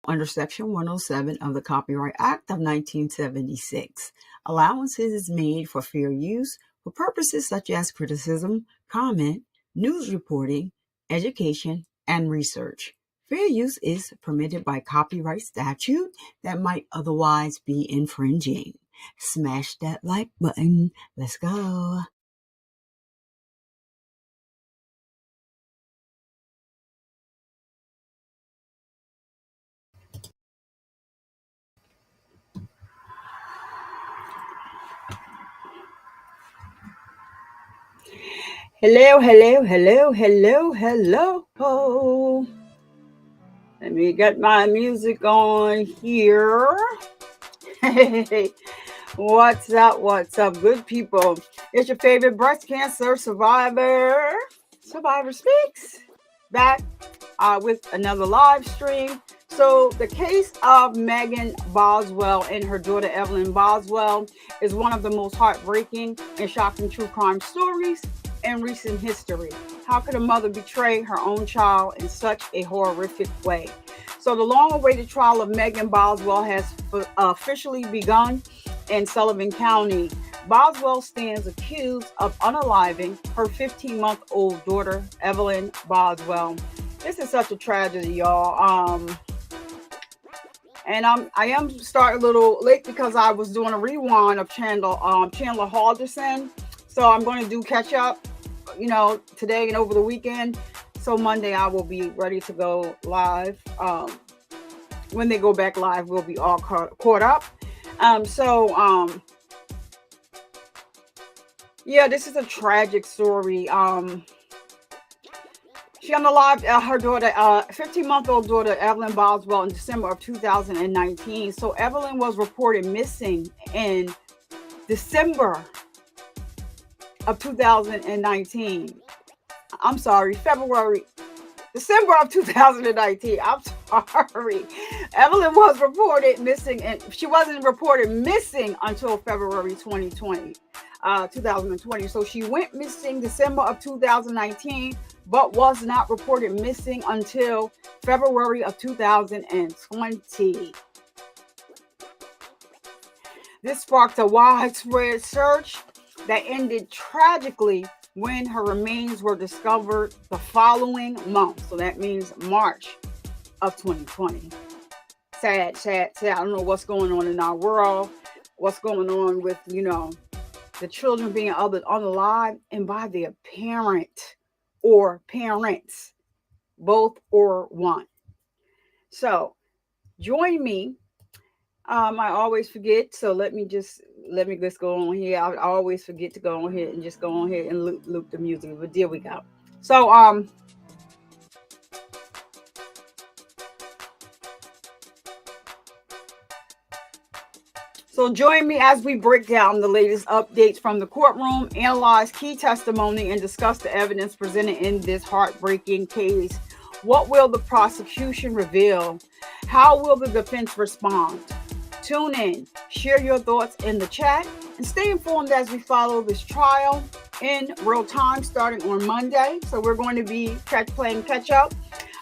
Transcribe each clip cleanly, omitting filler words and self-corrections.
under Section 107 of the Copyright Act of 1976. Allowances is made for fair use for purposes such as criticism, comment, news reporting, education, and research. Fair use is permitted by copyright statute that might otherwise be infringing. Smash that like button. Let's go. Hello, hello, hello, hello, hello. Let me get my music on here. Hey, what's up, good people? It's your favorite breast cancer survivor, Survivor Speaks, back with another live stream. So the case of Megan Boswell and her daughter Evelyn Boswell is one of the most heartbreaking and shocking true crime stories in recent history. How could a mother betray her own child in such a horrific way? So the long-awaited trial of Megan Boswell has officially begun in Sullivan County. Boswell stands accused of unaliving her 15-month-old daughter, Evelyn Boswell. This is such a tragedy, y'all. And I am starting a little late because I was doing a rewind of Chandler Halderson. So I'm going to do catch up, today and over the weekend. So Monday I will be ready to go live. When they go back live, we'll be all caught up. Yeah, this is a tragic story. She unalived her daughter, 15-month-old daughter, Evelyn Boswell, in December of 2019. So Evelyn was reported missing in December of 2019. I'm sorry, December of 2019. I'm sorry. Evelyn was reported missing, and she wasn't reported missing until February 2020. So she went missing December of 2019, but was not reported missing until February of 2020. This sparked a widespread search that ended tragically when her remains were discovered the following month. So that means March of 2020. Sad. I don't know what's going on in our world, what's going on with, the children being unalive and by their parent or parents, both or one. So join me. I always forget, so let me just go on here. I always forget to go on here and just go on here and loop the music. But there we go. So join me as we break down the latest updates from the courtroom, analyze key testimony, and discuss the evidence presented in this heartbreaking case. What will the prosecution reveal? How will the defense respond? Tune in, share your thoughts in the chat, and stay informed as we follow this trial in real time starting on Monday. So we're going to be playing catch up.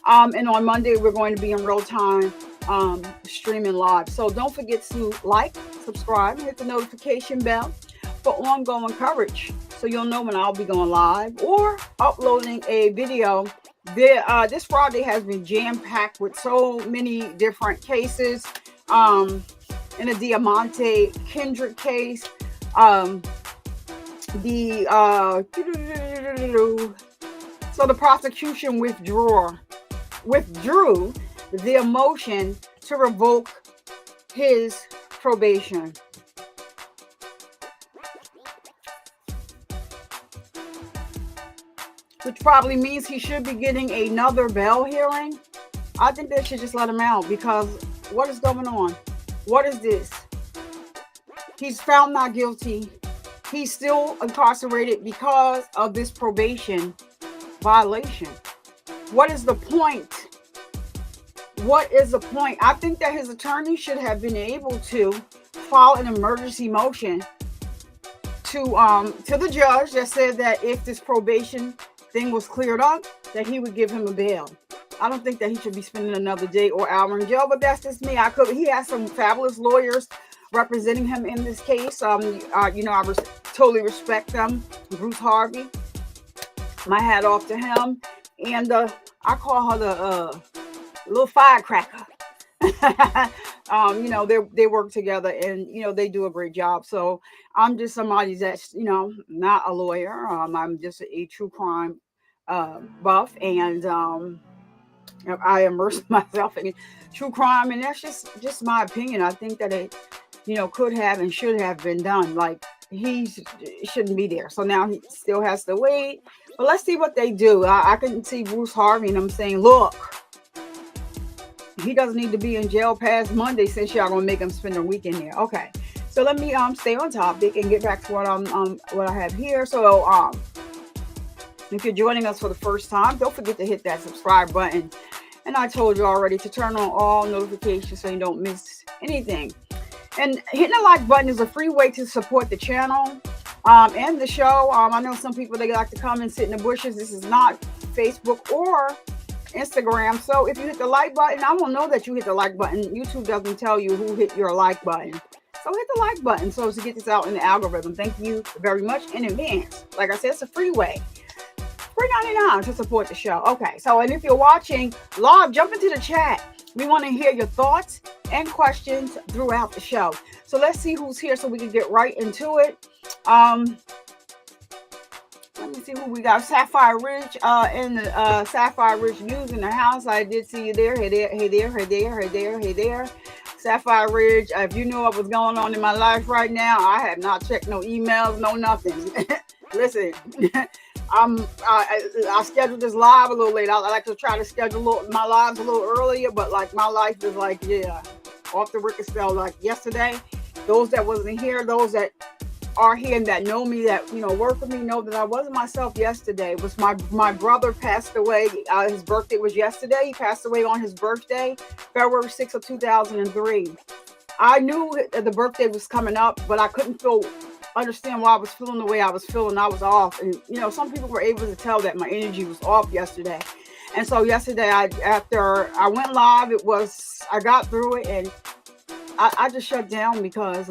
And on Monday, we're going to be in real time streaming live. So don't forget to like, subscribe, and hit the notification bell for ongoing coverage, so you'll know when I'll be going live or uploading a video. This Friday has been jam-packed with so many different cases. In the Diamante Kendrick case, so the prosecution withdrew their motion to revoke his probation. Which probably means he should be getting another bail hearing. I think they should just let him out, because what is going on? What is this? He's found not guilty. He's still incarcerated because of this probation violation. What is the point? What is the point? I think that his attorney should have been able to file an emergency motion to the judge that said that if this probation thing was cleared up, that he would give him a bail. I don't think that he should be spending another day or hour in jail, but that's just me. He has some fabulous lawyers representing him in this case. I totally respect them. Bruce Harvey, my hat off to him. And I call her the little firecracker. They work together, and they do a great job. So I'm just somebody that's not a lawyer. I'm just a true crime buff, and I immerse myself in true crime, and that's just my opinion. I think that it could have and should have been done. Like, he shouldn't be there, so now he still has to wait. But let's see what they do. I can see Bruce Harvey and I'm saying, look, he doesn't need to be in jail past Monday, since y'all gonna make him spend a week in there. Okay, so let me stay on topic and get back to what I have here. So if you're joining us for the first time, don't forget to hit that subscribe button. And I told you already to turn on all notifications so you don't miss anything. And hitting the like button is a free way to support the channel and the show. I know some people, they like to come and sit in the bushes. This is not Facebook or Instagram. So if you hit the like button, I won't know that you hit the like button. YouTube doesn't tell you who hit your like button. So hit the like button so to get this out in the algorithm. Thank you very much in advance. Like I said, it's a free way. $3.99 to support the show. Okay, so and if you're watching live, jump into the chat. We want to hear your thoughts and questions throughout the show. So let's see who's here so we can get right into it. Let me see who we got. Sapphire Ridge in the Sapphire Ridge News in the house. I did see you there. Hey there, hey there, hey there, hey there, hey there. Sapphire Ridge, if you knew what was going on in my life right now, I have not checked no emails, no nothing. Listen, I scheduled this live a little late. I like to try to schedule my lives a little earlier, but like my life is like, off the record spell. Like yesterday, those that wasn't here, those that are here and that know me, that work with me, know that I wasn't myself yesterday. It was my brother passed away. His birthday was yesterday. He passed away on his birthday, February 6th of 2003. I knew that the birthday was coming up, but I couldn't understand why I was feeling the way I was feeling. I was off, and some people were able to tell that my energy was off yesterday. And so yesterday, after I went live, I got through it, and I just shut down because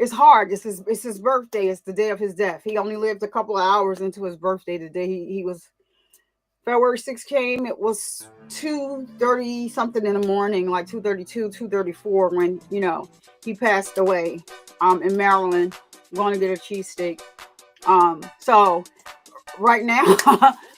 it's hard. It's his birthday. It's the day of his death. He only lived a couple of hours into his birthday. The day he was, February 6th came, it was 2:30 something in the morning, like 2:32, 2:34 when, he passed away in Maryland, going to get a cheesesteak. So right now,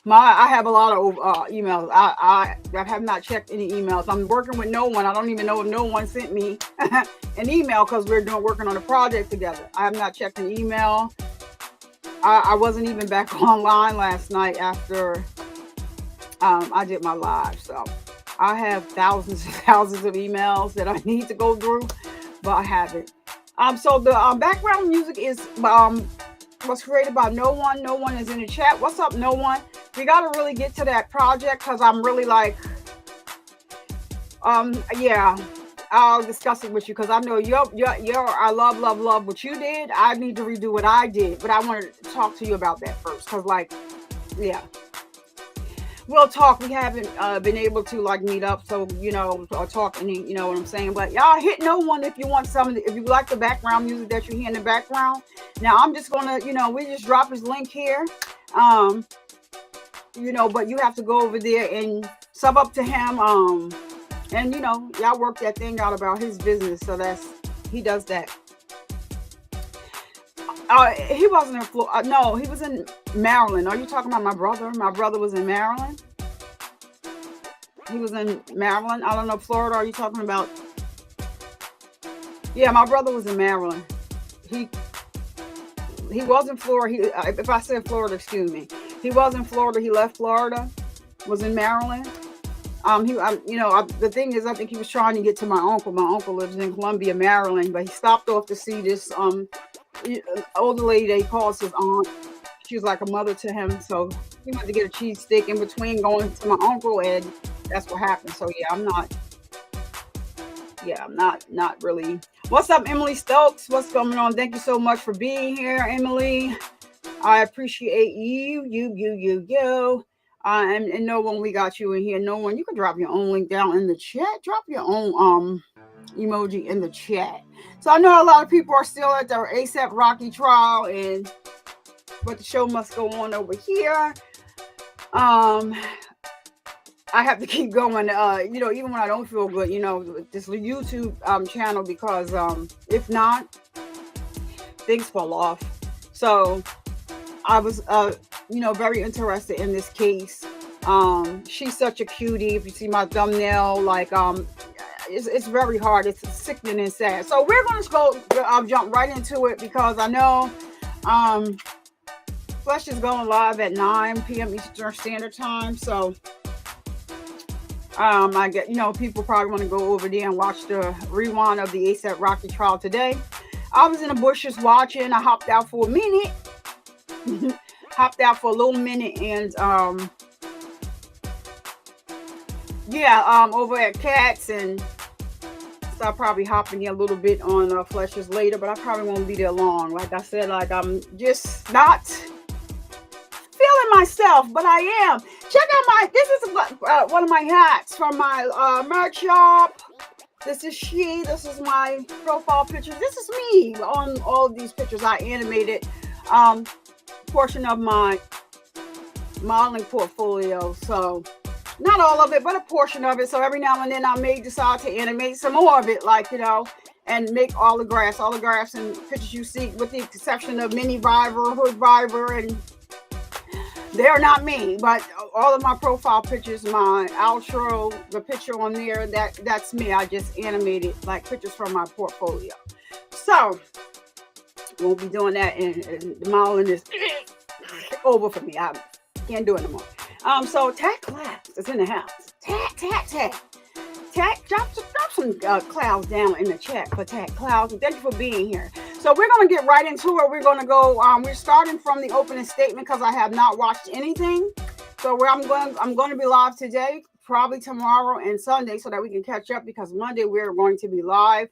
I have a lot of emails. I have not checked any emails. I'm working with no one. I don't even know if no one sent me an email because we're working on a project together. I have not checked an email. I wasn't even back online last night after I did my live. So I have thousands and thousands of emails that I need to go through, but I haven't. So the background music was created by No One. No One is in the chat. What's up, No One? We got to really get to that project because I'm really like, I'll discuss it with you because I know I love what you did. I need to redo what I did, but I wanted to talk to you about that first because we'll talk. We haven't been able to meet up, so or talk, and you know what I'm saying. But y'all hit No One if you want if you like the background music that you hear in the background. Now I'm just gonna, we just drop his link here, but you have to go over there and sub up to him, and y'all work that thing out about his business. So he does that. He wasn't in Florida. No, he was in Maryland. Are you talking about my brother? My brother was in Maryland. He was in Maryland. I don't know, Florida. Are you talking about? Yeah, my brother was in Maryland. He was in Florida. If I said Florida, excuse me. He was in Florida. He left Florida. Was in Maryland. The thing is, I think he was trying to get to my uncle. My uncle lives in Columbia, Maryland, but he stopped off to see this older lady that he calls his aunt. She was like a mother to him, so he went to get a cheesesteak in between going to my uncle, and that's what happened. So I'm not really. What's up, Emily Stokes? What's going on? Thank you so much for being here, Emily. I appreciate you. And no one, we got you in here. No one, you can drop your own link down in the chat. Drop your own emoji in the chat. So I know a lot of people are still at the ASAP Rocky trial, and but the show must go on over here. Um, I have to keep going. Even when I don't feel good, this YouTube channel, because if not, things fall off. So I was very interested in this case. She's such a cutie. If you see my thumbnail, like it's very hard. It's sickening and sad. So we're going to go. I'll jump right into it because I know Flesh is going live at 9 p.m. Eastern Standard Time. So I get people probably want to go over there and watch the rewind of the ASAP Rocky trial today. I was in the bushes watching. I hopped out for a minute. Hopped out for a little minute and over at Cats, and so I'll probably hop in there a little bit on Fleshes later, but I probably won't be there long. Like I said, like I'm just not feeling myself, but I am. Check out this is one of my hats from my merch shop. This is my profile picture. This is me on all of these pictures. I animated portion of my modeling portfolio, so not all of it, but a portion of it. So every now and then I may decide to animate some more of it, like and make autographs and pictures you see, with the exception of Mini Viver, Hood Viver, and they're not me, but all of my profile pictures, my outro, the picture on there, that's me. I just animated like pictures from my portfolio. So won't be doing that, and the modeling is over for me. I can't do it no more. So Tack Clouds is in the house. Tack, drop some clouds down in the chat for Tack Clouds. Thank you for being here. So we're going to get right into it. We're going to go. We're starting from the opening statement because I have not watched anything. So I'm going to be live today, probably tomorrow and Sunday, so that we can catch up, because Monday we're going to be live.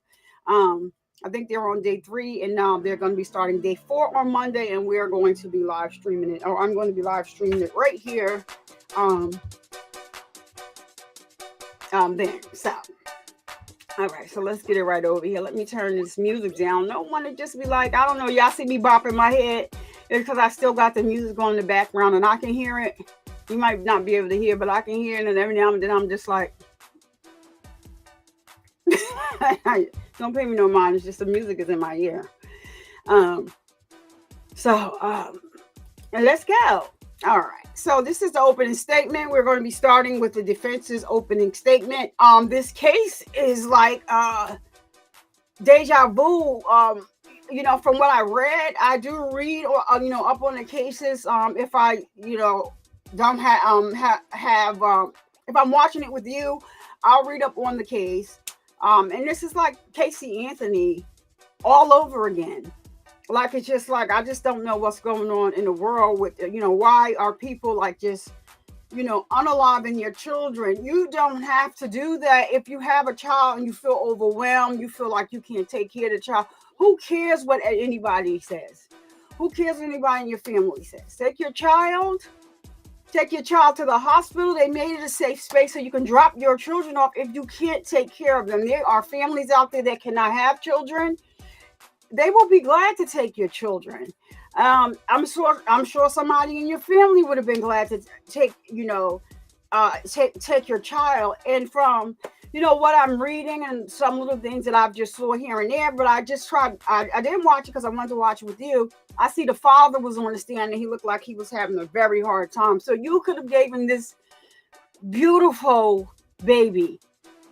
I think they're on day 3, and now they're going to be starting day 4 on Monday, and we're going to be live streaming it, or I'm going to be live streaming it right here. Then, so, all right, so let's get it right over here. Let me turn this music down. Don't want to just be like, I don't know, y'all see me bopping my head. It's because I still got the music going in the background, and I can hear it. You might not be able to hear, but I can hear it, and every now and then I'm just like, don't pay me no mind. It's just the music is in my ear. And let's go. All right. So this is the opening statement. We're going to be starting with the defense's opening statement. This case is like deja vu. From what I read, I do read or up on the cases. If I don't have if I'm watching it with you, I'll read up on the case. And this is like Casey Anthony all over again. Like, it's just like, I just don't know what's going on in the world with, why are people like just, unaliving your children? You don't have to do that. If you have a child and you feel overwhelmed, you feel like you can't take care of the child. Who cares what anybody says? Who cares what anybody in your family says? Take your child to the hospital. They made it a safe space so you can drop your children off if you can't take care of them. There are families out there that cannot have children. They will be glad to take your children. I'm sure somebody in your family would have been glad to take your child. And from what I'm reading and some little things that I've just saw here and there, but I just tried. I didn't watch it because I wanted to watch it with you. I see the father was on the stand and he looked like he was having a very hard time. So you could have given this beautiful baby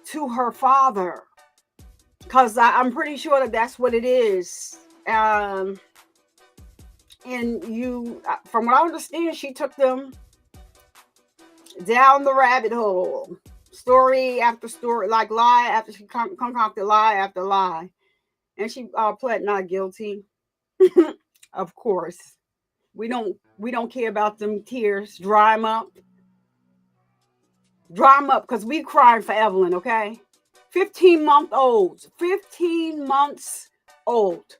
to her father, because I'm pretty sure that that's what it is. And from what I understand, she took them down the rabbit hole, story after story, like lie after she concocted lie after lie, and she pled not guilty. Of course, we don't care about them tears. Dry them up, because we crying for Evelyn. Okay. 15 months old.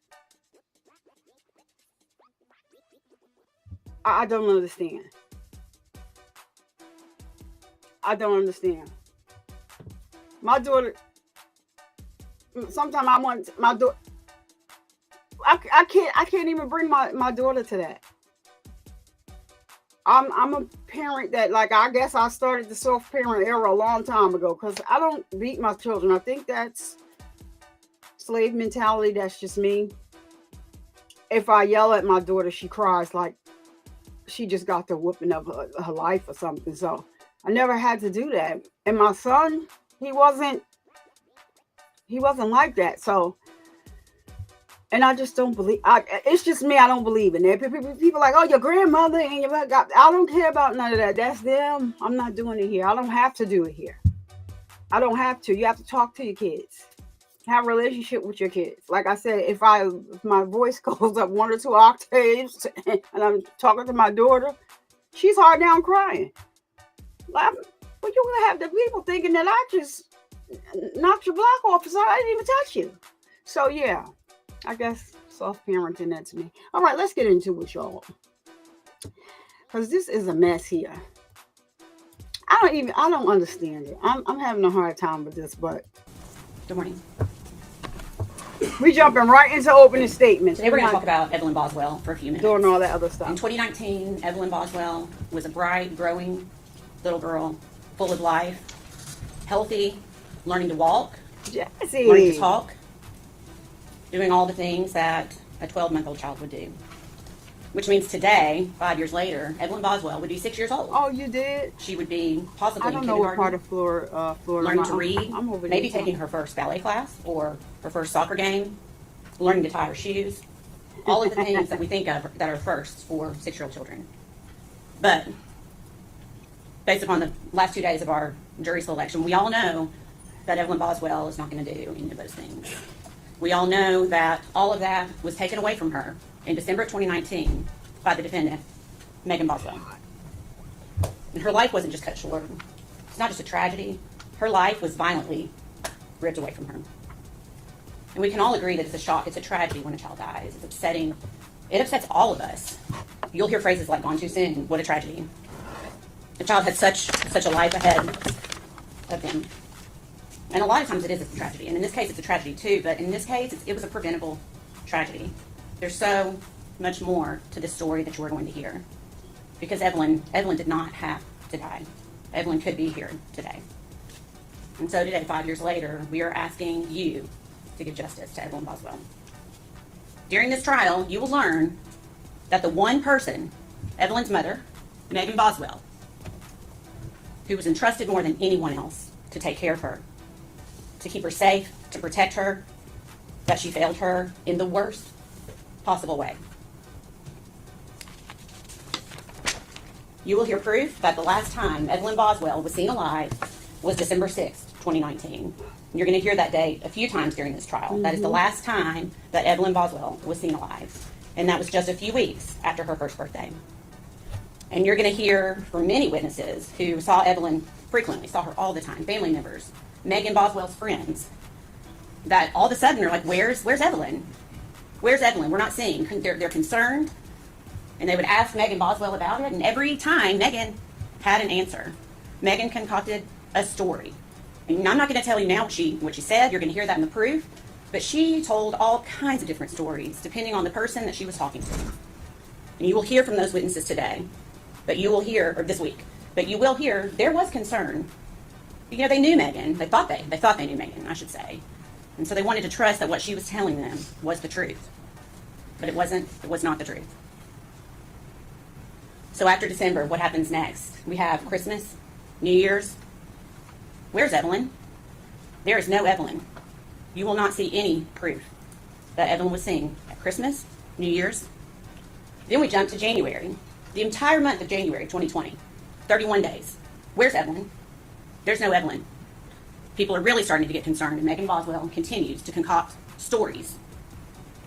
I don't understand. I don't understand. My daughter, sometimes I want my daughter, I can't even bring my daughter to that. I'm a parent that, like, I guess I started the soft parent era a long time ago because I don't beat my children. I think that's slave mentality. That's just me. If I yell at my daughter, she cries like she just got the whooping of her life or something. So I never had to do that. And my son, he wasn't like that. So, and I just don't believe. It's just me. I don't believe in it. People like, oh, your grandmother and your I don't care about none of that. That's them. I'm not doing it here. I don't have to do it here. I don't have to. You have to talk to your kids. Have a relationship with your kids. Like I said, if my voice goes up 1 or 2 octaves and I'm talking to my daughter, she's hard down crying. Laughing. But you're gonna have the people thinking that I just knocked your block off, so I didn't even touch you. So yeah. I guess soft parenting, that's me. All right, let's get into it, y'all. Because this is a mess here. I don't understand it. I'm having a hard time with this, but. Good morning. We jumping right into opening statements. Today we're going to talk about Evelyn Boswell for a few minutes. Doing all that other stuff. In 2019, Evelyn Boswell was a bright, growing little girl, full of life, healthy, learning to walk, Jessie. learning to talk, doing all the things that a 12-month-old child would do. Which means today, 5 years later, Evelyn Boswell would be 6 years old. Oh, you did? She would be possibly I don't know what part of Florida. Learning to read, maybe taking her first ballet class or her first soccer game, learning to tie her shoes. All of the things that we think of that are firsts for 6-year-old children. But based upon the last 2 days of our jury selection, we all know that Evelyn Boswell is not going to do any of those things. We all know that all of that was taken away from her in December of 2019 by the defendant, Megan Boswell. And her life wasn't just cut short. It's not just a tragedy. Her life was violently ripped away from her. And we can all agree that it's a shock, it's a tragedy when a child dies. It's upsetting. It upsets all of us. You'll hear phrases like, gone too soon, what a tragedy. The child had such a life ahead of him. And a lot of times it is a tragedy. And in this case, it's a tragedy too. But in this case, it was a preventable tragedy. There's so much more to this story that you are going to hear. Because Evelyn did not have to die. Evelyn could be here today. And so today, 5 years later, we are asking you to give justice to Evelyn Boswell. During this trial, you will learn that the one person, Evelyn's mother, Megan Boswell, who was entrusted more than anyone else to take care of her, to keep her safe, to protect her, that she failed her in the worst possible way. You will hear proof that the last time Evelyn Boswell was seen alive was December 6th, 2019. You're going to hear that date a few times during this trial. Mm-hmm. That is the last time that Evelyn Boswell was seen alive. And that was just a few weeks after her first birthday. And you're going to hear from many witnesses who saw Evelyn frequently, saw her all the time, family members, Megan Boswell's friends, that all of a sudden are like, where's Evelyn? Where's Evelyn? We're not seeing. They're concerned. And they would ask Megan Boswell about it. And every time, Megan had an answer. Megan concocted a story. And I'm not going to tell you now what she said. You're going to hear that in the proof. But she told all kinds of different stories, depending on the person that she was talking to. And you will hear from those witnesses today. But you will hear, or this week. But you will hear, there was concern. You know, they knew Megan. They thought they knew Megan, I should say. And so they wanted to trust that what she was telling them was the truth. But it was not the truth. So after December, what happens next? We have Christmas, New Year's. Where's Evelyn? There is no Evelyn. You will not see any proof that Evelyn was seen at Christmas, New Year's. Then we jump to January. The entire month of January 2020, 31 days. Where's Evelyn? There's no Evelyn. People are really starting to get concerned, and Megan Boswell continues to concoct stories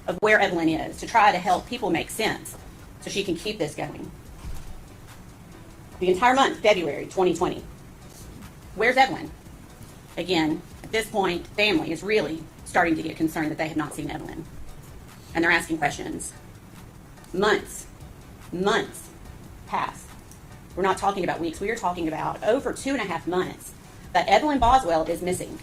of where Evelyn is to try to help people make sense so she can keep this going. The entire month, February 2020. Where's Evelyn? Again, at this point, family is really starting to get concerned that they have not seen Evelyn. And they're asking questions. Months pass We're not talking about weeks. We are talking about over 2.5 months that Evelyn Boswell is missing.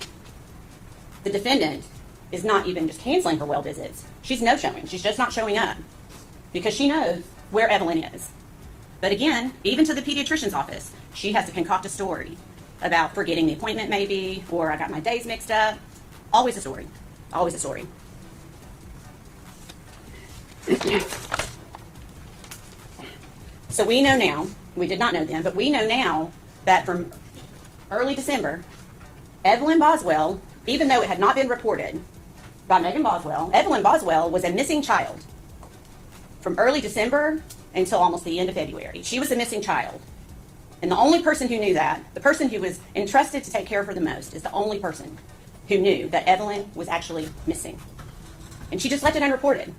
The defendant is not even just canceling her well visits. She's no-showing. She's just not showing up because she knows where Evelyn is. But again, even to the pediatrician's office, she has to concoct a story about forgetting the appointment maybe, or I got my days mixed up. Always a story. Always a story. So we know now, we did not know then, but we know now that from early December, Evelyn Boswell, even though it had not been reported by Megan Boswell, Evelyn Boswell was a missing child from early December until almost the end of February. She was a missing child. And the only person who knew that, the person who was entrusted to take care of her the most, is the only person who knew that Evelyn was actually missing. And she just left it unreported.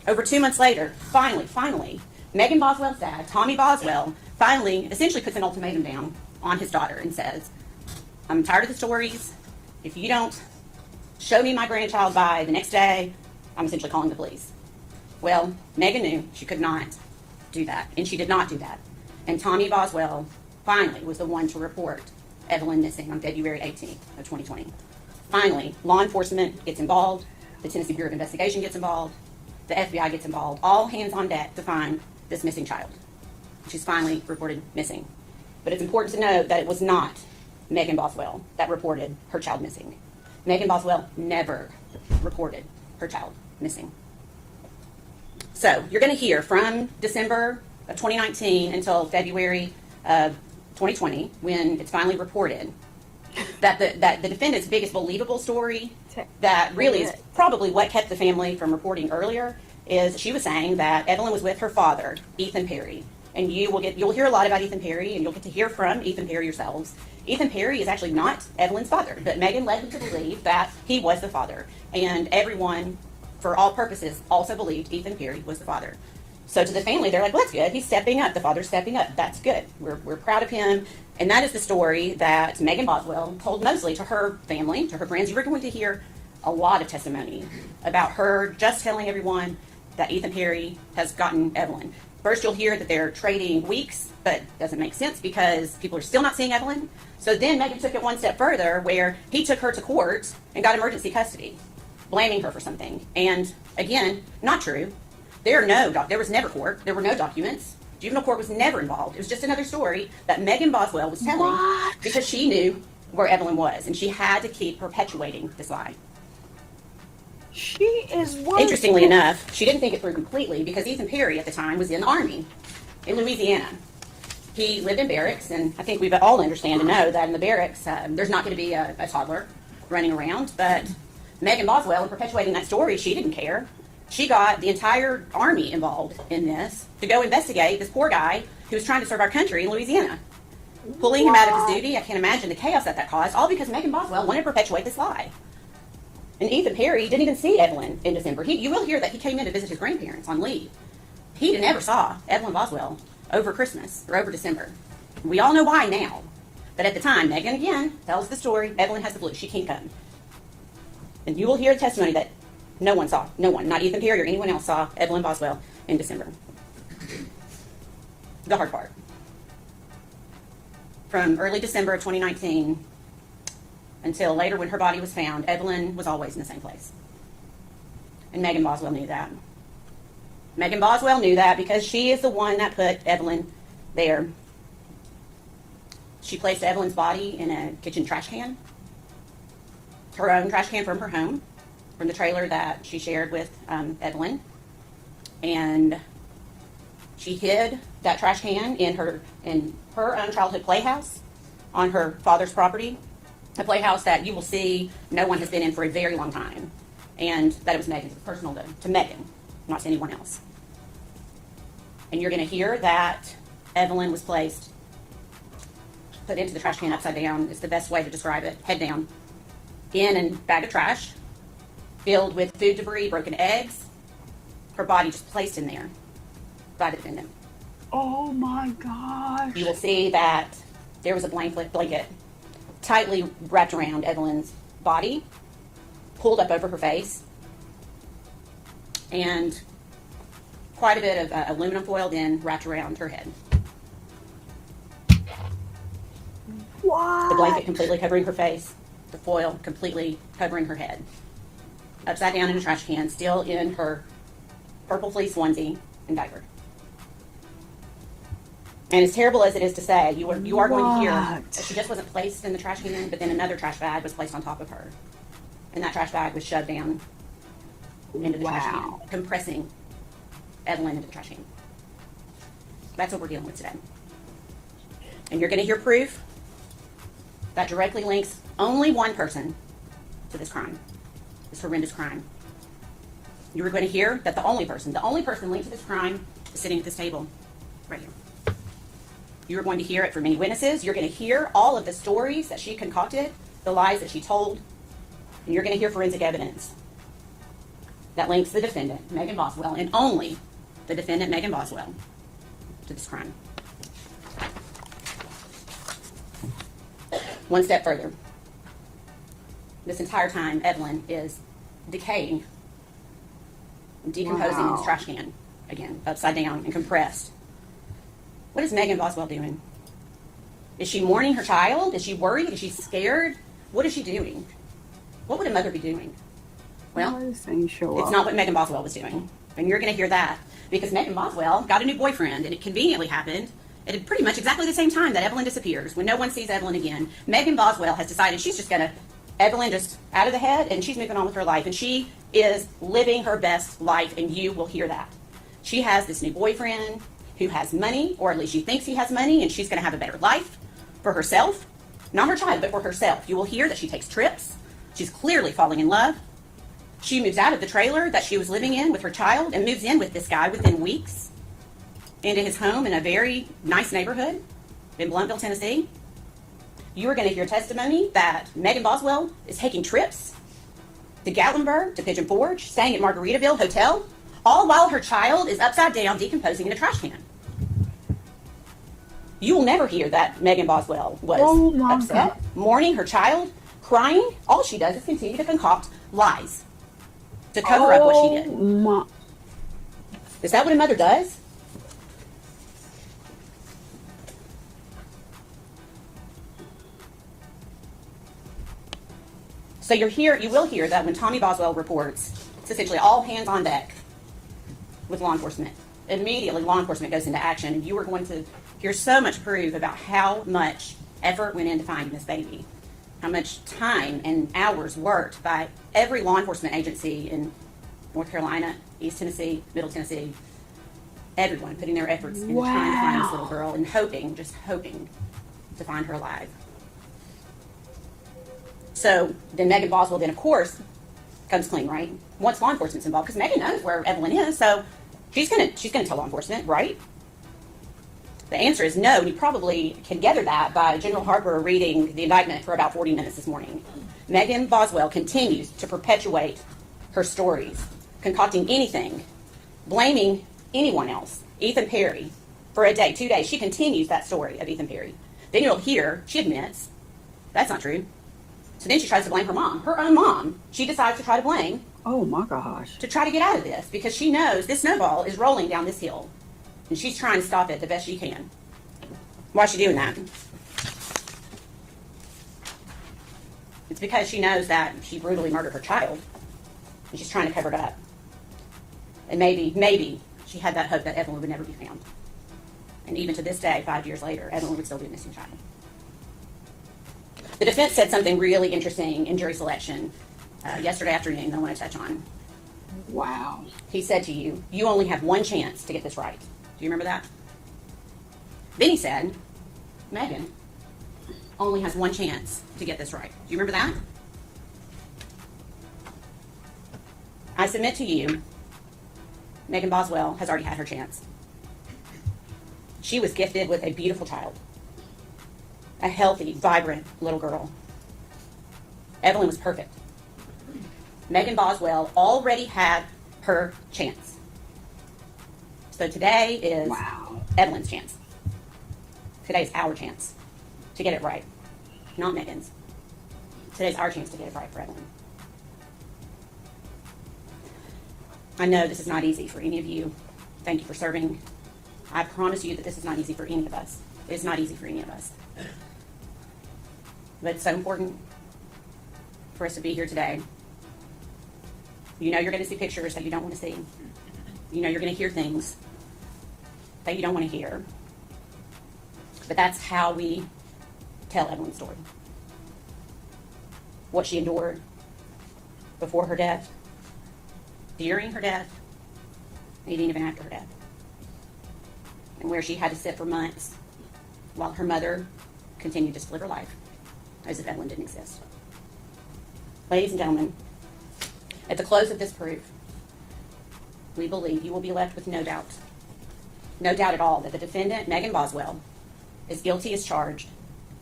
Over 2 months later, finally, Megan Boswell's dad, Tommy Boswell, finally essentially puts an ultimatum down on his daughter and says, I'm tired of the stories. If you don't show me my grandchild by the next day, I'm essentially calling the police. Well, Megan knew she could not do that, and she did not do that. And Tommy Boswell finally was the one to report Evelyn missing on February 18th of 2020. Finally, law enforcement gets involved, the Tennessee Bureau of Investigation gets involved, the FBI gets involved, all hands on deck to find this missing child. She's finally reported missing. But it's important to note that it was not Megan Boswell that reported her child missing. Megan Boswell never reported her child missing. So you're going to hear from December of 2019 until February of 2020, when it's finally reported, that the defendant's biggest believable story, that really is probably what kept the family from reporting earlier, is she was saying that Evelyn was with her father, Ethan Perry. And you'll hear a lot about Ethan Perry, and you'll get to hear from Ethan Perry yourselves. Ethan Perry is actually not Evelyn's father, but Megan led them to believe that he was the father. And everyone, for all purposes, also believed Ethan Perry was the father. So to the family, they're like, well, that's good. He's stepping up. The father's stepping up. That's good. We're proud of him. And that is the story that Megan Boswell told mostly to her family, to her friends. You were going to hear a lot of testimony about her just telling everyone that Ethan Perry has gotten Evelyn. First, you'll hear that they're trading weeks, but it doesn't make sense because people are still not seeing Evelyn. So then Megan took it one step further, where he took her to court and got emergency custody, blaming her for something. And again, not true. There was never court. There were no documents. Juvenile court was never involved. It was just another story that Megan Boswell was telling because she knew where Evelyn was, and she had to keep perpetuating this lie. She is wonderful. Interestingly enough, she didn't think it through completely because Ethan Perry at the time was in the Army in Louisiana. He lived in barracks, and I think we all understand and know that in the barracks, there's not going to be a toddler running around. But Megan Boswell, in perpetuating that story, she didn't care. She got the entire Army involved in this to go investigate this poor guy who was trying to serve our country in Louisiana. Pulling him out of his duty, I can't imagine the chaos that caused, all because Megan Boswell wanted to perpetuate this lie. And Ethan Perry didn't even see Evelyn in December. You will hear that he came in to visit his grandparents on leave. He never saw Evelyn Boswell over Christmas or over December. We all know why now. But at the time, Megan again tells the story, Evelyn has the flu, she can't come. And you will hear a testimony that no one saw, no one, not Ethan Perry or anyone else saw Evelyn Boswell in December. The hard part. From early December of 2019 until later when her body was found, Evelyn was always in the same place. And Megan Boswell knew that. Megan Boswell knew that because she is the one that put Evelyn there. She placed Evelyn's body in a kitchen trash can, her own trash can from her home, from the trailer that she shared with Evelyn. And she hid that trash can in her own childhood playhouse on her father's property, a playhouse that you will see no one has been in for a very long time, and that it was Megan's. It was personal to Megan, not to anyone else. And you're going to hear that Evelyn was put into the trash can upside down, is the best way to describe it, head down, in a bag of trash, filled with food debris, broken eggs, her body just placed in there by the defendant. Oh my gosh. You will see that there was a blanket tightly wrapped around Evelyn's body, pulled up over her face, and quite a bit of aluminum foil then wrapped around her head. What? The blanket completely covering her face, the foil completely covering her head. Upside down in a trash can, still in her purple fleece onesie and diaper. And as terrible as it is to say, you are going to hear that she just wasn't placed in the trash can, but then another trash bag was placed on top of her. And that trash bag was shoved down into the trash can, compressing Evelyn into the trash can. That's what we're dealing with today. And you're going to hear proof that directly links only one person to this crime, this horrendous crime. You are going to hear that the only person linked to this crime is sitting at this table right here. You're going to hear it from many witnesses. You're going to hear all of the stories that she concocted, the lies that she told, and you're going to hear forensic evidence that links the defendant, Megan Boswell, and only the defendant, Megan Boswell, to this crime. One step further. This entire time, Evelyn is decaying, decomposing in this trash can, again, upside down and compressed. What is Megan Boswell doing? Is she mourning her child? Is she worried? Is she scared? What is she doing? What would a mother be doing? Well, it's not what Megan Boswell was doing. And you're going to hear that because Megan Boswell got a new boyfriend, and it conveniently happened at pretty much exactly the same time that Evelyn disappears. When no one sees Evelyn again, Megan Boswell has decided she's just going to, Evelyn just out of the head, and she's moving on with her life. And she is living her best life, and you will hear that. She has this new boyfriend who has money, or at least she thinks he has money, and she's going to have a better life for herself. Not her child, but for herself. You will hear that she takes trips. She's clearly falling in love. She moves out of the trailer that she was living in with her child and moves in with this guy within weeks into his home in a very nice neighborhood in Bluntville, Tennessee. You are going to hear testimony that Megan Boswell is taking trips to Gatlinburg, to Pigeon Forge, staying at Margaritaville Hotel, all while her child is upside down decomposing in a trash can. You will never hear that Megan Boswell was upset, mourning her child, crying. All she does is continue to concoct lies to cover up what she did. Is that what a mother does? So you will hear that when Tommy Boswell reports, it's essentially all hands on deck with law enforcement. Immediately, law enforcement goes into action, and you are going to hear so much proof about how much effort went into finding this baby, how much time and hours worked by every law enforcement agency in North Carolina, East Tennessee, Middle Tennessee, everyone putting their efforts into trying to find this little girl and hoping, just hoping to find her alive. So then Megan Boswell then, of course, comes clean, right? Once law enforcement's involved, because Megan knows where Evelyn is, so she's gonna tell law enforcement, right? The answer is no, and you probably can gather that by General Harper reading the indictment for about 40 minutes this morning. Megan Boswell continues to perpetuate her stories, concocting anything, blaming anyone else, Ethan Perry, for a day, 2 days. She continues that story of Ethan Perry. Then you'll hear she admits that's not true. So then she tries to blame her mom, her own mom. She decides to try to blame. Oh my gosh. To try to get out of this because she knows this snowball is rolling down this hill. And she's trying to stop it the best she can. Why is she doing that? It's because she knows that she brutally murdered her child. And she's trying to cover it up. And maybe she had that hope that Evelyn would never be found. And even to this day, 5 years later, Evelyn would still be a missing child. The defense said something really interesting in jury selection yesterday afternoon that I want to touch on. Wow. He said to you, you only have one chance to get this right. Do you remember that? Then he said, Megan only has one chance to get this right. Do you remember that? I submit to you, Megan Boswell has already had her chance. She was gifted with a beautiful child. A healthy, vibrant little girl. Evelyn was perfect. Megan Boswell already had her chance. So today is Evelyn's chance. Today is our chance to get it right, not Megan's. Today's our chance to get it right for Evelyn. I know this is not easy for any of you. Thank you for serving. I promise you that this is not easy for any of us. It's not easy for any of us. But it's so important for us to be here today. You know you're going to see pictures that you don't want to see. You know you're going to hear things that you don't want to hear. But that's how we tell Evelyn's story. What she endured before her death, during her death, and even after her death. And where she had to sit for months while her mother continued to live her life as if Evelyn didn't exist. Ladies and gentlemen, at the close of this proof, we believe you will be left with no doubt at all, that the defendant, Megan Boswell, is guilty as charged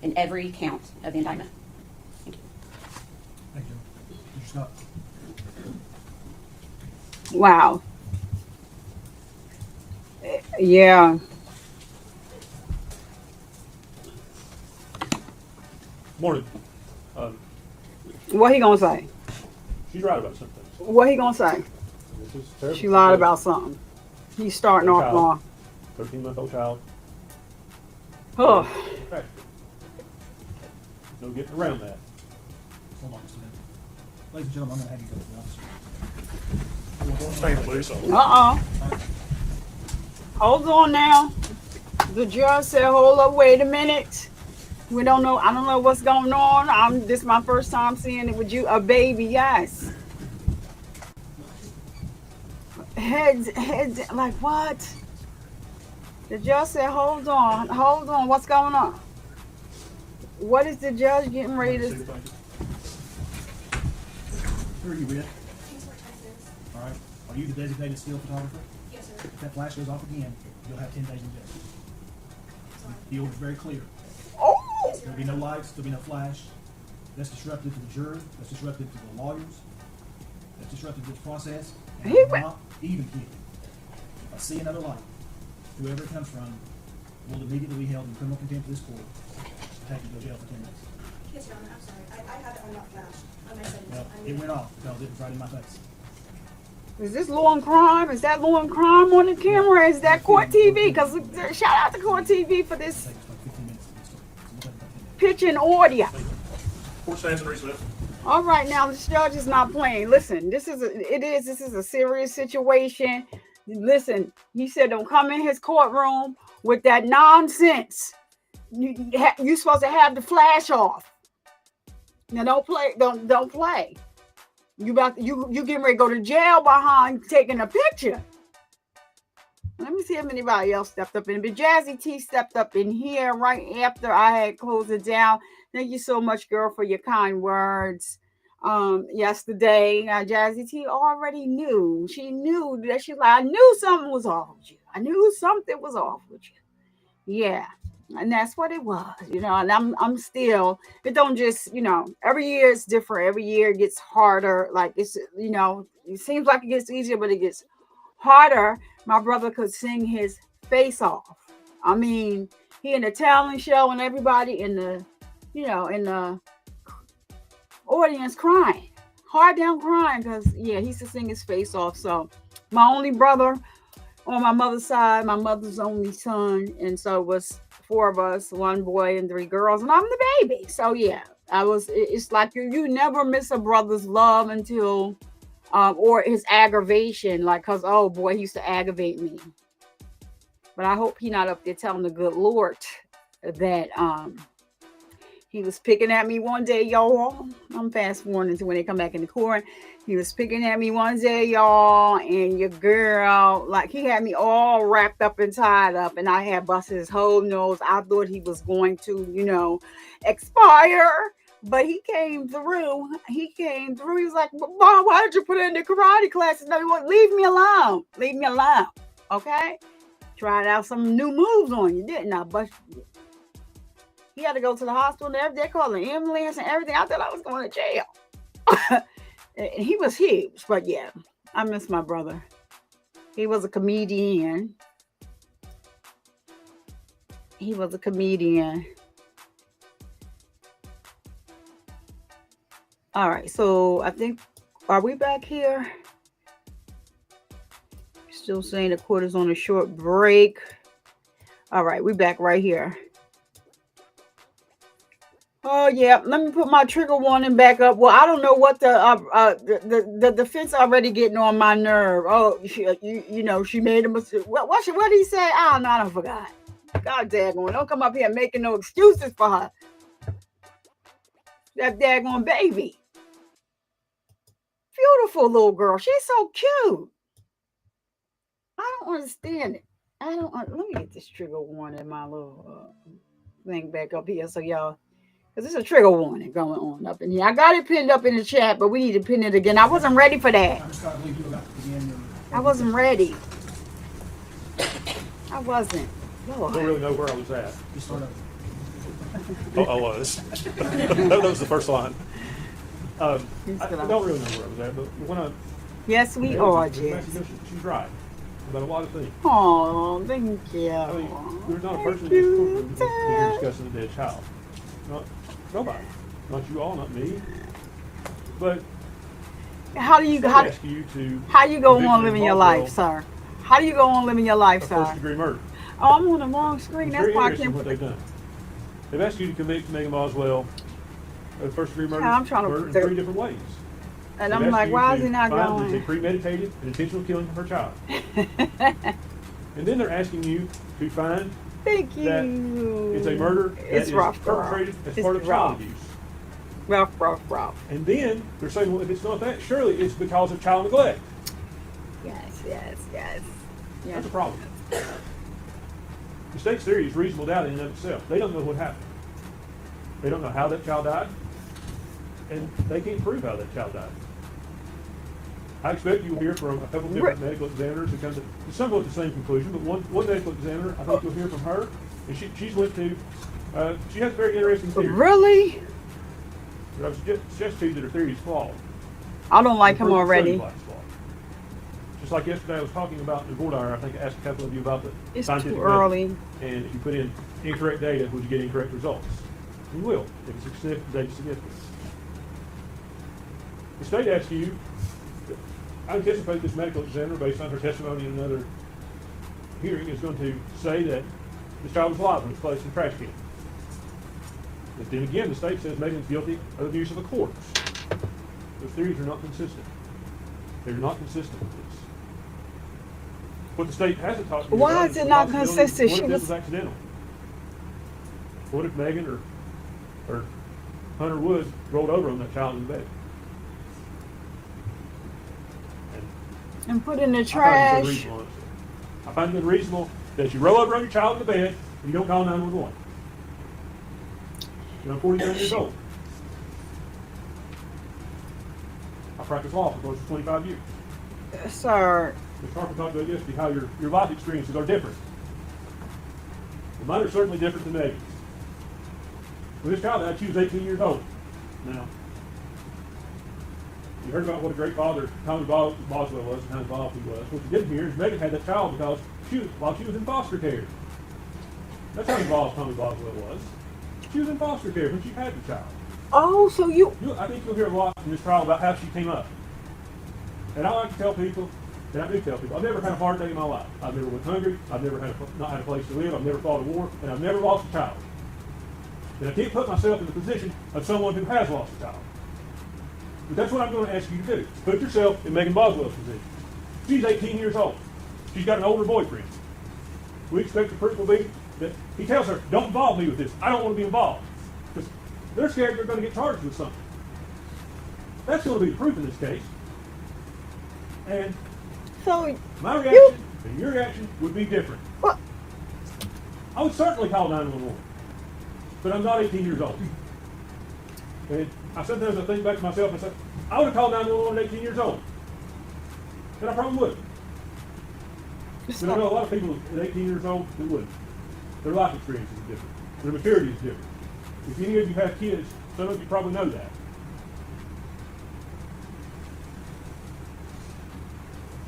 in every count of the indictment. Thank you. Thank you. Mr. Scott. Wow. Yeah. Morning. What he gonna say? She's right about something. What he gonna say? This is terrible. She lied about something. He's starting off wrong. 13-month-old child. Oh. Okay. No getting around that. Hold on just a minute. Ladies and gentlemen, I'm going to have you go to the officer. Stand loose on it. Hold on now. The judge said, hold up, wait a minute. We don't know. I don't know what's going on. This is my first time seeing it with you. A baby, yes. Heads, like what? The judge said, hold on, what's going on? What is the judge getting ready to... Who are you with? All right. Are you the designated still photographer? Yes, sir. If that flash goes off again, you'll have 10 days in jail. The order's very clear. Oh! There'll be no lights, there'll be no flash. That's disruptive to the jury, that's disruptive to the lawyers, that's disruptive to the process. And He I'm went- not even kidding. If I see another light, whoever it comes from will immediately be held in criminal contempt of this court and take you to jail for 10 days. Yes, Your Honor, I'm sorry. I have it on that flash. On my settings. Well, it went off because it was right in my face. Is this law and crime? Is that law and crime on the camera? Is that Court TV? Because shout out to Court TV for this It takes like 15 minutes to get started. So we'll take about 10 days. picture and audio. Court stands in recess. All right, now this judge is not playing. Listen, this is a serious situation. Listen, he said don't come in his courtroom with that nonsense. You supposed to have the flash off. Now don't play. Don't play. You getting ready to go to jail behind taking a picture. Let me see if anybody else stepped up in. But Jazzy T stepped up in here right after I had closed it down. Thank you so much, girl, for your kind words. Yesterday, Jazzy T already knew. She knew that I knew something was off with you. I knew something was off with you. Yeah. And that's what it was, and I'm still, it don't just, every year it's different. Every year it gets harder. Like it's, it seems like it gets easier, but it gets harder. My brother could sing his face off. I mean, he in the talent show and everybody in the, in the audience crying, hard down crying because, he used to sing his face off. So my only brother on my mother's side, my mother's only son. And so it was 4 of us, 1 boy and 3 girls, and I'm the baby. So it's like you never miss a brother's love until, or his aggravation, like, cause, oh boy, he used to aggravate me. But I hope he not up there telling the good Lord that, he was picking at me one day, y'all. I'm fast forwarding to when they come back in the court. He was picking at me one day, y'all, and your girl, like, he had me all wrapped up and tied up, and I had busted his whole nose. I thought he was going to, expire, but he came through. He was like, Mom, why did you put it in the karate classes? No, leave me alone. Leave me alone. Okay? Tried out some new moves on you, didn't I? But he had to go to the hospital and everything. They called an ambulance and everything. I thought I was going to jail. He was huge, but I miss my brother. He was a comedian. All right, so I think, are we back here? Still saying the court is on a short break. All right, we're back right here. Oh yeah, let me put my trigger warning back up. Well, I don't know what the defense already getting on my nerve. Oh, you know she made a mistake. What did he say? I don't know. I don't forgot. God daggone! Don't come up here making no excuses for her. That daggone baby, beautiful little girl. She's so cute. I don't understand it. Let me get this trigger warning my little thing back up here so y'all. Because there's a trigger warning going on up in here. I got it pinned up in the chat, but we need to pin it again. I wasn't ready for that. I just gotta believe you about to begin your. I wasn't ready. I wasn't. I don't Lord. really know where I was at. You sort of. Oh, I was. that was the first line. I don't really know where I was at, but when I Yes, we are, Jess. Jess. She's right about a lot of things. Oh, thank you. I mean, there's not a person in this courtroom that you're discussing a dead child. Not nobody. Not you all, not me. But How do you I ask you to how you go convict on Megan living your Boswell life, sir? How do you go on living your life, of sir? first degree murder? Oh, I'm on the wrong screen. It's That's very why I interesting can't what put they've done. They've asked you to convict Megan Boswell of first degree murder, Yeah, I'm trying to murder put in the- 3 different ways. And They've I'm asked like, you why is to he not find that it's a going? premeditated and intentional killing of her child. And then they're asking you to find Thank you. that it's a murder that It's is rough, girl. perpetrated as It's part of rough. child abuse. Rough. And then they're saying, well, if it's not that, surely it's because of child neglect. Yes. That's a problem. The state's theory is reasonable doubt in and of itself. They don't know what happened. They don't know how that child died, and they can't prove how that child died. I expect you'll hear from a couple of different medical examiners who come to somewhat the same conclusion, but one medical examiner, I think you'll hear from her, and she's went to, she has a very interesting theory. Really? But I would suggest to you that her theory is flawed. I don't like him Her already. study is flawed. Just like yesterday I was talking about the board hour, I think I asked a couple of you about the It's scientific too method. early. And if you put in incorrect data, would you get incorrect results? You will, if it's data significance. The state asks you, I anticipate this medical examiner, based on her testimony in another hearing, is going to say that this child was alive when it was placed in the trash can. But then again, the state says Megan's guilty of abuse of a corpse. Those theories are not consistent. They're not consistent with this. What the state hasn't talked to me Why about is the it not possibility, consistent? What She if this was- was accidental? What if Megan or Hunter Woods rolled over on that child in the bed? And put in the I find it trash. unreasonable, honestly. I find it unreasonable that you roll over on your child in the bed and you don't call 911. I'm 49 years old. I practiced law for close to 25 years. Sir, Ms. Harper talked about yesterday how your life experiences are different. Well, mine are certainly different than Megan's. When this child died, she was 18 years old. Now, you heard about what a great father Tommy Boswell was and how involved he was. What you didn't hear is Megan had that child because while she was in foster care. That's how involved Tommy Boswell was. She was in foster care when she had the child. oh, so I think you'll hear a lot in this trial about how she came up. And I like to tell people, and I do tell people, I've never had a hard day in my life. I've never went hungry. I've never not had a place to live. I've never fought a war, and I've never lost a child. And I can't put myself in the position of someone who has lost a child. But that's what I'm going to ask you to do. Put yourself in Megan Boswell's position. She's 18 years old. She's got an older boyfriend. We expect the proof will be that he tells her, don't involve me with this. I don't want to be involved. Because they're scared they're going to get charged with something. That's going to be the proof in this case. And so my reaction and your reaction would be different. what? I would certainly call 911. But I'm not 18 years old. And sometimes I think back to myself and say, I would have called 911 at 18 years old. And I probably would. But I know a lot of people at 18 years old that wouldn't. Their life experience is different. Their maturity is different. If any of you have kids, some of you probably know that.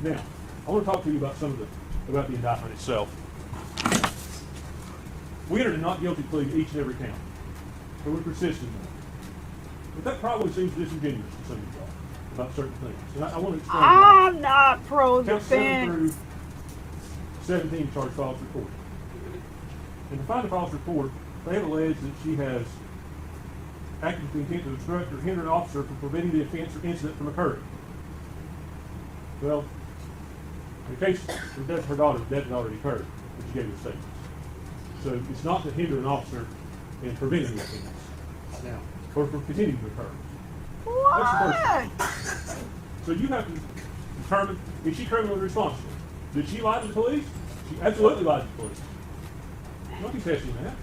Now, I want to talk to you about about the indictment itself. We entered a not guilty plea to each and every count, but we persisted in that. But that probably seems disingenuous to some of y'all about certain things. And I want to explain why. I'm not pro Counts 7 through defense. 17 charge false report. And to find a false report, they have alleged that she has acted with the intent to obstruct or hinder an officer from preventing the offense or incident from occurring. Well, in the case of the death of her daughter, the death had already occurred, but she gave her statements. So it's not to hinder an officer in preventing the offense now, or from continuing to occur. That's the first thing. So you have to determine, is she criminally responsible? Did she lie to the police? She absolutely lied to the police. Don't be testing that.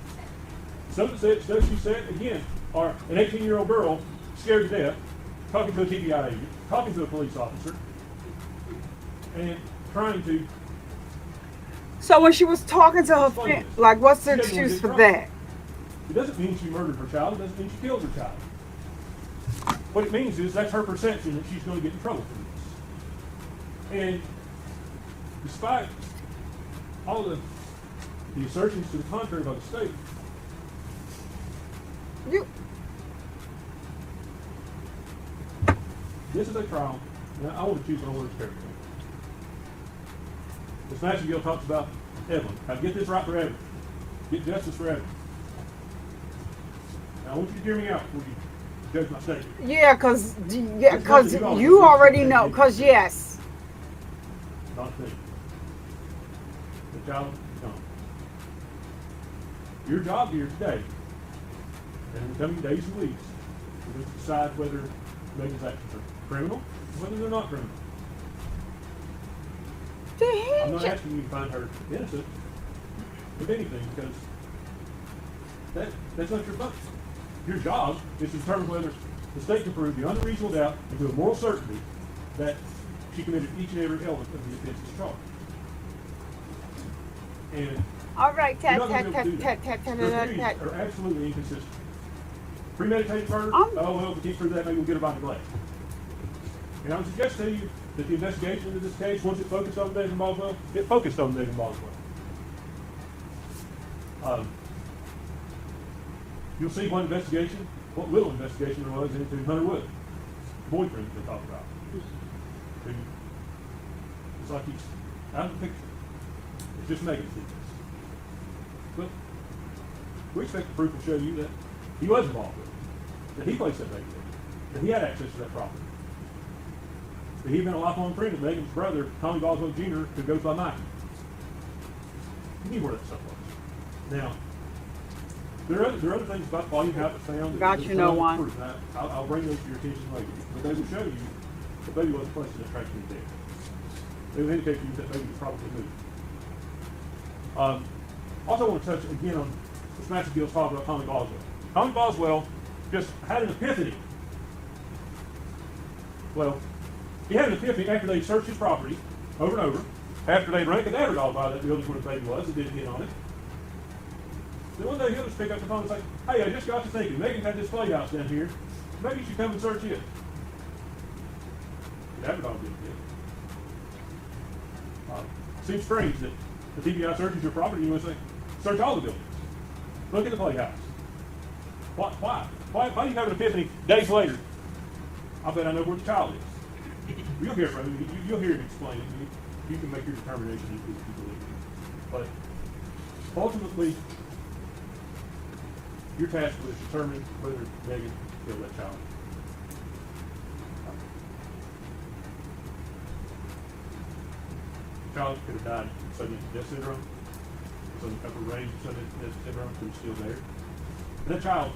Some of the stuff she said, again, are an 18-year-old girl scared to death, talking to a TBI agent, talking to a police officer, and trying to... So when she was talking to her, like, what's the excuse for that? It doesn't mean she murdered her child. It doesn't mean she killed her child. What it means is that's her perception that she's going to get in trouble for this. And despite all the assertions to the contrary by the state, this is a trial. Now, I want to choose my words carefully. Ms. Matthew talks about Evelyn. How to get this right for Evelyn. Get justice for Evelyn. Now, I want you to hear me out before you judge my statement. Yeah, because you already know. Because yes. Not a thing. The child is gone. Your job here today, and in the coming days and weeks, is to decide whether Megan's actions are criminal or whether they're not criminal. I'm not asking you to find her innocent of anything, because that's not your function. Your job is to determine whether the state can prove beyond a reasonable doubt and to a moral certainty that she committed each and every element of the offenses charged. And all right, your theories are absolutely inconsistent. Premeditated murder? Oh, well, if we can't prove that, maybe we'll get her by neglect. And I would suggest to you that the investigation into this case, once it focused on Megan Boswell, it focused on Megan Boswell. You'll see what little investigation there was into Hunter Wood, the boyfriend that they talked about. It's like he's out of the picture. It's just Megan's secrets. But we expect the proof will show you that he was involved with it, that he placed that baby there, that he had access to that property, that he'd been a lifelong friend of Megan's brother, Tommy Boswell Jr., who goes by Mike. He knew where that stuff was. Now, there are other things about the volume how it's found. Got you, no one. I'll bring those to your attention later. But they will show you the baby wasn't placed in that trash can there. They will indicate to you that baby was probably moved. Also, I want to touch again on this massive deal talk about Tommy Boswell. Tommy Boswell just had an epiphany. Well, he had an epiphany after they searched his property over and over, after they'd ranked an Adderall by that building where the baby was, it didn't get on it. Then one day he'll just pick up the phone and say, hey, I just got to thinking, Megan had this playhouse down here. Maybe you should come and search it. The Adderall didn't get it. Seems strange that the TBI searches your property and you want to say, search all the buildings. Look at the playhouse. Why? Why do you have an epiphany days later? I bet I know where the child is. You'll hear from him. You'll hear him explain it. You can make your determination if you believe it. But ultimately, your task was to determine whether Megan killed that child. The child could have died of sudden death syndrome, some upper range of sudden death syndrome, who was still there. And that child,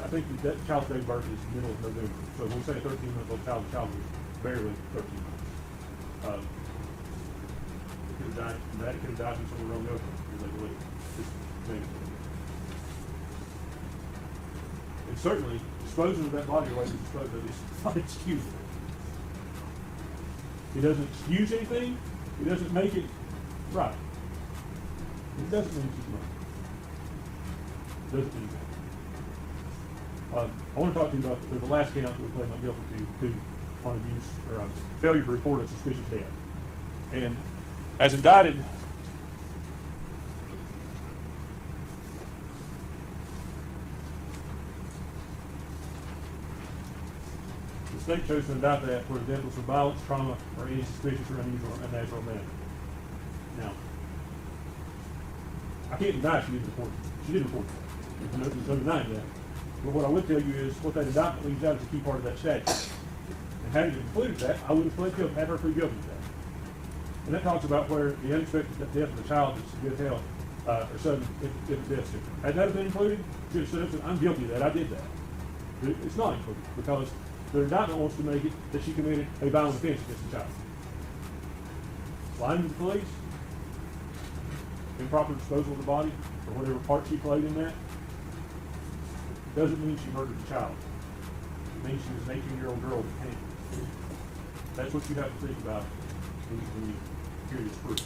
I think that child's date of birth is middle of November. So when we say a 13-month-old child, the child was barely 13 months. It could have died from that. It could have died from somewhere around the ocean, as they believe. Just Megan. And certainly, disposing of that body the way we disposed of it is not excusable. It doesn't excuse anything. It doesn't make it right. It doesn't mean she's wrong. It doesn't mean that. I want to talk to you about the last count that we played not guilty to on abuse or failure to report a suspicious death. And as indicted, the state chose to indict that for the death was from violence, trauma, or any suspicious or unusual or unnatural manner. Now, I can't deny she didn't report it. She did report it. There's no denying that. But what I would tell you is what that indictment leaves out is a key part of that statute. And had it included that, I would have pled guilty, had her plead guilty to that. And that talks about where the unexpected death of a child is good health, or sudden death sentence. Had that been included, she would have said, I'm guilty of that, I did that. But it's not included because the indictment wants to make it that she committed a violent offense against the child. Lying to the police, improper disposal of the body, or whatever part she played in that, doesn't mean she murdered the child. It means she was an 18-year-old girl with cancer. That's what you have to think about when you hear this proof.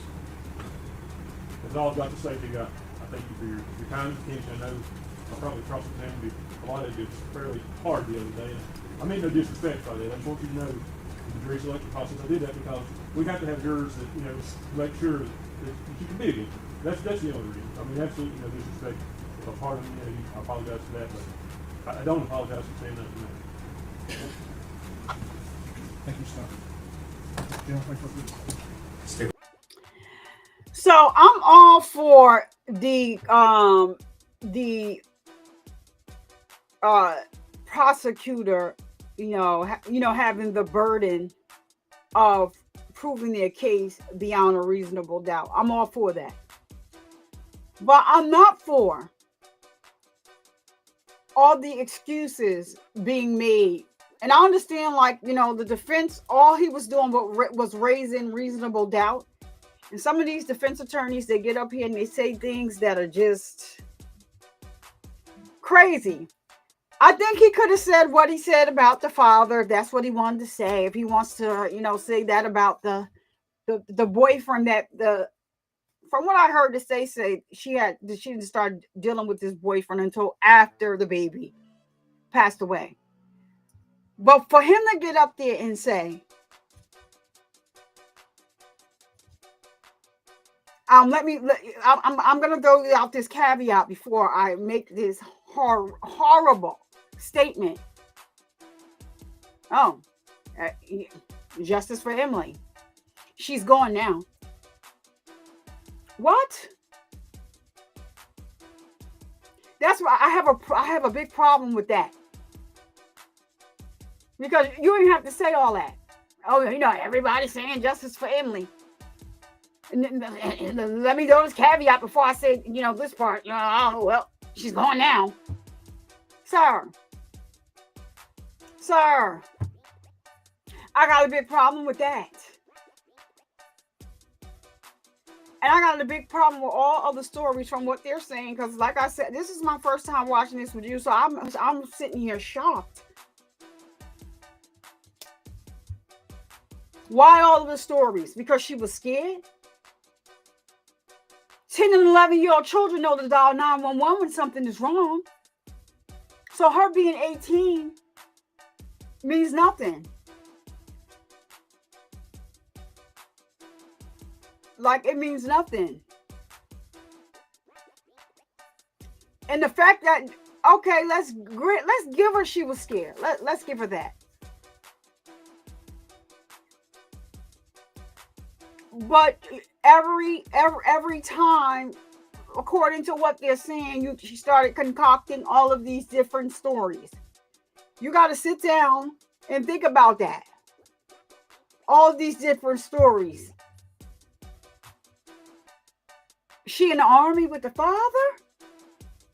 That's all I've got to say to you. I thank you for your kind attention. I know I probably cross-examined you a lot of it fairly hard the other day. I mean no disrespect by that. I just want you to know the jury selection process. I did that because we have to have jurors that, make sure that you can be a good juror. That's the only reason. I mean, absolutely no disrespect. If I'm part of I apologize for that, but I don't apologize for saying nothing. Thank you, sir. You don't think we're good? So I'm all for the prosecutor, having the burden of proving their case beyond a reasonable doubt. I'm all for that. But I'm not for all the excuses being made. And I understand, the defense, all he was doing was raising reasonable doubt. And some of these defense attorneys, they get up here and they say things that are just crazy. I think he could have said what he said about the father, if that's what he wanted to say. If he wants to, say that about the boyfriend from what I heard say she didn't start dealing with this boyfriend until after the baby passed away. But for him to get up there and say, I'm going to throw out this caveat before I make this horrible statement. Justice for Emily. She's gone now. What? That's why I have a big problem with that. Because you didn't have to say all that. Oh, everybody's saying justice for Emily. And let me throw this caveat before I say, this part. Well, she's gone now. Sir, I got a big problem with that. And I got a big problem with all of the stories from what they're saying. Because like I said, this is my first time watching this with you. So I'm sitting here shocked. Why all of the stories? Because she was scared? 10 and 11-year-old children know to dial 911 when something is wrong. So her being 18 means nothing. It means nothing. And the fact that, okay, let's give her she was scared. Let's give her that. But every time, according to what they're saying, she started concocting all of these different stories. You got to sit down and think about that. All of these different stories. She in the army with the father?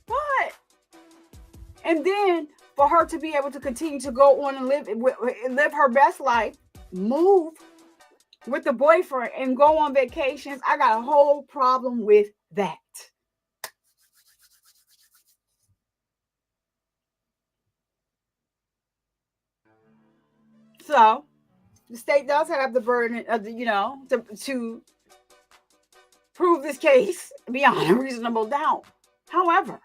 What? And then for her to be able to continue to go on and live her best life, move with the boyfriend and go on vacations, I got a whole problem with that. So the state does have the burden of to prove this case beyond a reasonable doubt. However,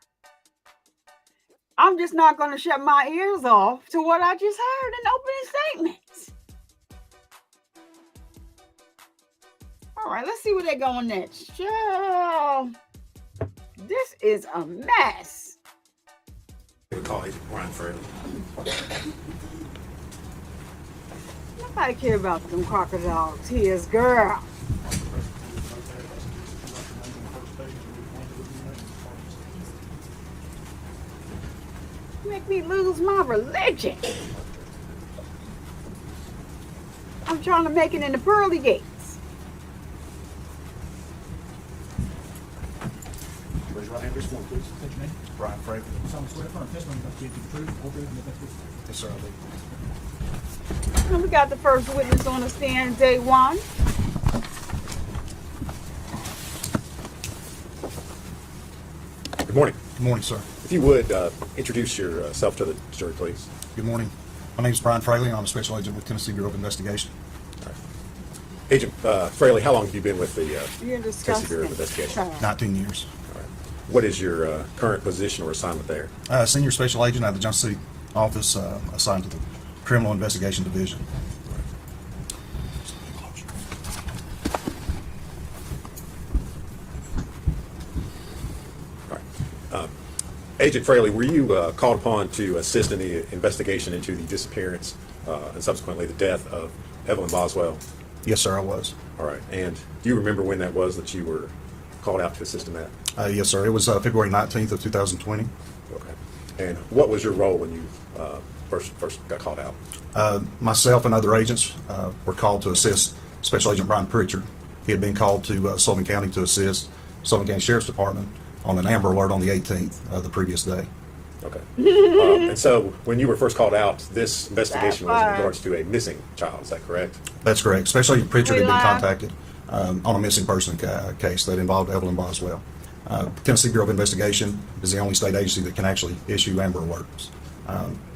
I'm just not going to shut my ears off to what I just heard in opening statements. All right, let's see where they're going next. This is a mess. Call it Ryan Freddy. Nobody care about them crocodile tears, girl. Make me lose my religion. I'm trying to make it in the pearly gates. Raise your right hand, this one, please. State your name. Brian Frager. Solemnly swear affirm testimony about to give you the truth, the whole truth, and nothing but the truth. Yes, sir, I do. And we got the first witness on the stand, day one. Good morning. Good morning, sir. If you would, introduce yourself to the jury, please. Good morning. My name is Brian Fraley. I'm a special agent with Tennessee Bureau of Investigation. Agent Fraley, how long have you been with the You're Tennessee Bureau of disgusting. Investigation? 19 years. All right. What is your current position or assignment there? Senior special agent at the Johnson City office, assigned to the Criminal Investigation Division. All right. Agent Fraley, were you called upon to assist in the investigation into the disappearance and subsequently the death of Evelyn Boswell? Yes, sir, I was. All right. And do you remember when that was that you were called out to assist in that? Yes, sir. It was February 19th of 2020. Okay. And what was your role when you first got called out? Myself and other agents were called to assist Special Agent Brian Pritchard. He had been called to Sullivan County to assist Sullivan County Sheriff's Department on an Amber Alert on the 18th, the previous day. Okay. And so when you were first called out, this investigation was in regards to a missing child. Is that correct? That's correct. Special Agent Pritchard had been Relax. contacted on a missing person case that involved Evelyn Boswell. Tennessee Bureau of Investigation is the only state agency that can actually issue Amber Alerts.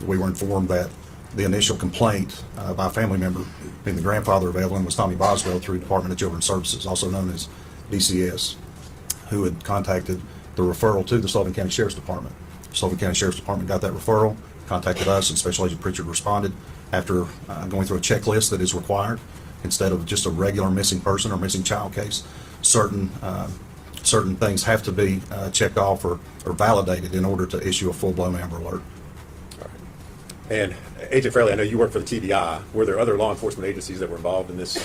We were informed that the initial complaint by a family member, being the grandfather of Evelyn, was Tommy Boswell through Department of Children's Services, also known as DCS, who had contacted the referral to the Sullivan County Sheriff's Department. Sullivan County Sheriff's Department got that referral, contacted us, and Special Agent Pritchard responded after going through a checklist that is required. Instead of just a regular missing person or missing child case, certain things have to be checked off or validated in order to issue a full-blown Amber Alert. All right. And Agent Fraley, I know you work for the TBI. Were there other law enforcement agencies that were involved in this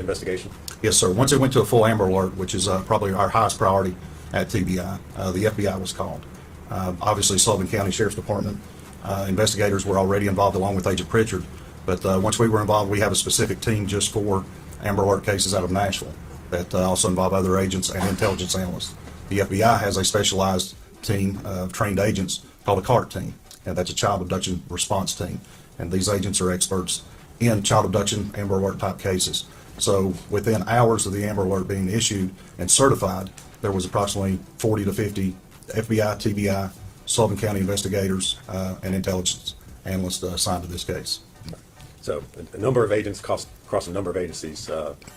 investigation? Yes, sir. Once it went to a full Amber Alert, which is probably our highest priority at TBI, the FBI was called. Obviously, Sullivan County Sheriff's Department investigators were already involved along with Agent Pritchard, but once we were involved, we have a specific team just for Amber Alert cases out of Nashville that also involve other agents and intelligence analysts. The FBI has a specialized team of trained agents called a CART team, and that's a child abduction response team. And these agents are experts in child abduction, Amber Alert type cases. So within hours of the Amber Alert being issued and certified, there was approximately 40 to 50 FBI, TBI, Sullivan County investigators, and intelligence analysts assigned to this case. So a number of agents across a number of agencies,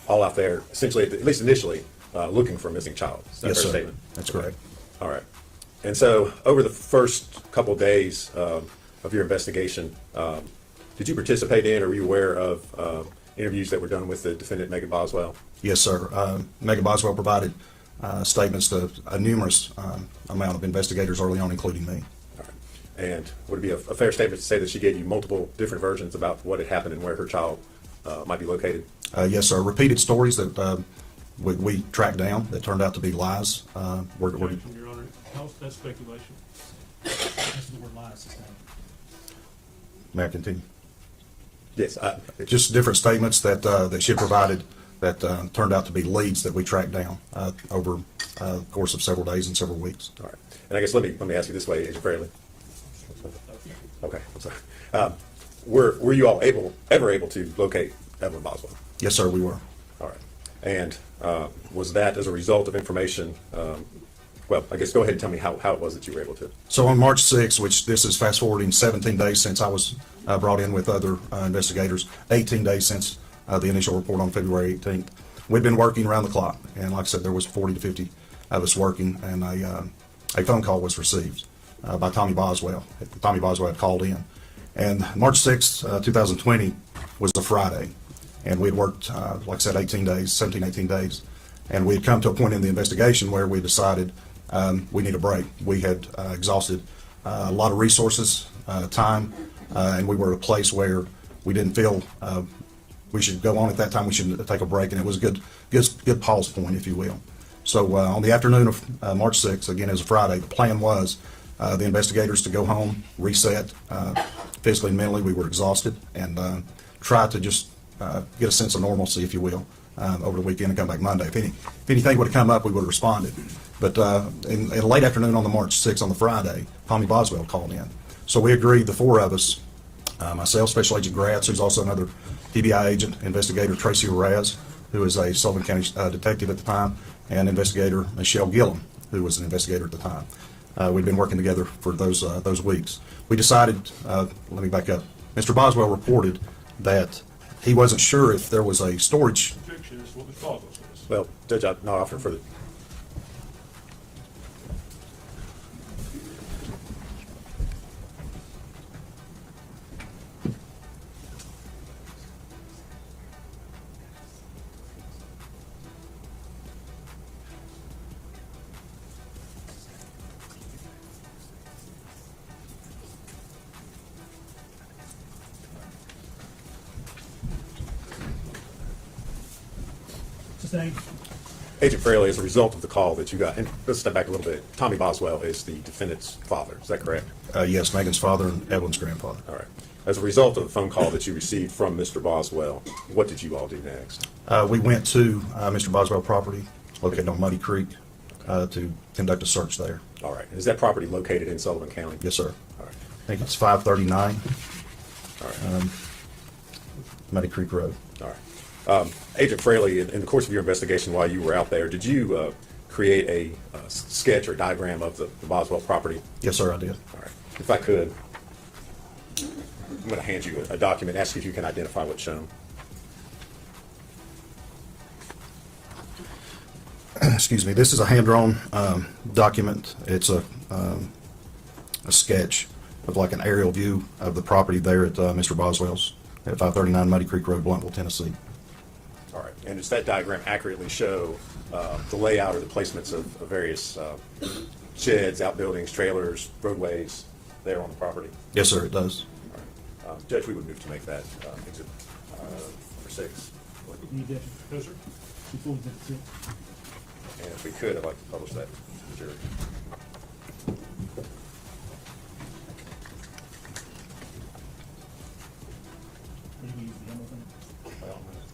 all out there, essentially, at least initially, looking for a missing child. Is that a Yes, fair sir. statement? That's correct. All right. And so over the first couple of days of your investigation, did you participate in or were you aware of interviews that were done with the defendant, Megan Boswell? Yes, sir. Megan Boswell provided statements to a numerous amount of investigators early on, including me. All right. And would it be a fair statement to say that she gave you multiple different versions about what had happened and where her child might be located? Yes, sir. Repeated stories that we tracked down that turned out to be lies. Objection, Your Honor. That's speculation. That's the word lies this time. May I continue? Yes. Just different statements that she had provided that turned out to be leads that we tracked down over the course of several days and several weeks. All right. And I guess let me ask you this way, Agent Fraley. Okay, I'm sorry. Were you all ever able to locate Evelyn Boswell? Yes, sir, we were. All right. And was that as a result of information? Well, I guess go ahead and tell me how it was that you were able to. So on March 6th, which this is fast forwarding 17 days since I was brought in with other investigators, 18 days since the initial report on February 18th, we'd been working around the clock. And like I said, there was 40 to 50 of us working, and a phone call was received by Tommy Boswell. Tommy Boswell had called in. And March 6th, 2020 was a Friday. And we had worked, like I said, 18 days, 17, 18 days. And we had come to a point in the investigation where we decided we need a break. We had exhausted a lot of resources, time, and we were at a place where we didn't feel we should go on at that time. We should take a break, and it was a good pause point, if you will. So on the afternoon of March 6th, again, it was a Friday, the plan was the investigators to go home, reset, physically and mentally. We were exhausted, and try to just get a sense of normalcy, if you will, over the weekend and come back Monday. If anything would have come up, we would have responded. But in late afternoon on the March 6th, on the Friday, Tommy Boswell called in. So we agreed, the four of us, myself, Special Agent Gratz, who's also another TBI agent, investigator Tracy Raz, who is a Sullivan County detective at the time, and investigator Michelle Gillum, who was an investigator at the time. We'd been working together for those weeks. We decided, let me back up, Mr. Boswell reported that he wasn't sure if there was a storage. Objection is what Mr. Boswell says. Well, Judge, I'm not offering for the. Sustained. Agent Fraley, as a result of the call that you got, and let's step back a little bit, Tommy Boswell is the defendant's father, is that correct? Yes, Megan's father and Evelyn's grandfather. All right. As a result of the phone call that you received from Mr. Boswell, what did you all do next? We went to Mr. Boswell property, located on Muddy Creek, to conduct a search there. All right. Is that property located in Sullivan County? Yes, sir. All right. I think it's 539 All right. Muddy Creek Road. All right. Agent Fraley, in the course of your investigation while you were out there, did you create a sketch or diagram of the Boswell property? Yes, sir, I did. All right. If I could, I'm going to hand you a document, ask you if you can identify what's shown. Excuse me. This is a hand-drawn document. It's a sketch of like an aerial view of the property there at Mr. Boswell's at 539 Muddy Creek Road, Bluntville, Tennessee. All right. And does that diagram accurately show the layout or the placements of various sheds, outbuildings, trailers, roadways there on the property? Yes, sir, it does. All right. Judge, we would move to make that exhibit number 6. Any objection? No, sir. Before we get to it. And if we could, I'd like to publish that to the jury. Or do we use the demo thing? By all means.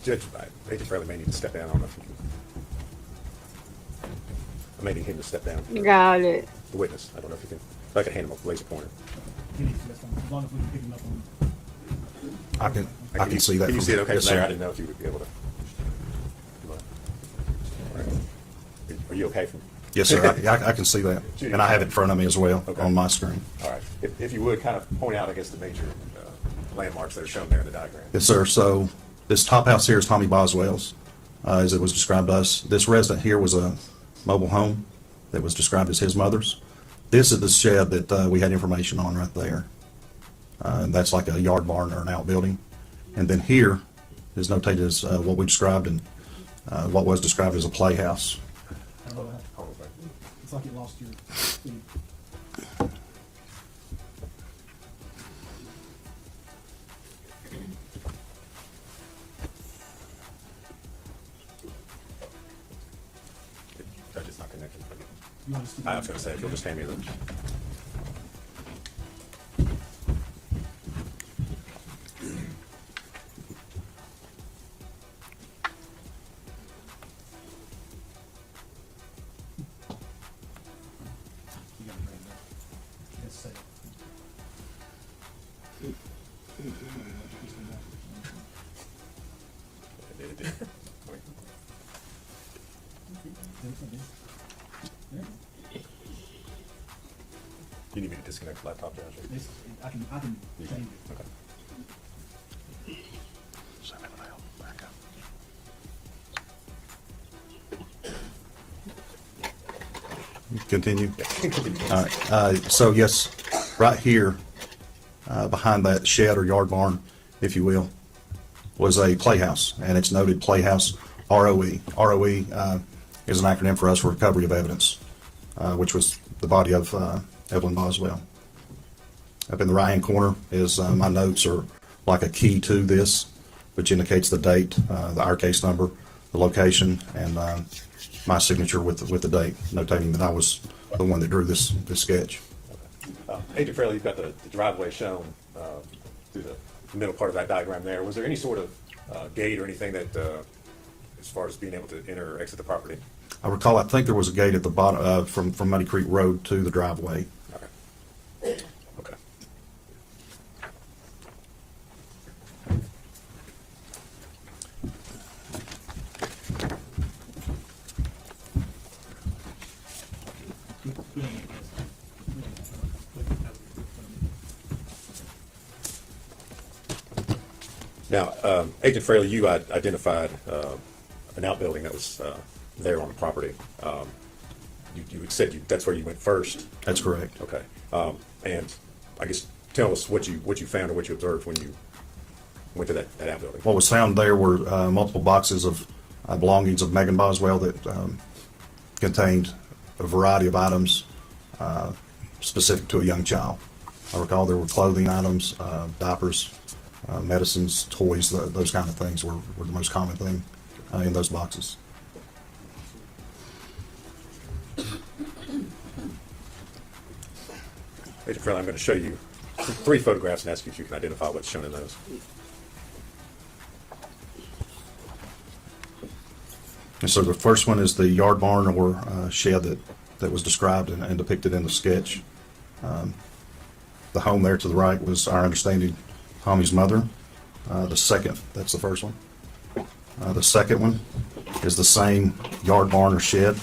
Judge, Agent Fraley may need to step down on the. I'm needing him to step down. Got it. The witness. I don't know if you can. If I can hand him a laser pointer. He needs to, that's fine. As long as we can pick him up on. I can see that. Can you from- see it okay yes, from there? sir. I didn't know if you would be able to. All right. Are you okay from? Yes, sir. I can see that, and I have it in front of me as well Okay. on my screen. All right. If you would kind of point out, I guess, the major landmarks that are shown there in the diagram. Yes, sir. So this top house here is Tommy Boswell's, as it was described to us. This resident here was a mobile home that was described as his mother's. This is the shed that we had information on right there. And that's like a yard barn or an outbuilding. And then here is notated as what we described and what was described as a playhouse. I don't know how. Hold on a second. It's like you lost your speed. Judge, it's not connected. You want to speak? I was going to say, if you'll just hand me the. You got it right there. Yes, say it. You need me to disconnect the laptop, Judge? I can change it. Okay. Continue. All right. So yes, right here, behind that shed or yard barn, if you will, was a playhouse, and it's noted Playhouse ROE. ROE is an acronym for us for Recovery of Evidence, which was the body of Evelyn Boswell. Up in the right-hand corner is my notes are like a key to this, which indicates the date, our case number, the location, and my signature with the date, notating that I was the one that drew this sketch. Agent Fraley, you've got the driveway shown through the middle part of that diagram there. Was there any sort of gate or anything that, as far as being able to enter or exit the property? I recall, I think there was a gate at the bottom from Muddy Creek Road to the driveway. Okay. Okay. Now, Agent Fraley, you identified an outbuilding that was there on the property. You had said that's where you went first. That's correct. Okay. And I guess tell us what you found or what you observed when you went to that outbuilding. What was found there were multiple boxes of belongings of Megan Boswell that contained a variety of items specific to a young child. I recall there were clothing items, diapers, medicines, toys, those kind of things were the most common thing in those boxes. Agent Fraley, I'm going to show you 3 photographs and ask you if you can identify what's shown in those. And so the first one is the yard barn or shed that was described and depicted in the sketch. The home there to the right was, our understanding, Tommy's mother. The second, that's the first one. The second one is the same yard barn or shed,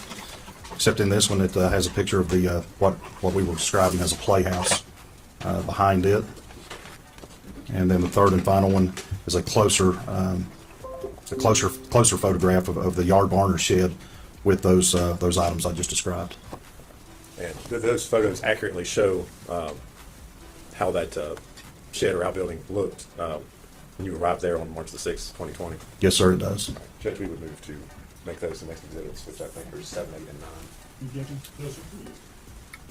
except in this one it has a picture of the what we were describing as a playhouse behind it. And then the third and final one is a closer photograph of the yard barn or shed with those items I just described. And those photos accurately show how that shed or outbuilding looked when you arrived there on March the 6th, 2020. Yes, sir, it does. Judge, we would move to make those the next exhibits, which I think are 7, 8, and 9. Objection? Yes, sir.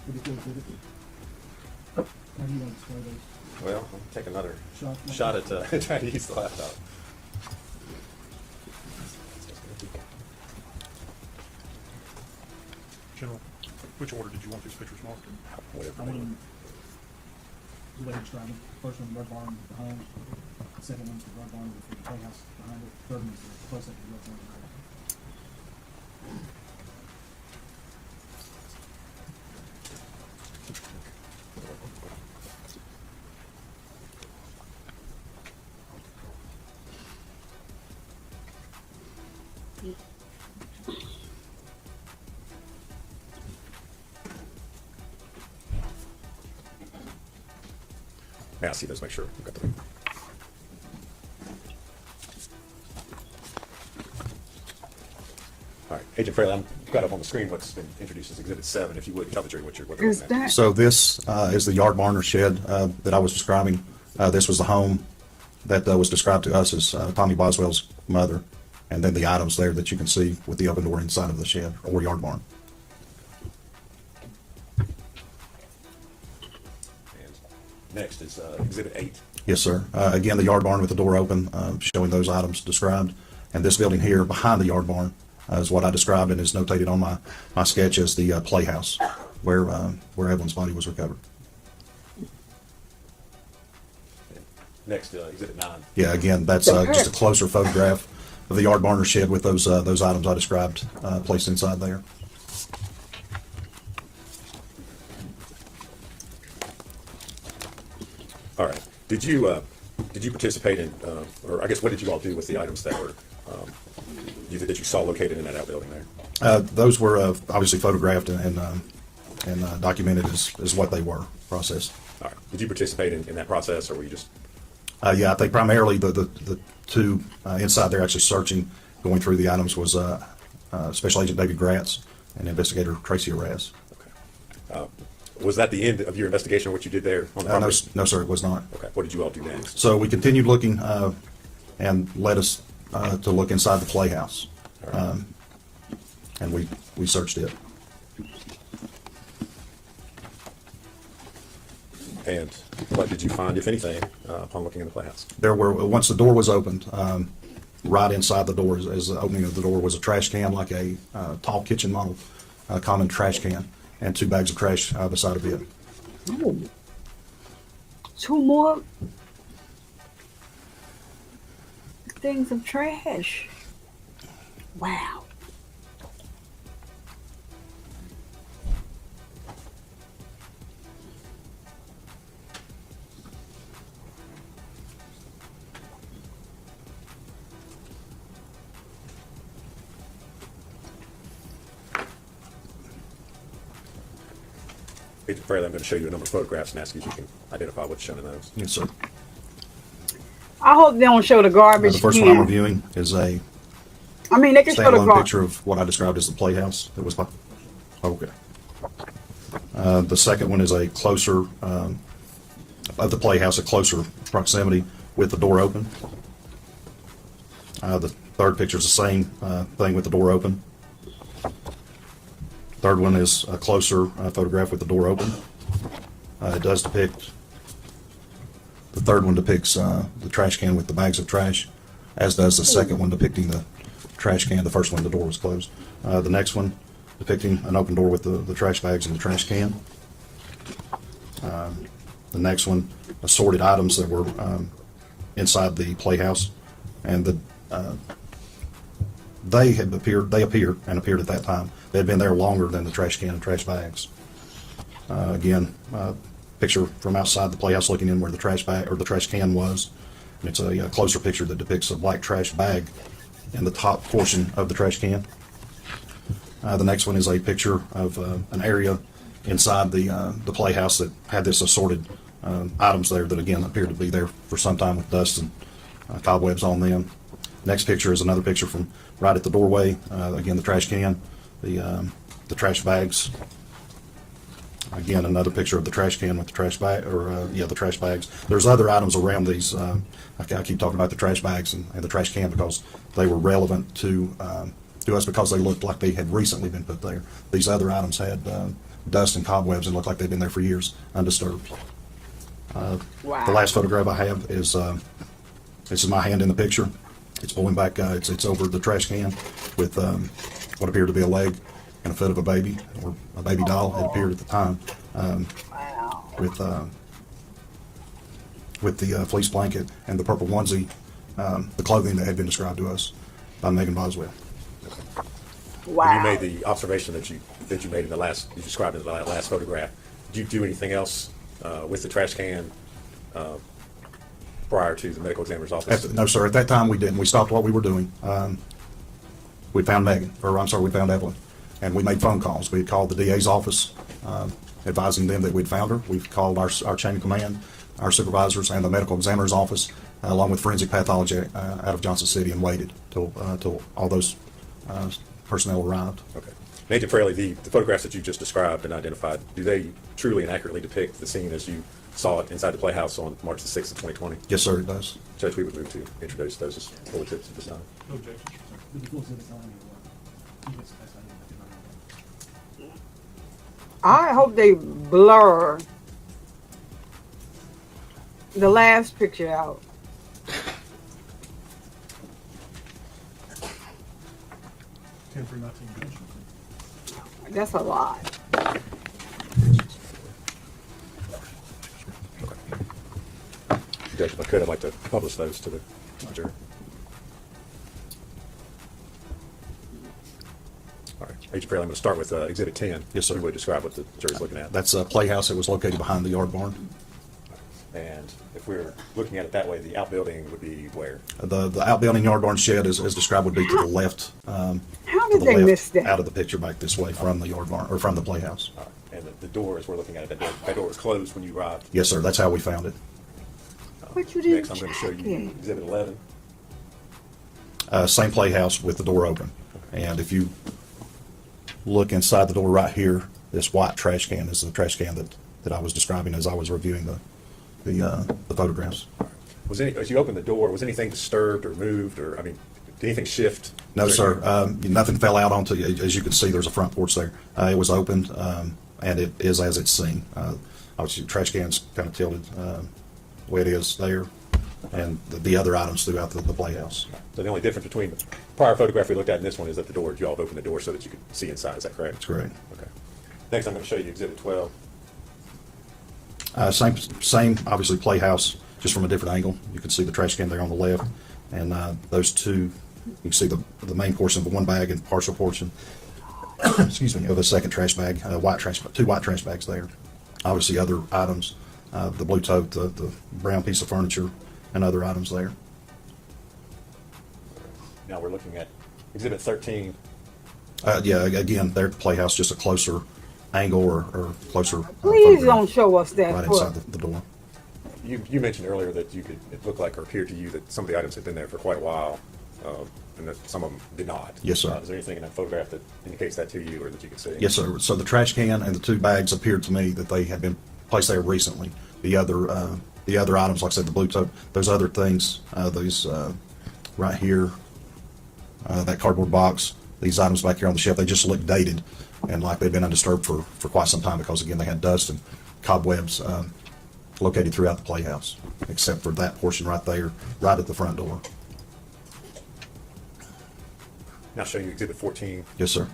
Would you feel with it? How do you want to display those? Well, I'll take another Shot. shot at trying to use the laptop. General, which order did you want these pictures marked in? Whatever. I want them the way it's described. First one, the red barn, the home. The second one's the red barn with the playhouse behind it. Third one's the close up to the red barn. May I see those? Make sure we've got them. All right, Agent Fraley, I've got up on the screen what's been introduced as Exhibit 7. If you would tell the jury what they're Is looking at. that So this is the yard barn or shed that I was describing. This was the home that was described to us as Tommy Boswell's mother, and then the items there that you can see with the open door inside of the shed or yard barn. And next is Exhibit 8. Yes, sir. Again, the yard barn with the door open, showing those items described. And this building here behind the yard barn is what I described and is notated on my sketch as the playhouse where Evelyn's body was recovered. Next, Exhibit 9. Yeah, again, that's just a closer photograph of the yard barn or shed with those items I described placed inside there. All right. Did you participate in, or I guess what did you all do with the items that were that you saw located in that outbuilding there? Those were obviously photographed and documented as what they were, processed. All right. Did you participate in that process, or were you just? Yeah, I think primarily the two inside there actually searching, going through the items was Special Agent David Gratz and Investigator Tracy Arras. Okay. Was that the end of your investigation, what you did there on the No, property? no, sir, it was not. Okay, what did you all do next? So we continued looking and led us to look inside the playhouse. And we searched it. And what did you find, if anything, upon looking in the playhouse? There were, once the door was opened, right inside the door, as the opening of the door, was a trash can, like a tall kitchen model, common trash can, and 2 bags of trash beside of it. Oh. 2 more things of trash. Wow. Agent Fairley, I'm going to show you a number of photographs and ask you if you can identify what's shown in those. Yes, sir. I hope they don't show the garbage The first can. one I'm reviewing is a I mean, they can show the standalone garbage. picture of what I described as the playhouse. That was okay. The second one is a closer of the playhouse, a closer proximity with the door open. The third picture is the same thing with the door open. Third one is a closer photograph with the door open. It does depict. The third one depicts the trash can with the bags of trash, as does the second one depicting the trash can. The first one, the door was closed. The next one depicting an open door with the trash bags and the trash can. The next one, assorted items that were inside the playhouse, and they appeared at that time. They had been there longer than the trash can and trash bags. Again, picture from outside the playhouse looking in where the trash bag or the trash can was. And it's a closer picture that depicts a black trash bag in the top portion of the trash can. The next one is a picture of an area inside the playhouse that had this assorted items there that again appeared to be there for some time with dust and cobwebs on them. Next picture is another picture from right at the doorway. Again, the trash can, the trash bags. Again, another picture of the trash can with the trash bag, the trash bags. There's other items around these. I keep talking about the trash bags and the trash can because they were relevant to us because they looked like they had recently been put there. These other items had dust and cobwebs and looked like they'd been there for years, undisturbed. Wow. The last photograph I have is this is my hand in the picture. It's pulling back. It's over the trash can with what appeared to be a leg and a foot of a baby or a baby doll. It appeared at the time with the fleece blanket and the purple onesie, the clothing that had been described to us by Megan Boswell. Wow. When you made the observation that you made in you described in the last photograph, did you do anything else with the trash can prior to the medical examiner's office? No, sir. At that time, we didn't. We stopped what we were doing. We found we found Evelyn, and we made phone calls. We had called the DA's office, advising them that we'd found her. We've called our chain of command, our supervisors, and the medical examiner's office, along with forensic pathology out of Johnson City, and waited till all those personnel arrived. Okay. Agent Fraley, the photographs that you just described and identified, do they truly and accurately depict the scene as you saw it inside the Playhouse on March the 6th of 2020? Yes, sir, it does. Judge, we would move to introduce those as full exhibits at this time. No objection. The full exhibits don't have any work. I hope they blur the last picture out. That's a lot. Judge, if I could, I'd like to publish those to the jury. All right. Agent Fraley, I'm going to start with Exhibit 10. Yes, sir. You would describe what the jury's looking at. That's a playhouse that was located behind the yard barn. And if we're looking at it that way, the outbuilding would be where? The outbuilding yard barn shed, as described, would be to the left. How To did the they left, miss that? out of the picture back this way from the yard barn, or from the playhouse. All right. And the door, as we're looking at it, that door was closed when you arrived. Yes, sir, that's how we found it. But you didn't Next, I'm going to show check you it. Exhibit 11. Same playhouse with the door open. And if you look inside the door right here, this white trash can is the trash can that I was describing as I was reviewing the photographs. As you opened the door, was anything disturbed or moved, or, I mean, did anything shift? No, sir. Nothing fell out onto, as you can see, there's a front porch there. It was opened, and it is as it's seen. Obviously, the trash can's kind of tilted the way it is there, and the other items throughout the playhouse. So the only difference between the prior photograph we looked at and this one is that you all have opened the door so that you could see inside. Is that correct? That's correct. Okay. Next, I'm going to show you Exhibit 12. Same, obviously, playhouse, just from a different angle. You can see the trash can there on the left, and those two, you can see the main portion of the one bag and partial portion, excuse me, of the second trash bag, two white trash bags there. Obviously, other items, the blue tote, the brown piece of furniture, and other items there. Now we're looking at Exhibit 13. Yeah, again, their playhouse, just a closer angle or closer. Please photograph don't show us that. right inside the door. You mentioned earlier that it looked like or appeared to you that some of the items had been there for quite a while, and that some of them did not. Yes, sir. Is there anything in that photograph that indicates that to you or that you can see? Yes, sir. So the trash can and the two bags appeared to me that they had been placed there recently. The other items, like I said, the blue tote, those other things, these right here, that cardboard box, these items back here on the shelf, they just look dated and like they've been undisturbed for quite some time because, again, they had dust and cobwebs located throughout the playhouse, except for that portion right there, right at the front door. Now show you Exhibit 14. Yes, sir.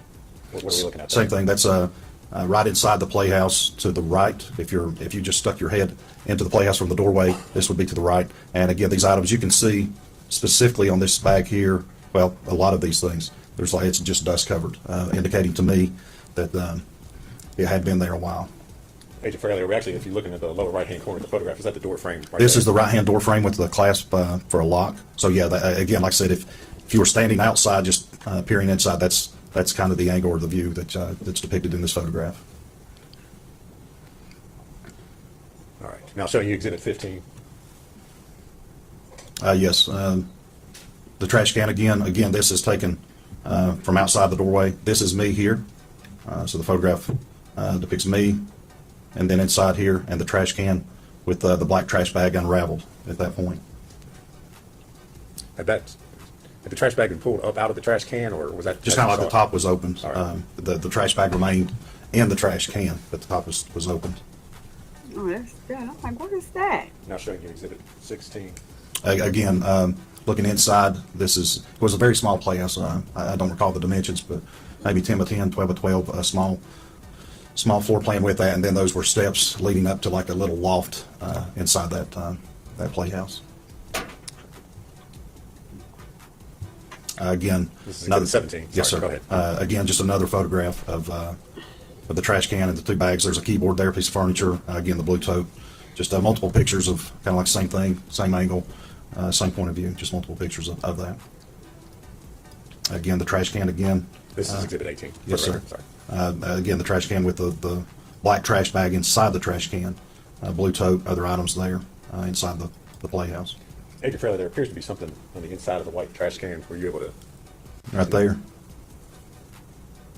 What are we looking at there? Same thing. That's right inside the playhouse to the right. If you just stuck your head into the playhouse from the doorway, this would be to the right. And again, these items you can see specifically on this bag here. Well, a lot of these things, it's just dust covered, indicating to me that it had been there a while. Agent Fairley, actually, if you're looking at the lower right-hand corner of the photograph, is that the door frame right This there? is the right-hand door frame with the clasp for a lock. So yeah, again, like I said, if you were standing outside, just peering inside, that's kind of the angle or the view that's depicted in this photograph. All right. Now showing you Exhibit 15. Yes, the trash can again, this is taken from outside the doorway. This is me here. So the photograph depicts me, and then inside here, and the trash can with the black trash bag unraveled at that point. Had the trash bag been pulled up out of the trash can, or was that Just kind of like the top was opened. All right. The trash bag remained in the trash can, but the top was opened. Oh, that's good. I'm like, what is that? Now showing you Exhibit 16. Again, looking inside, it was a very small playhouse. I don't recall the dimensions, but maybe 10 by 10, 12 by 12, a small floor plan with that, and then those were steps leading up to like a little loft inside that playhouse. Again, This is Exhibit 17. Yes, sir. Sorry, go ahead. Again, just another photograph of the trash can and the two bags. There's a keyboard there, a piece of furniture. Again, the blue tote. Just multiple pictures of kind of like the same thing, same angle, same point of view. Just multiple pictures of that. Again, the trash can again. This is Exhibit 18. Yes, sir. Sorry. Again, the trash can with the black trash bag inside the trash can. Blue tote, other items there inside the playhouse. Agent Fairley, there appears to be something on the inside of the white trash can. Were you able to? Right there.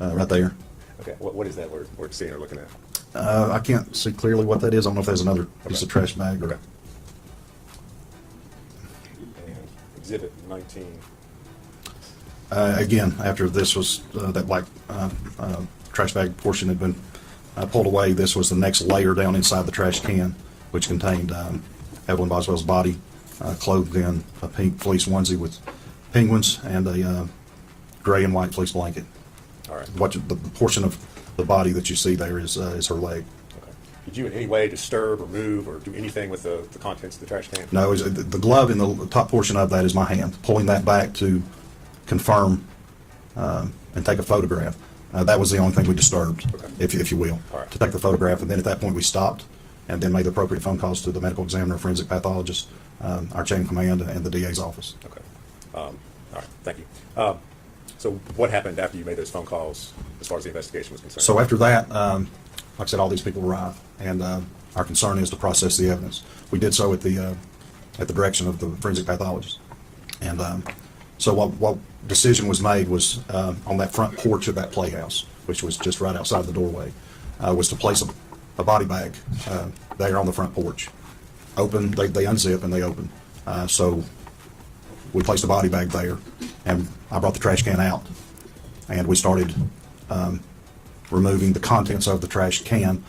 Right there. Okay. What is that we're seeing or looking at? I can't see clearly what that is. I don't know if there's another piece of trash bag or. Okay. And Exhibit 19. Again, after this was that black trash bag portion had been pulled away, this was the next layer down inside the trash can, which contained Evelyn Boswell's body, clothed in a pink fleece onesie with penguins and a gray and white fleece blanket. All right. The portion of the body that you see there is her leg. Okay. Did you in any way disturb or move or do anything with the contents of the trash can? No, the glove in the top portion of that is my hand. Pulling that back to confirm and take a photograph. That was the only thing we disturbed, Okay. if you will, All right. to take the photograph. And then at that point we stopped and then made the appropriate phone calls to the medical examiner, forensic pathologist, our chain of command, and the DA's office. Okay. All right. Thank you. So what happened after you made those phone calls as far as the investigation was concerned? So after that, like I said, all these people arrived, and our concern is to process the evidence. We did so at the direction of the forensic pathologist. And so what decision was made was on that front porch of that playhouse, which was just right outside the doorway. was to place a body bag there on the front porch. Open, they unzip and they open. So we placed a body bag there, and I brought the trash can out, and we started removing the contents of the trash can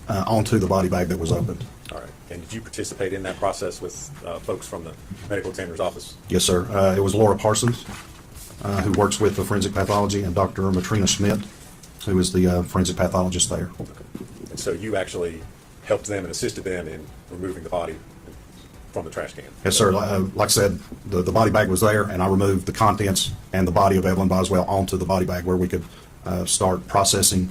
onto the body bag that was opened. All right. And did you participate in that process with folks from the medical examiner's office? Yes, sir. It was Laura Parsons, who works with the forensic pathology, and Dr. Matrina Schmidt, who is the forensic pathologist there. And so you actually helped them and assisted them in removing the body from the trash can? Yes, sir. Like I said, the body bag was there, and I removed the contents and the body of Evelyn Boswell onto the body bag where we could start processing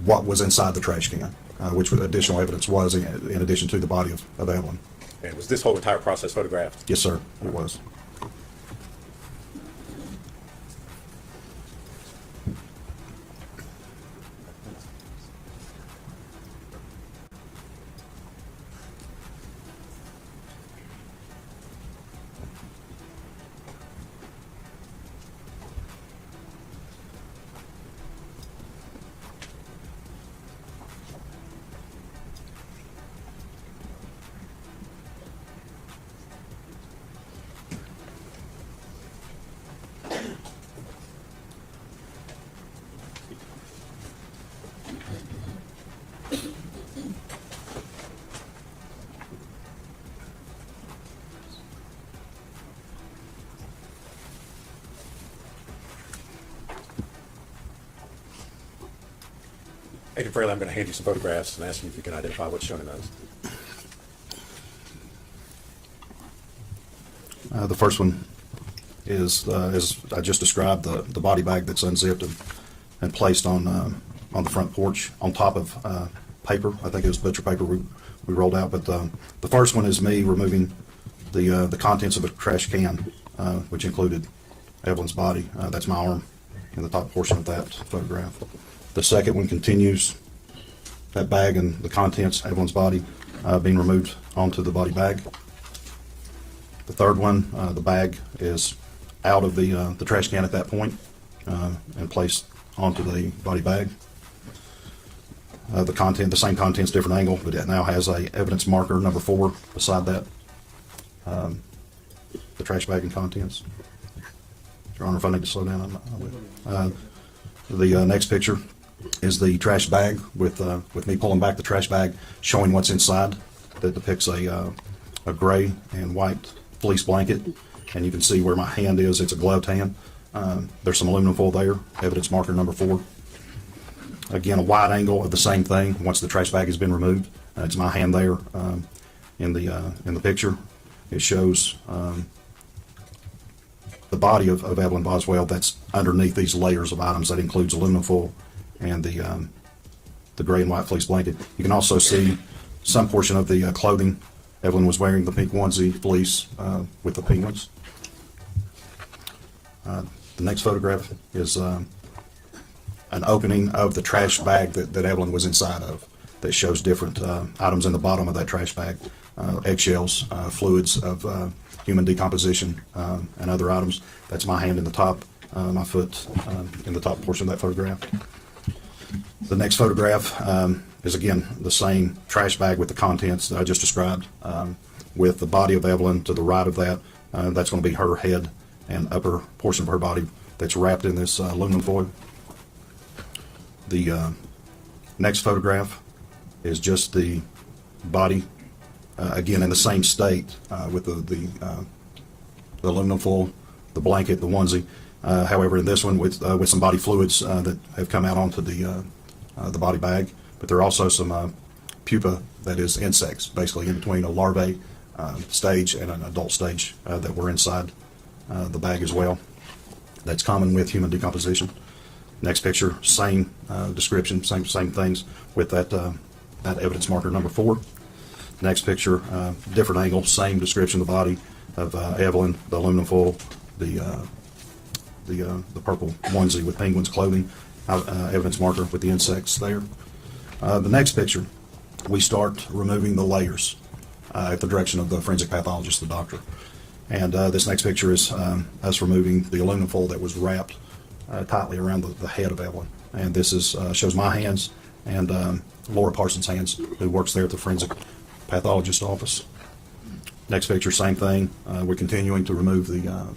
what was inside the trash can, which additional evidence was in addition to the body of Evelyn. And was this whole entire process photographed? Yes, sir, it was. Agent Fraley, I'm going to hand you some photographs and ask you if you can identify what's shown in those. The first one is, as I just described, the body bag that's unzipped and placed on the front porch on top of paper. I think it was butcher paper we rolled out. But the first one is me removing the contents of a trash can, which included Evelyn's body. That's my arm in the top portion of that photograph. The second one continues that bag and the contents, Evelyn's body, being removed onto the body bag. The third one, the bag is out of the trash can at that point and placed onto the body bag. The same contents, different angle, but it now has a evidence marker number 4 beside that, the trash bag and contents. Your Honor, if I need to slow down, I will. The next picture is the trash bag with me pulling back the trash bag, showing what's inside. That depicts a gray and white fleece blanket, and you can see where my hand is. It's a gloved hand. There's some aluminum foil there, evidence marker number 4. Again, a wide angle of the same thing once the trash bag has been removed. It's my hand there in the picture. It shows the body of Evelyn Boswell that's underneath these layers of items. That includes aluminum foil and the gray and white fleece blanket. You can also see some portion of the clothing. Evelyn was wearing the pink onesie fleece with the penguins. The next photograph is an opening of the trash bag that Evelyn was inside of, that shows different items in the bottom of that trash bag, eggshells, fluids of human decomposition, and other items. That's my hand in the top, my foot in the top portion of that photograph. The next photograph is again the same trash bag with the contents that I just described, with the body of Evelyn to the right of that. That's going to be her head and upper portion of her body that's wrapped in this aluminum foil. The next photograph is just the body, again in the same state, with the aluminum foil, the blanket, the onesie. However, in this one with some body fluids that have come out onto the body bag, but there are also some pupa, that is insects, basically in between a larvae stage and an adult stage that were inside the bag as well. That's common with human decomposition. Next picture, same description, same things with that evidence marker number 4. Next picture, different angle, same description of the body of Evelyn, the aluminum foil, the purple onesie with penguins clothing, evidence marker with the insects there. The next picture, we start removing the layers at the direction of the forensic pathologist, the doctor. And this next picture is us removing the aluminum foil that was wrapped tightly around the head of Evelyn. and this is shows my hands and Laura Parsons' hands, who works there at the forensic pathologist office. Next picture, same thing. We're continuing to remove the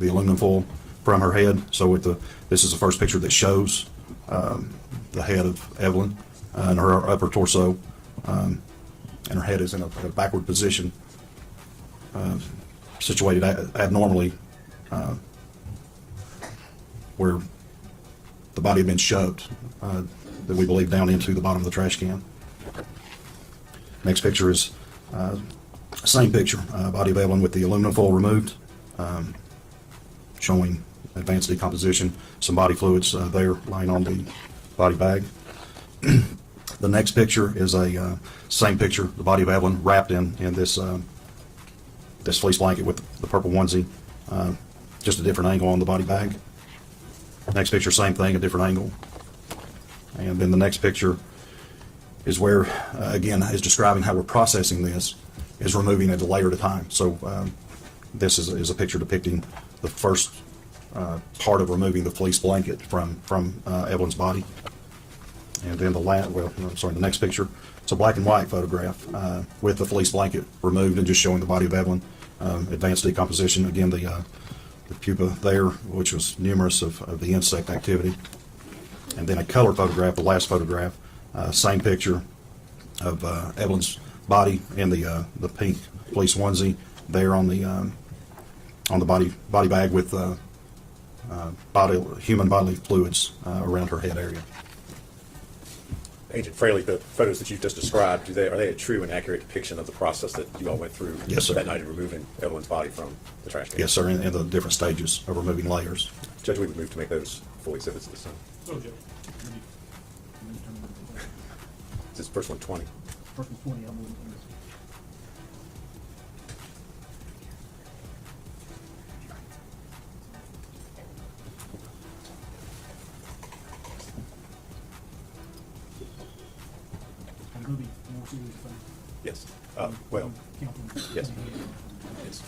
aluminum foil from her head. So this is the first picture that shows the head of Evelyn and her upper torso, and her head is in a backward position, situated abnormally, where the body had been shoved, that we believe down into the bottom of the trash can. Next picture is same picture, body of Evelyn with the aluminum foil removed, showing advanced decomposition, some body fluids there lying on the body bag. The next picture is a same picture, the body of Evelyn wrapped in this this fleece blanket with the purple onesie, just a different angle on the body bag. Next picture, same thing, a different angle. And then the next picture is where, again, is describing how we're processing this, is removing it a layer at a time. So this is a picture depicting the first part of removing the fleece blanket from Evelyn's body. And then the next picture, it's a black and white photograph with the fleece blanket removed and just showing the body of Evelyn. Advanced decomposition, again, the pupa there, which was numerous of the insect activity. And then a color photograph, the last photograph, same picture of Evelyn's body in the pink fleece onesie there on the body bag with human bodily fluids around her head area. Agent Fraley, the photos that you've just described, are they a true and accurate depiction of the process that you all went through Yes, sir. that night of removing Evelyn's body from the trash can? Yes, sir, in the different stages of removing layers. Judge, we would move to make those full exhibits this time. So, Judge. Is this first one 20? First one 20, I'm moving. I'm going to be more serious about Yes. Well, counting. yes. Yes.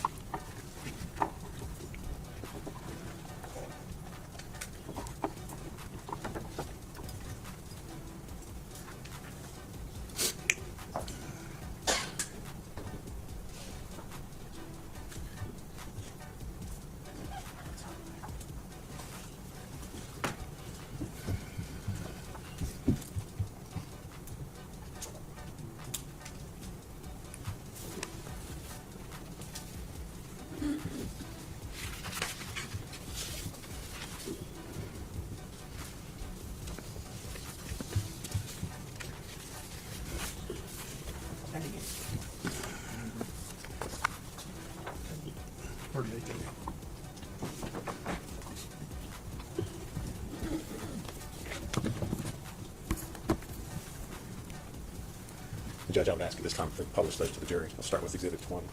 Judge, I would ask at this time to publish those to the jury. I'll start with Exhibit 20.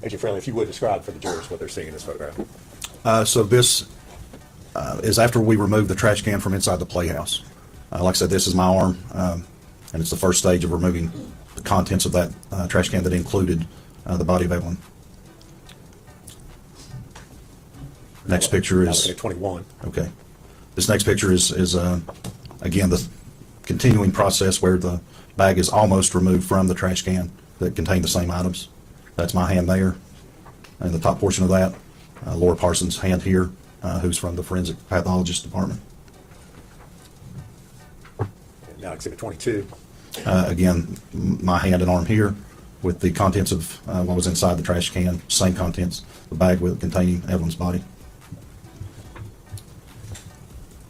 Agent Fraley, if you would describe for the jurors what they're seeing in this photograph. So this is after we removed the trash can from inside the playhouse. Like I said, this is my arm, and it's the first stage of removing the contents of that trash can that included the body of Evelyn. Next picture Now is looking at 21. okay. This next picture is again the continuing process where the bag is almost removed from the trash can that contained the same items. That's my hand there, and the top portion of that, Laura Parsons' hand here, who's from the forensic pathologist department. And now Exhibit 22. Again, my hand and arm here with the contents of what was inside the trash can, same contents, the bag with containing Evelyn's body.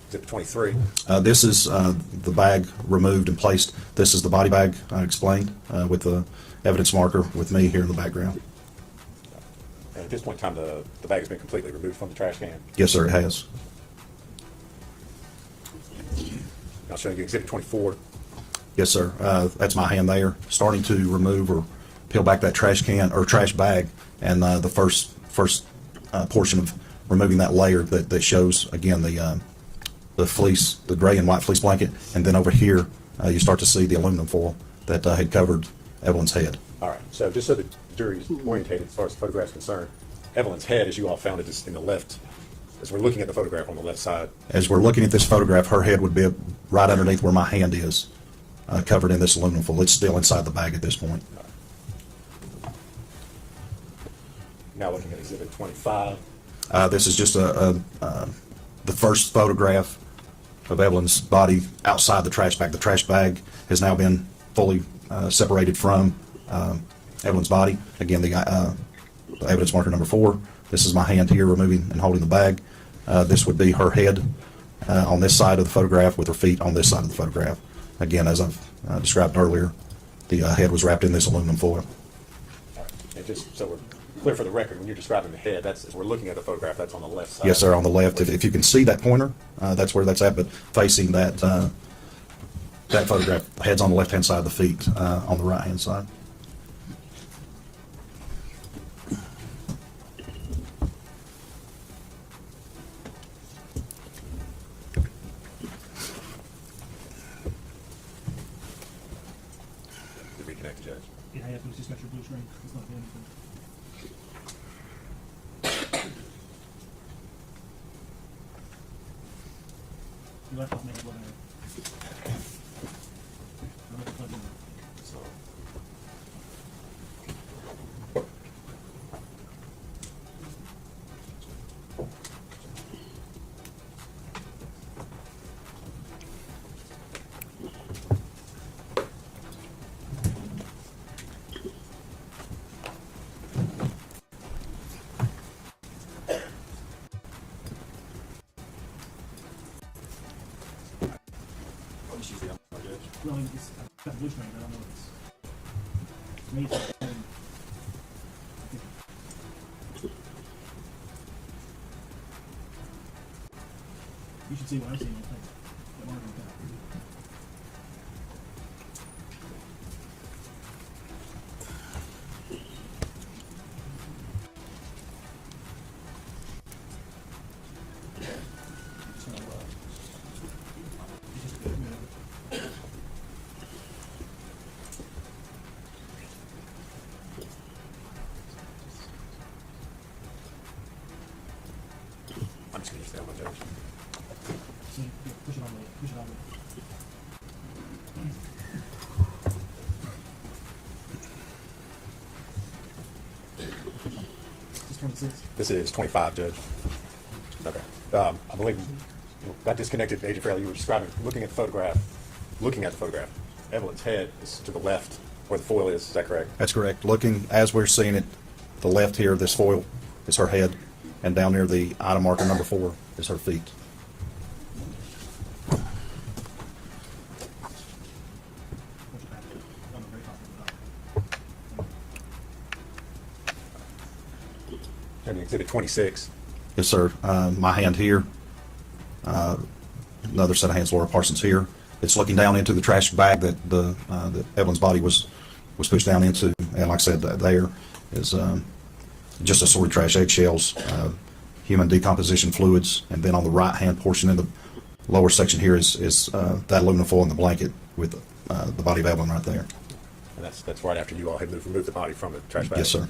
Exhibit 23. This is the bag removed and placed. This is the body bag I explained with the evidence marker with me here in the background. And at this point in time, the bag has been completely removed from the trash can. Yes, sir, it has. Now showing you Exhibit 24. Yes, sir. That's my hand there, starting to remove or peel back that trash can or trash bag, and the first portion of removing that layer that shows again the fleece, the gray and white fleece blanket, and then over here you start to see the aluminum foil that had covered Evelyn's head. All right. So just so the jury is orientated as far as the photograph is concerned, Evelyn's head, as you all found it, is in the left as we're looking at the photograph on the left side, As we're looking at this photograph, her head would be right underneath where my hand is, covered in this aluminum foil. It's still inside the bag at this point. now looking at Exhibit 25. This is just the first photograph of Evelyn's body outside the trash bag. The trash bag has now been fully separated from Evelyn's body. Again, the evidence marker number 4. This is my hand here removing and holding the bag. This would be her head on this side of the photograph with her feet on this side of the photograph. Again, as I've described earlier, the head was wrapped in this aluminum foil. And just so we're clear for the record, when you're describing the head, that's, as we're looking at the photograph, that's on the left side. Yes, sir, on the left. If you can see that pointer, that's where that's at, but facing that that photograph, the head's on the left-hand side, the feet on the right-hand side. To reconnect, Judge. It has, but it's just got your blue screen. It's not doing anything. Your laptop makes what So, I'll just use the other one, Judge. well, it's got the blue screen, but I don't know if it's. To me, it's. You should see what I'm seeing on the thing. That marker on top. So, it's just, I'm just going to use that one, Judge. see, yeah, push it all the way, push it all the way. It's 26. This is 25, Judge. Okay. I believe got disconnected, Agent Farrell. You were describing, looking at the photograph. Evelyn's head is to the left where the foil is. Is that correct? That's correct. Looking as we're seeing it, the left here, this foil is her head, and down near the item marker number 4 is her feet. Push it back. On the very top of the dock. And Exhibit 26. Yes, sir. My hand here, another set of hands, Laura Parsons here. It's looking down into the trash bag that that Evelyn's body was pushed down into, and like I said, there is just assorted trash, eggshells, human decomposition fluids, and then on the right-hand portion in the lower section here is that aluminum foil and the blanket with the body of Evelyn right there. And that's right after you all had removed the body from the trash bag. Yes, sir.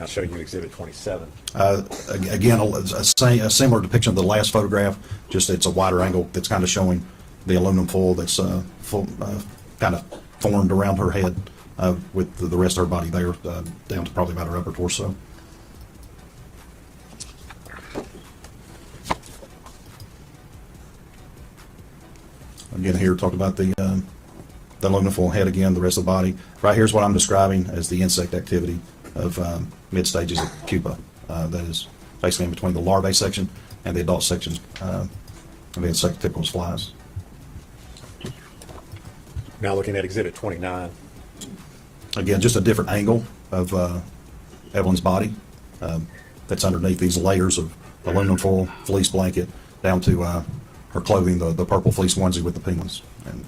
I'll show you Exhibit 27. Again, a similar depiction of the last photograph, just it's a wider angle that's kind of showing the aluminum foil that's kind of formed around her head with the rest of her body there, down to probably about her upper torso. Again, here talked about the aluminum foil head again, the rest of the body. Right here's what I'm describing as the insect activity of mid stages of pupa. That is basically in between the larvae section and the adult sections of the insect typical as flies. Now looking at Exhibit 29. Again, just a different angle of Evelyn's body that's underneath these layers of aluminum foil, fleece blanket, down to her clothing, the purple fleece onesie with the penguins. And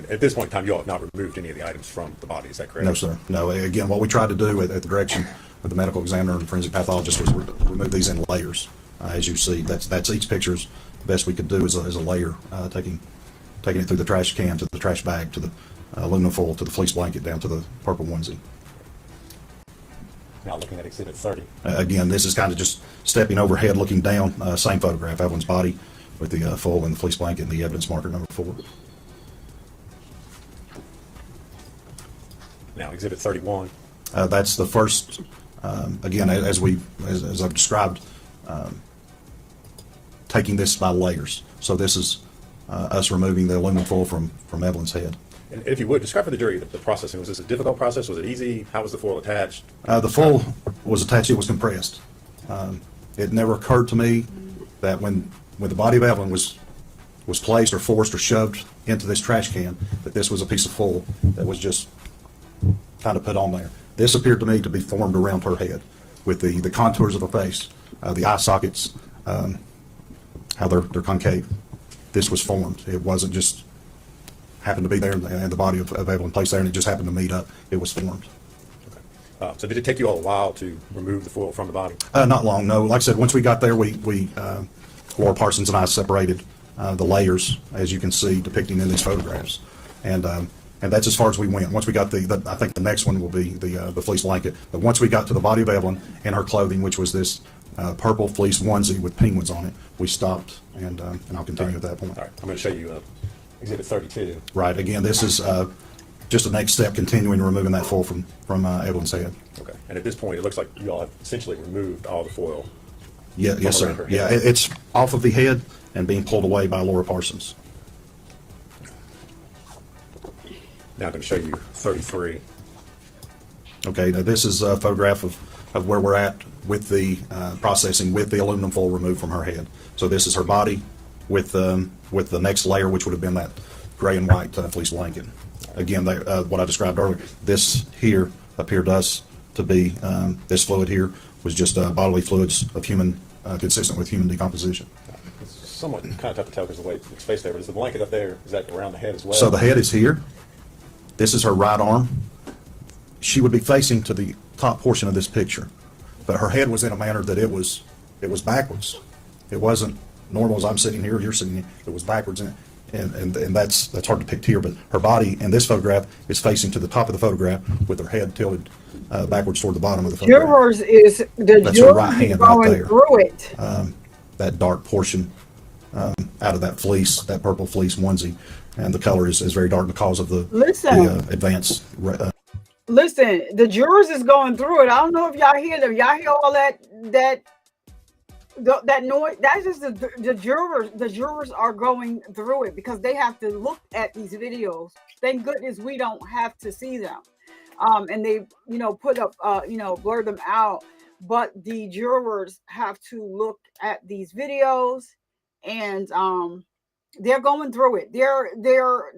At this point in time, you all have not removed any of the items from the body. Is that correct? no, sir. No. Again, what we tried to do at the direction of the medical examiner and forensic pathologist was remove these in layers. As you see, that's each picture's best we could do is a layer, taking it through the trash can to the trash bag to the aluminum foil to the fleece blanket down to the purple onesie. Now looking at Exhibit 30. Again, this is kind of just stepping overhead, looking down. Same photograph, Evelyn's body with the foil and the fleece blanket and the evidence marker number 4. Now Exhibit 31. That's the first, again, as I've described, taking this by layers. So this is us removing the aluminum foil from Evelyn's head. And if you would, describe for the jury the processing. Was this a difficult process? Was it easy? How was the foil attached? The foil was attached, it was compressed. It never occurred to me that when the body of Evelyn was placed or forced or shoved into this trash can, that this was a piece of foil that was just kind of put on there. This appeared to me to be formed around her head with the contours of her face, the eye sockets, how they're concave. This was formed. It wasn't just happened to be there and the body of Evelyn placed there and it just happened to meet up. It was formed. Okay. So did it take you all a while to remove the foil from the body? Not long, no. Like I said, once we got there, Laura Parsons and I separated the layers, as you can see, depicting in these photographs. And that's as far as we went. Once we got I think the next one will be the fleece blanket. But once we got to the body of Evelyn and her clothing, which was this purple fleece onesie with penguins on it, we stopped, and I'll continue at that point. All right. I'm going to show you Exhibit 32. Right. Again, this is just the next step, continuing removing that foil from Evelyn's head. Okay. And at this point, it looks like you all have essentially removed all the foil. Yeah. Yes, sir. Yeah. It's off of the head and being pulled away by Laura Parsons. Now I'm going to show you 33. Okay, now this is a photograph of where we're at with the processing with the aluminum foil removed from her head. So this is her body with the next layer, which would have been that gray and white fleece blanket. Again, what I described earlier, this here appeared to us to be, this fluid here was just bodily fluids of human, consistent with human decomposition. It's somewhat kind of tough to tell because of the way it's spaced there, but is the blanket up there, is that around the head as well? So the head is here. This is her right arm. She would be facing to the top portion of this picture, but her head was in a manner that it was backwards. It wasn't normal as I'm sitting here, you're sitting here. It was backwards, and that's hard to depict here. But her body in this photograph is facing to the top of the photograph with her head tilted backwards toward the bottom of the photograph. Jurors is That's her right hand right going there. through it. That dark portion out of that fleece, that purple fleece onesie, and the color is very dark because of the advanced. Listen, the jurors is going through it. I don't know if y'all hear them. Y'all hear all that noise? That's just the jurors. The jurors are going through it because they have to look at these videos. Thank goodness we don't have to see them. And they, put up, blur them out. But the jurors have to look at these videos, and they're going through it. They're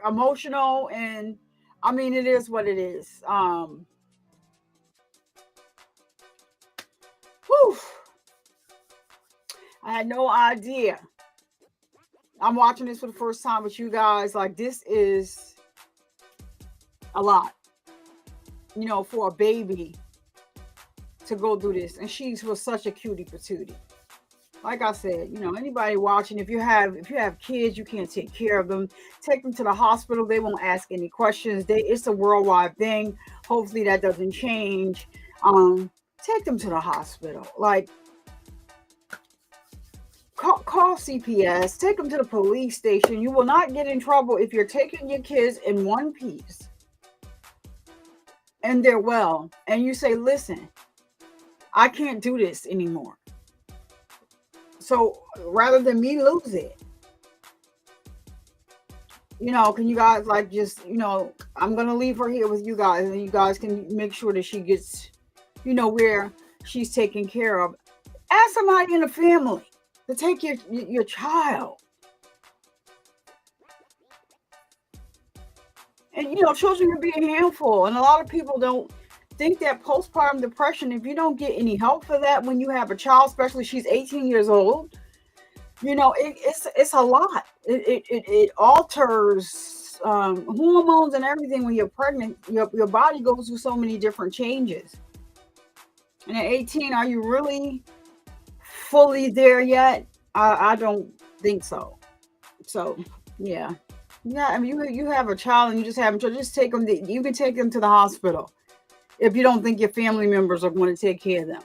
emotional, and I mean, it is what it is. Whew. I had no idea. I'm watching this for the first time with you guys. Like, this is a lot, for a baby to go through this. And she was such a cutie patootie. Like I said, anybody watching, if you have kids, you can't take care of them, take them to the hospital. They won't ask any questions. It's a worldwide thing. Hopefully that doesn't change. Take them to the hospital. Like, call CPS, take them to the police station. You will not get in trouble if you're taking your kids in one piece and they're well, and you say, listen, I can't do this anymore. So rather than me lose it, can you guys I'm going to leave her here with you guys, and you guys can make sure that she gets, where she's taken care of. Ask somebody in the family to take your child. And, children can be a handful. And a lot of people don't think that postpartum depression, if you don't get any help for that when you have a child, especially she's 18 years old, it's a lot. It alters hormones and everything when you're pregnant. Your body goes through so many different changes. And at 18, are you really fully there yet? I don't think so. So, yeah. I mean, you have a child and you just have them, just take them. You can take them to the hospital. if you don't think your family members are going to take care of them,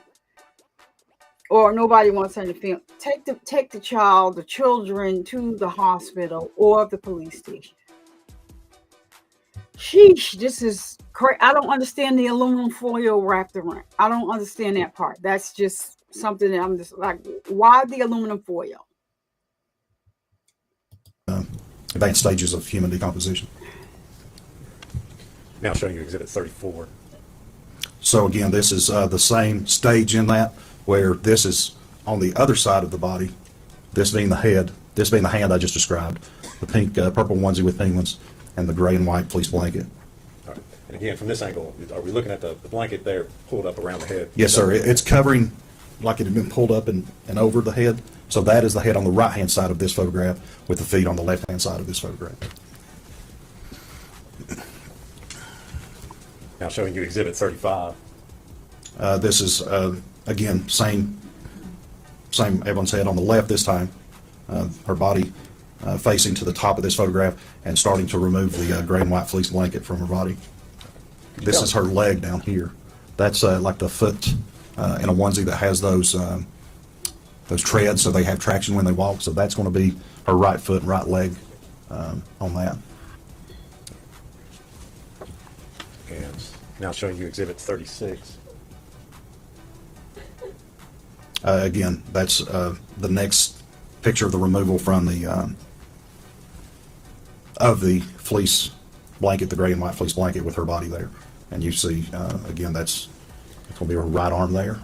or nobody wants them to feel, take the child, the children to the hospital or the police station. Sheesh, this is crazy. I don't understand the aluminum foil wrapped around. I don't understand that part. That's just something that I'm just like, why the aluminum foil? Advanced stages of human decomposition. Now showing you Exhibit 34. So again, this is the same stage in that, where this is on the other side of the body, this being the head, this being the hand I just described, the pink, purple onesie with penguins, and the gray and white fleece blanket. All right. And again, from this angle, are we looking at the blanket there pulled up around the head? Yes, sir. It's covering like it had been pulled up and over the head. So that is the head on the right-hand side of this photograph, with the feet on the left-hand side of this photograph. Now showing you Exhibit 35. This is, again, same Evelyn's head on the left this time. Her body facing to the top of this photograph and starting to remove the gray and white fleece blanket from her body. This is her leg down here. That's like the foot in a onesie that has those treads, so they have traction when they walk. So that's going to be her right foot and right leg on that. And now showing you Exhibit 36. Again, that's the next picture of the removal from the of the fleece blanket, the gray and white fleece blanket with her body there. And you see, again, that's going to be her right arm there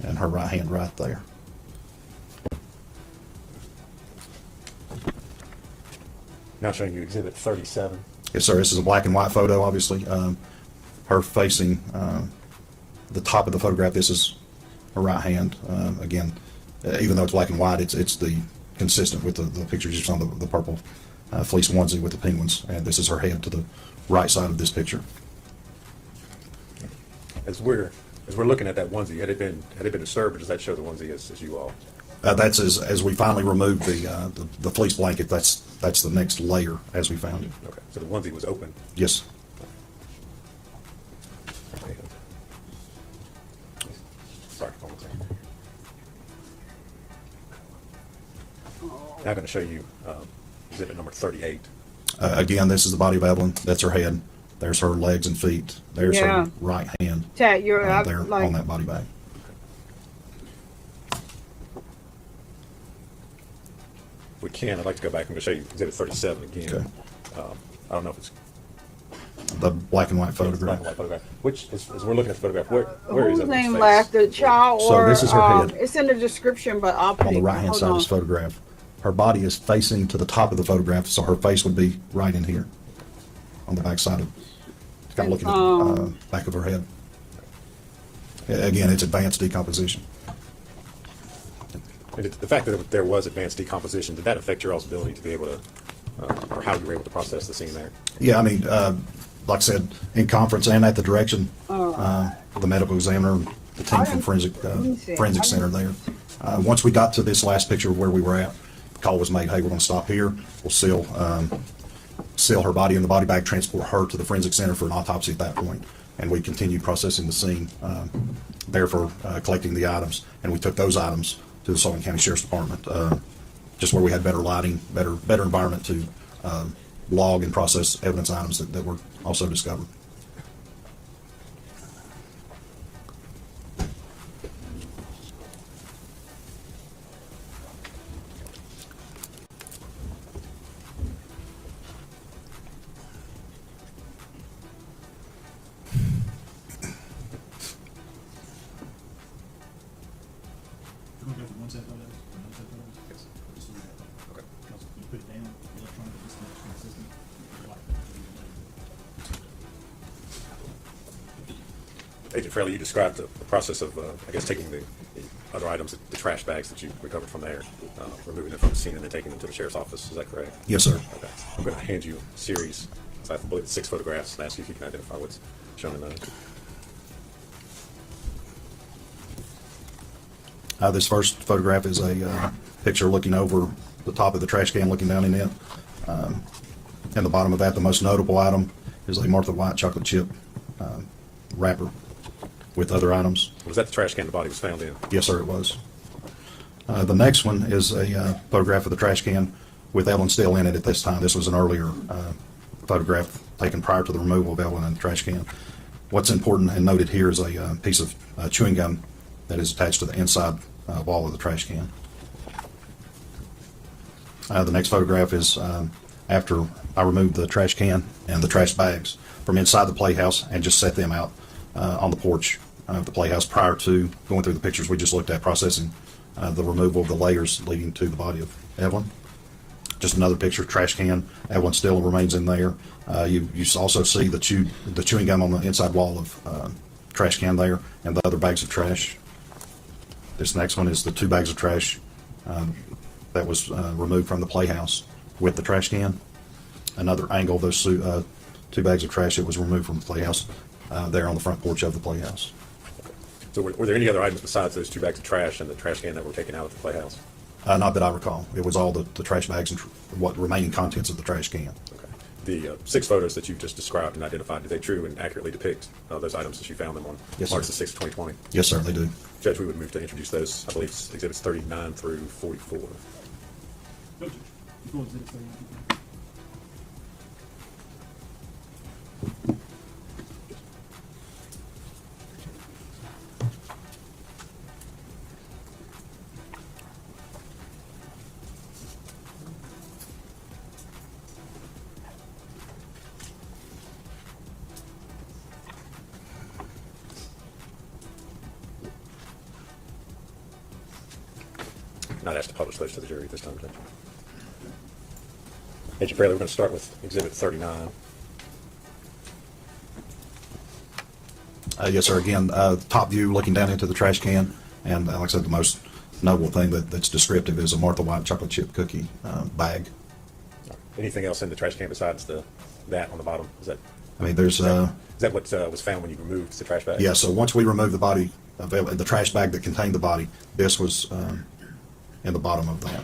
and her right hand right there. Now showing you Exhibit 37. Yes, sir. This is a black and white photo, obviously. Her facing the top of the photograph. This is her right hand. Again, even though it's black and white, it's the consistent with the pictures you saw on the purple fleece onesie with the penguins. And this is her head to the right side of this picture. As we're looking at that onesie, had it been disturbed, or does that show the onesie as you all? That's as we finally removed the fleece blanket. That's the next layer as we found it. Okay, so the onesie was open. Yes. Sorry, hold on a second. Now I'm going to show you Exhibit number 38. Again, this is the body of Evelyn. That's her head. There's her legs and feet. There's her right hand Chad, you're there like, on that body bag. If we can, I'd like to go back and show you Exhibit 37 again. Okay. I don't know if it's The black and white black photograph. and white photograph. Which, as we're looking at the photograph, where is whose Evelyn's name face? left? The child So or this is her head. it's in the description, but I'll put On the it right-hand hold side of on. this photograph. Her body is facing to the top of the photograph, so her face would be right in here on the back side of, kind of looking at the back of her head. Again, it's advanced decomposition. And the fact that there was advanced decomposition, did that affect your all's ability to be able to, or how you were able to process the scene there? Yeah, I mean, like I said, in conference and at the direction of the medical examiner, the team from forensic center there. Once we got to this last picture of where we were at, the call was made, hey, we're going to stop here. We'll seal her body in the body bag, transport her to the forensic center for an autopsy at that point. And we continued processing the scene there for collecting the items. And we took those items to the Sullivan County Sheriff's Department, just where we had better lighting, better environment to log and process evidence items that were also discovered. We're gonna go from one set of photos to another set of photos. Yes. Just so we have that. Okay. Because when you put it down, electronic disconnect from the system. Like, Agent Fraley, you described the process of, I guess, taking the other items, the trash bags that you recovered from there, removing them from the scene and then taking them to the sheriff's office. Is that correct? Yes, sir. Okay. I'm going to hand you a series, so I believe it's 6 photographs, and ask you if you can identify what's shown in those. This first photograph is a picture looking over the top of the trash can, looking down in it. And the bottom of that, the most notable item is a Martha White chocolate chip wrapper with other items. Was that the trash can the body was found in? Yes, sir, it was. The next one is a photograph of the trash can with Evelyn still in it at this time. This was an earlier photograph taken prior to the removal of Evelyn in the trash can. What's important and noted here is a piece of chewing gum that is attached to the inside wall of the trash can. The next photograph is after I removed the trash can and the trash bags from inside the playhouse and just set them out on the porch of the playhouse prior to going through the pictures we just looked at, processing the removal of the layers leading to the body of Evelyn. Just another picture, trash can. Evelyn still remains in there. You also see the chewing gum on the inside wall of trash can there, and the other bags of trash. This next one is the 2 bags of trash that was removed from the playhouse with the trash can. Another angle of those 2 bags of trash that was removed from the playhouse there on the front porch of the playhouse. So were there any other items besides those 2 bags of trash and the trash can that were taken out of the playhouse? Not that I recall. It was all the trash bags and what remaining contents of the trash can. Okay. The 6 photos that you just described and identified, do they true and accurately depict those items as you found them on Yes, March sir. the 6th, 2020? Yes, sir, they do. Judge, we would move to introduce those. I believe it's exhibits 39 through 44. Go, Judge. Go ahead, Exhibit 39. Not asked to publish those to the jury at this time, Judge. Agent Fraley, we're going to start with exhibit 39. Yes, sir. Again, top view looking down into the trash can, and like I said, the most notable thing that's descriptive is a Martha White chocolate chip cookie bag. Anything else in the trash can besides that on the bottom? Is that I mean, there's is that what was found when you removed the trash bag? yeah. So once we removed the body, the trash bag that contained the body, this was in the bottom of that.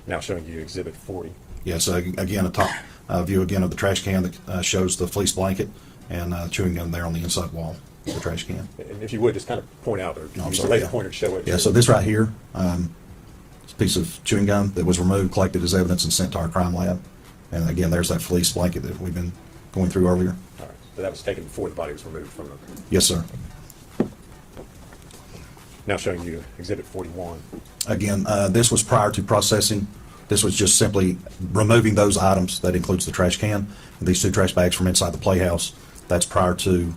Now showing you exhibit 40. Yes, again, a top view again of the trash can that shows the fleece blanket and chewing gum there on the inside wall of the trash can. And if you would, just kind of point out or I'm use a sorry, laser yeah. pointer to show it. Yeah, so this right here, it's a piece of chewing gum that was removed, collected as evidence, and sent to our crime lab. And again, there's that fleece blanket that we've been going through earlier. All right. So that was taken before the body was removed from the... Yes, sir. Now showing you exhibit 41. Again, this was prior to processing. This was just simply removing those items. That includes the trash can and these 2 trash bags from inside the playhouse. That's prior to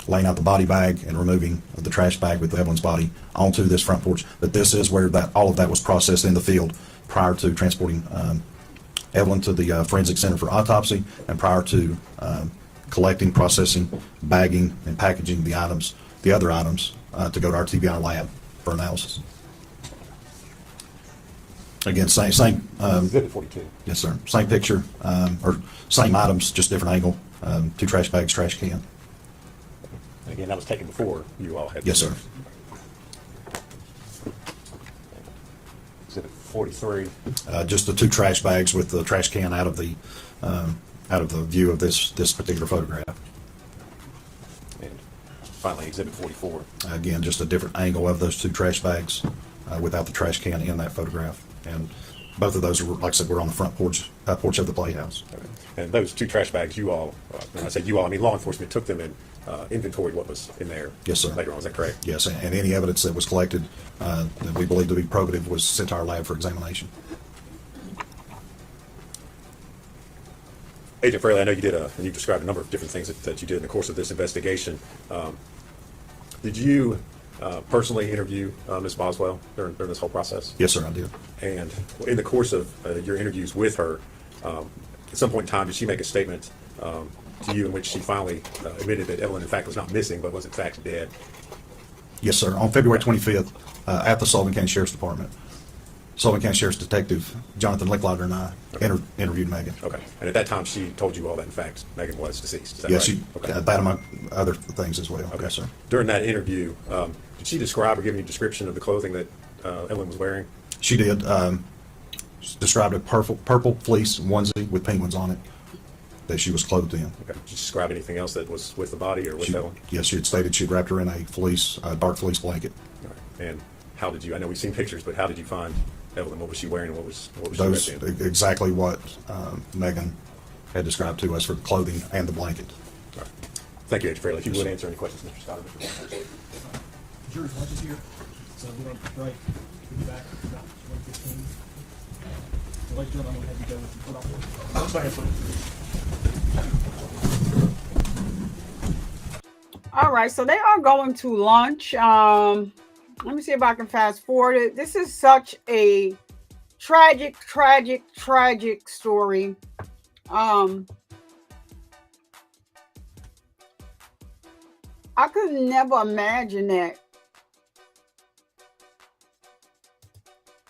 laying out the body bag and removing the trash bag with Evelyn's body onto this front porch. But this is where all of that was processed in the field prior to transporting Evelyn to the Forensic Center for autopsy and prior to collecting, processing, bagging, and packaging the other items, to go to our TBI lab for analysis. Again, same Exhibit 42. yes, sir. Same picture, or same items, just different angle. 2 trash bags, trash can. Again, that was taken before you all had... Yes, sir. Exhibit 43. Just the 2 trash bags with the trash can out of the view of this particular photograph. And finally, exhibit 44. Again, just a different angle of those 2 trash bags without the trash can in that photograph. And both of those, like I said, were on the front porch of the playhouse. Okay. And those 2 trash bags, you all, when I say you all, I mean law enforcement took them and inventoried what was in there. Yes, sir. Later on, is that correct? Yes, and any evidence that was collected that we believe to be probative was sent to our lab for examination. Agent Fraley, I know you did and you described a number of different things that you did in the course of this investigation. Did you personally interview Ms. Boswell during this whole process? Yes, sir, I did. And in the course of your interviews with her, at some point in time, did she make a statement to you in which she finally admitted that Evelyn, in fact, was not missing, but was in fact dead? Yes, sir. On February 25th, at the Sullivan County Sheriff's Department, Sullivan County Sheriff's Detective Jonathan Licklauder and I interviewed Megan. Okay. And at that time, she told you all that, in fact, Megan was deceased. Is that Yes, right? she, Okay. that among other things as well. Okay. Yes, sir. During that interview, did she describe or give any description of the clothing that Evelyn was wearing? She did. She described a purple fleece onesie with penguins on it that she was clothed in. Okay. Did you describe anything else that was with the body or with Evelyn? Yes, she had stated she'd wrapped her in a dark fleece blanket. All right. And how did you? I know we've seen pictures, but how did you find Evelyn? What was she wearing? What was she Those wrapped in? exactly what Megan had described to us for the clothing and the blanket. All right. Thank you, Agent Fairley. If you would answer any questions, Mr. Scott or Mr. Walters. The jury's lunch is here, so we're going to break. We'll be back at about 1:15. So, ladies and gentlemen, I'm going to have you go with your foot off. Stand, please. All right, so they are going to lunch. Let me see if I can fast forward it. This is such a tragic story. I could never imagine that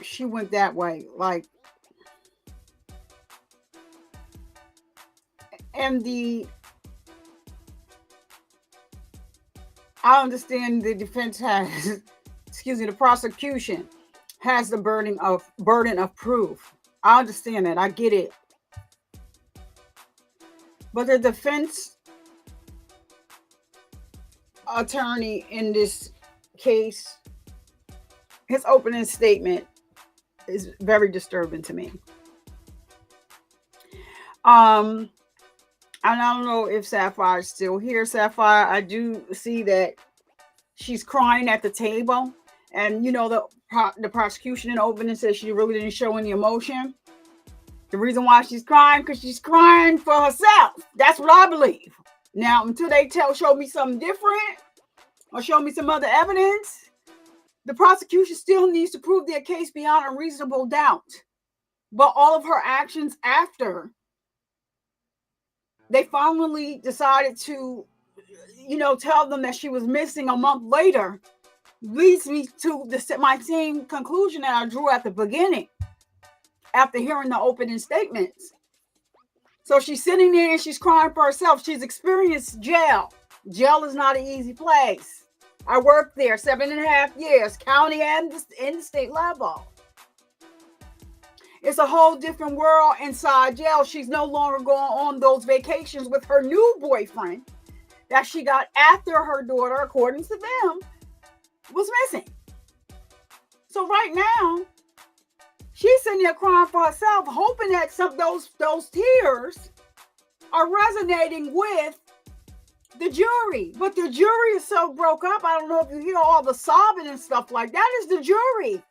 she went that way. Like, and I understand the defense has, the prosecution has the burden of proof. I understand that. I get it. But the defense attorney in this case, his opening statement is very disturbing to me. And I don't know if Sapphire is still here. Sapphire, I do see that she's crying at the table. And, you know, the prosecution in opening says she really didn't show any emotion. The reason why she's crying, because she's crying for herself. That's what I believe. Now, until they show me something different or show me some other evidence, the prosecution still needs to prove their case beyond a reasonable doubt. But all of her actions after they finally decided to, tell them that she was missing a month later, leads me to my same conclusion that I drew at the beginning after hearing the opening statements. So she's sitting there and she's crying for herself. She's experienced jail. Jail is not an easy place. I worked there 7.5 years, county and in the state level. It's a whole different world inside jail. She's no longer going on those vacations with her new boyfriend that she got after her daughter, according to them, was missing. So right now, she's sitting there crying for herself, hoping that those tears are resonating with the jury. But the jury is so broke up. I don't know if you hear all the sobbing and stuff like that. Is the jury.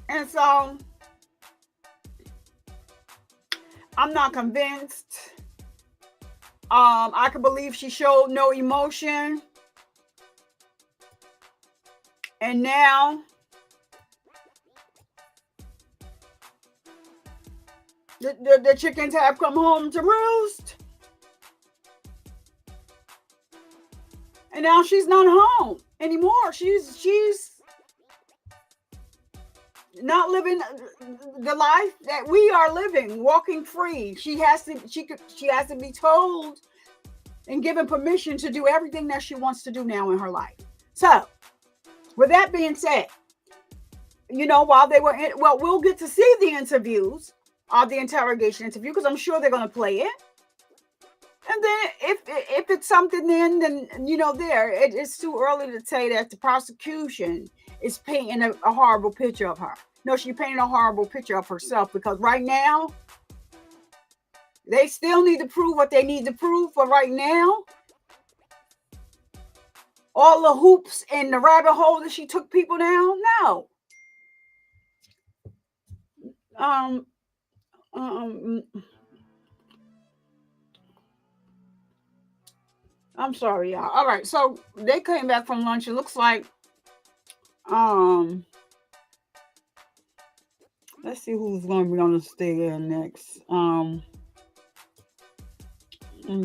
And so I'm not convinced. I can believe she showed no emotion. And now the chickens have come home to roost. And now she's not home anymore. She's not living the life that we are living, walking free. She has to be told and given permission to do everything that she wants to do now in her life. So, with that being said, while they were we'll get to see the interviews, the interrogation interview, because I'm sure they're going to play it. And then if it's something then it's too early to say that the prosecution is painting a horrible picture of her. No, she's painting a horrible picture of herself, because right now, they still need to prove what they need to prove. But right now, all the hoops and the rabbit hole that she took people down, no. I'm sorry, y'all. All right, so they came back from lunch. It looks like, let's see who's going to be on the stage next. I'm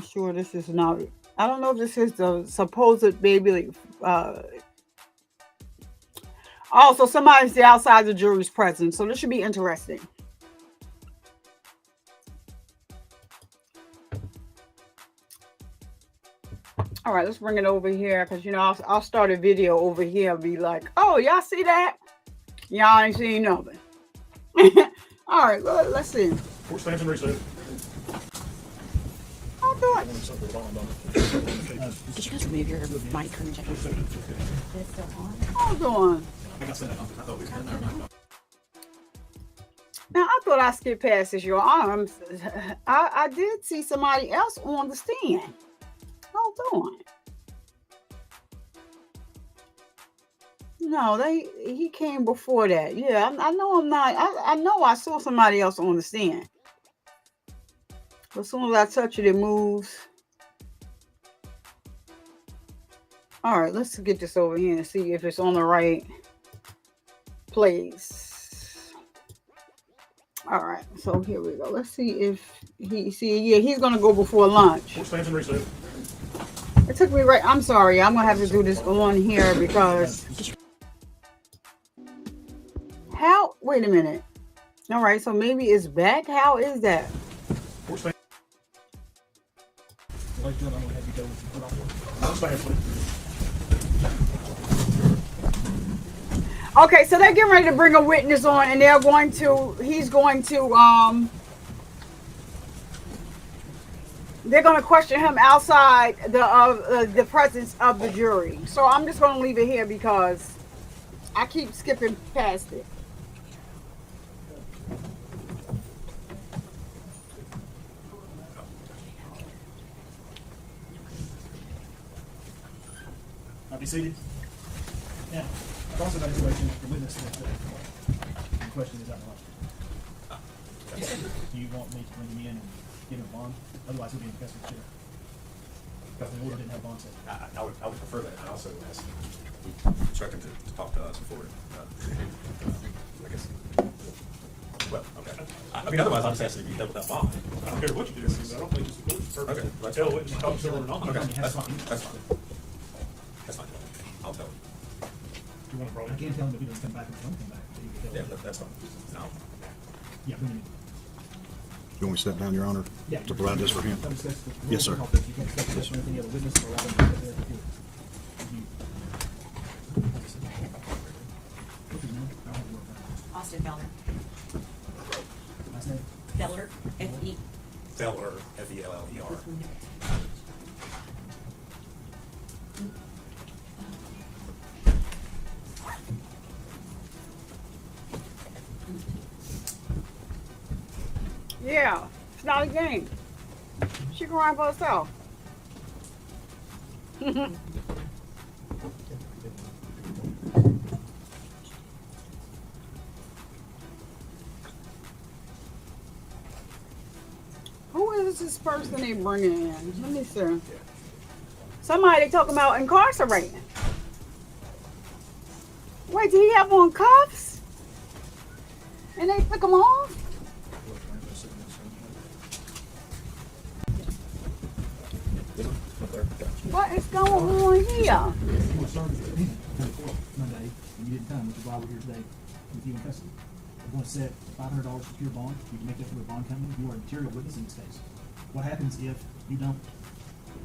sure this is not. I don't know if this is the supposed baby. Also, somebody's outside the jury's presence, so this should be interesting. All right, let's bring it over here because I'll start a video over here and be like, oh, y'all see that? Y'all ain't seen nothing. All right, let's see. Court stands in recess. I'll do it. Did you guys remove your mic from check? I'll do it. Now, I thought I skipped past this, your arms. I did see somebody else on the stand. Hold on. No, he came before that. Yeah, I know I'm not. I know I saw somebody else on the stand. But as soon as I touch it, it moves. All right, let's get this over here and see if it's on the right place. All right, so here we go. Let's see if he's gonna go before lunch. Court stands in recess. It took me right. I'm sorry. I'm gonna have to do this on here because how? Wait a minute. All right, so maybe it's back. How is that? Court stands. Ladies and gentlemen, I'm going to have you go with the court stand, please. Okay, so they're getting ready to bring a witness on, and he's going to they're going to question him outside the presence of the jury. So I'm just going to leave it here because I keep skipping past it. Be seated. Now, I've also got information for witness that the question is out of line. Do you want me to bring him in and give him a bond? Otherwise, he'll be in the custody of the sheriff. Because the order didn't have bond set. I would prefer that. I also asked, we instruct him to talk to us before, I guess. Well, okay. I mean, otherwise, I'll just ask him to be held without bond. I don't care what you do. I don't think it's the court's purpose. Okay, To tell a witness to talk to her or not. Okay, that's fine. That's fine. That's fine. I'll tell him. Do you want to I probably? can't tell him if he doesn't come back or don't come back. But he can tell Yeah, him. that's fine. No. Yeah, bring him in. You want me to step down, Your Honor, Yeah. to provide this for him? Come discuss the Yes, sir. You can't discuss this with any other witness or allow them to sit there if you. What's his name? I don't have to work on Austin Feller. it. Last name? Feller, F-E. Feller, F-E-L-L-E-R. Yeah, it's not a game. She can run for herself. Who is this person they bringing in? Let me see. Somebody they talking about incarcerating. Wait, did he have on cuffs? And they took him off? What is going on here? You were served at Monday, and you didn't come, which is why we're here today with you in custody. We're going to set $500 secure bond. You can make that through a bond company. You are a material witness in this case. What happens if you don't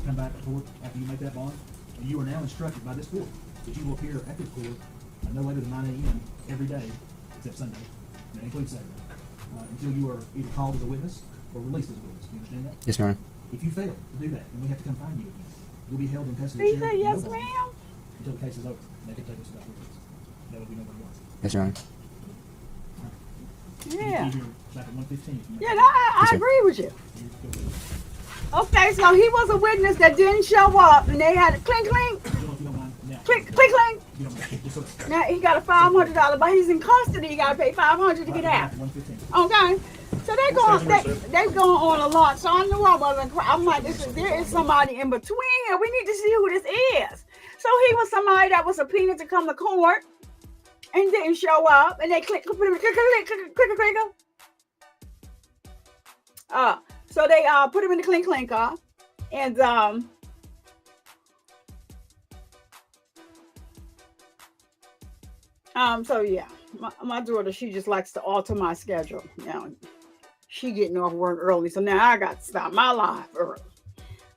come back to court after you make that bond? And you are now instructed by this court that you will appear at the court no later than 9 a.m. every day, except Sunday, and that includes Saturday, until you are either called as a witness or released as a witness. Do you understand that? Yes, Your Honor. If you fail to do that, then we have to come find you again. You'll be held in custody. He of the said sheriff yes, with no bond ma'am. until the case is over. And they can take us without witness. That would be no more. Yes, Your Honor. Yeah. You'll be here back at 1:15 if you make Yeah, it. no, I sir. agree with you. You go with it. Okay, so he was a witness that didn't show up, and they had to clink, clink, If you don't mind, now. clink, clink, clink. You don't mind. Just so- Now he got a $500, but he's in custody. He got to pay $500 to get out. 1:15. Okay, so they going on a lot. So I knew I wasn't. I'm like, there is somebody in between here. We need to see who this is. So he was somebody that was subpoenaed to come to court and didn't show up, and they click, click, click, click, click, click, click, click. So they put him in the clink clinker, and so yeah, my daughter, she just likes to alter my schedule. She getting off work early, so now I got to start my life early.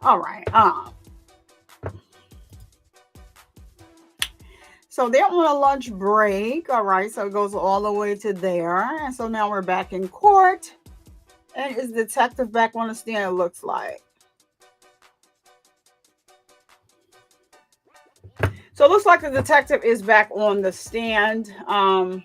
All right, So they're on a lunch break. All right. So it goes all the way to there. And so now we're back in court. And is detective back on the stand? It looks like. So it looks like the detective is back on the stand. I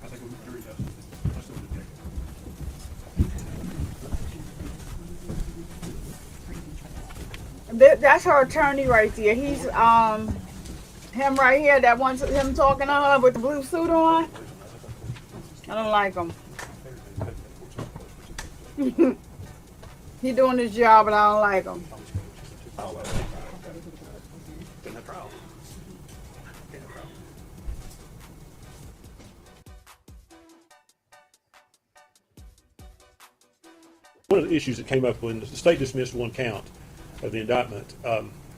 think we'll jury justice. I still do that. That's her attorney right there. He's him right here. That one's him talking to her with the blue suit on. I don't like him. He doing his job, but I don't like him. Didn't have trial. Can't have trial. One of the issues that came up when the state dismissed one count of the indictment,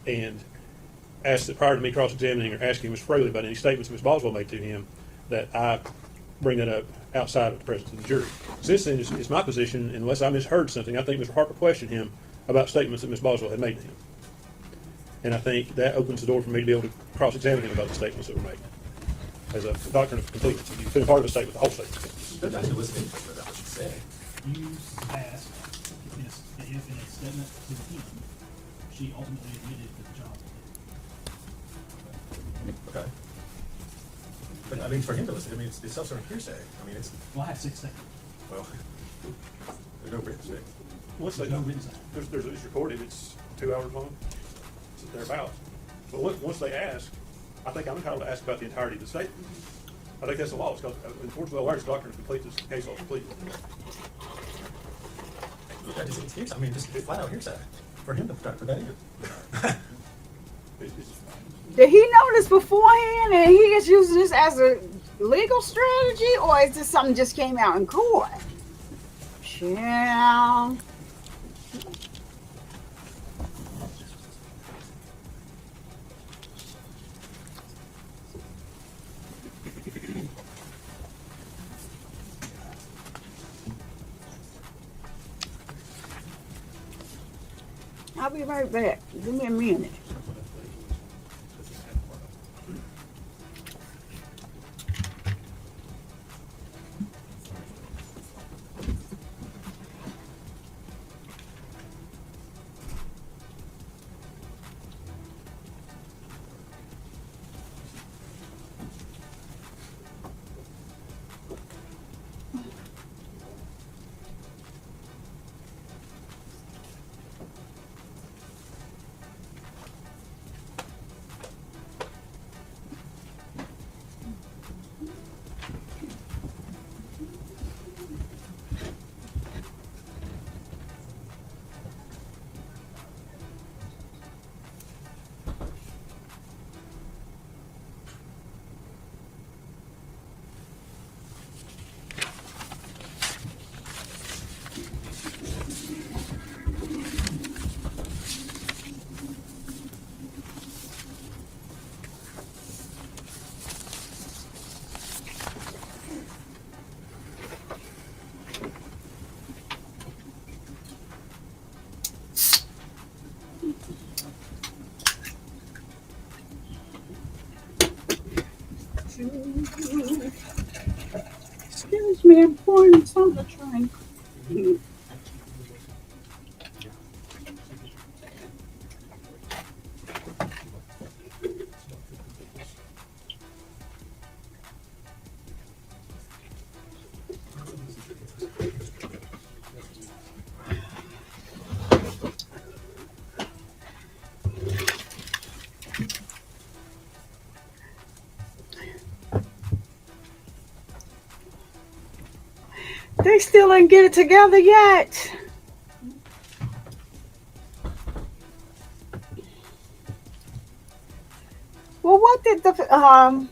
and asked that prior to me cross-examining or asking Mr. Fraley about any statements Ms. Boswell made to him, that I bring that up outside of the presence of the jury. Since then, it's my position, unless I misheard something, I think Mr. Harper questioned him about statements that Ms. Boswell had made to him. And I think that opens the door for me to be able to cross-examine him about the statements that were made. As a doctrine of completeness, if you've been a part of a statement, the whole statement. You asked if in a statement to him, she ultimately admitted to the job. Okay. But I mean, for him to listen, I mean, it's self-serving hearsay. I mean, it's, Well, I have 6 seconds. well, there's no written statement. Once they, There's no written statement. it's recorded, it's 2 hours long, it's thereabouts. But once they ask, I think I'm entitled to ask about the entirety of the statement. I think that's the law. It's called, unfortunately, Larry's doctrine of completeness, case law complete. It's hearsay. I mean, just flat out hearsay. For him to put that in. Did he know this beforehand and he is using this as a legal strategy, or is this something just came out in court? Yeah. I'll be right back. Give me a minute. Excuse me, I'm pouring something to drink. They still ain't get it together yet. Well, what did the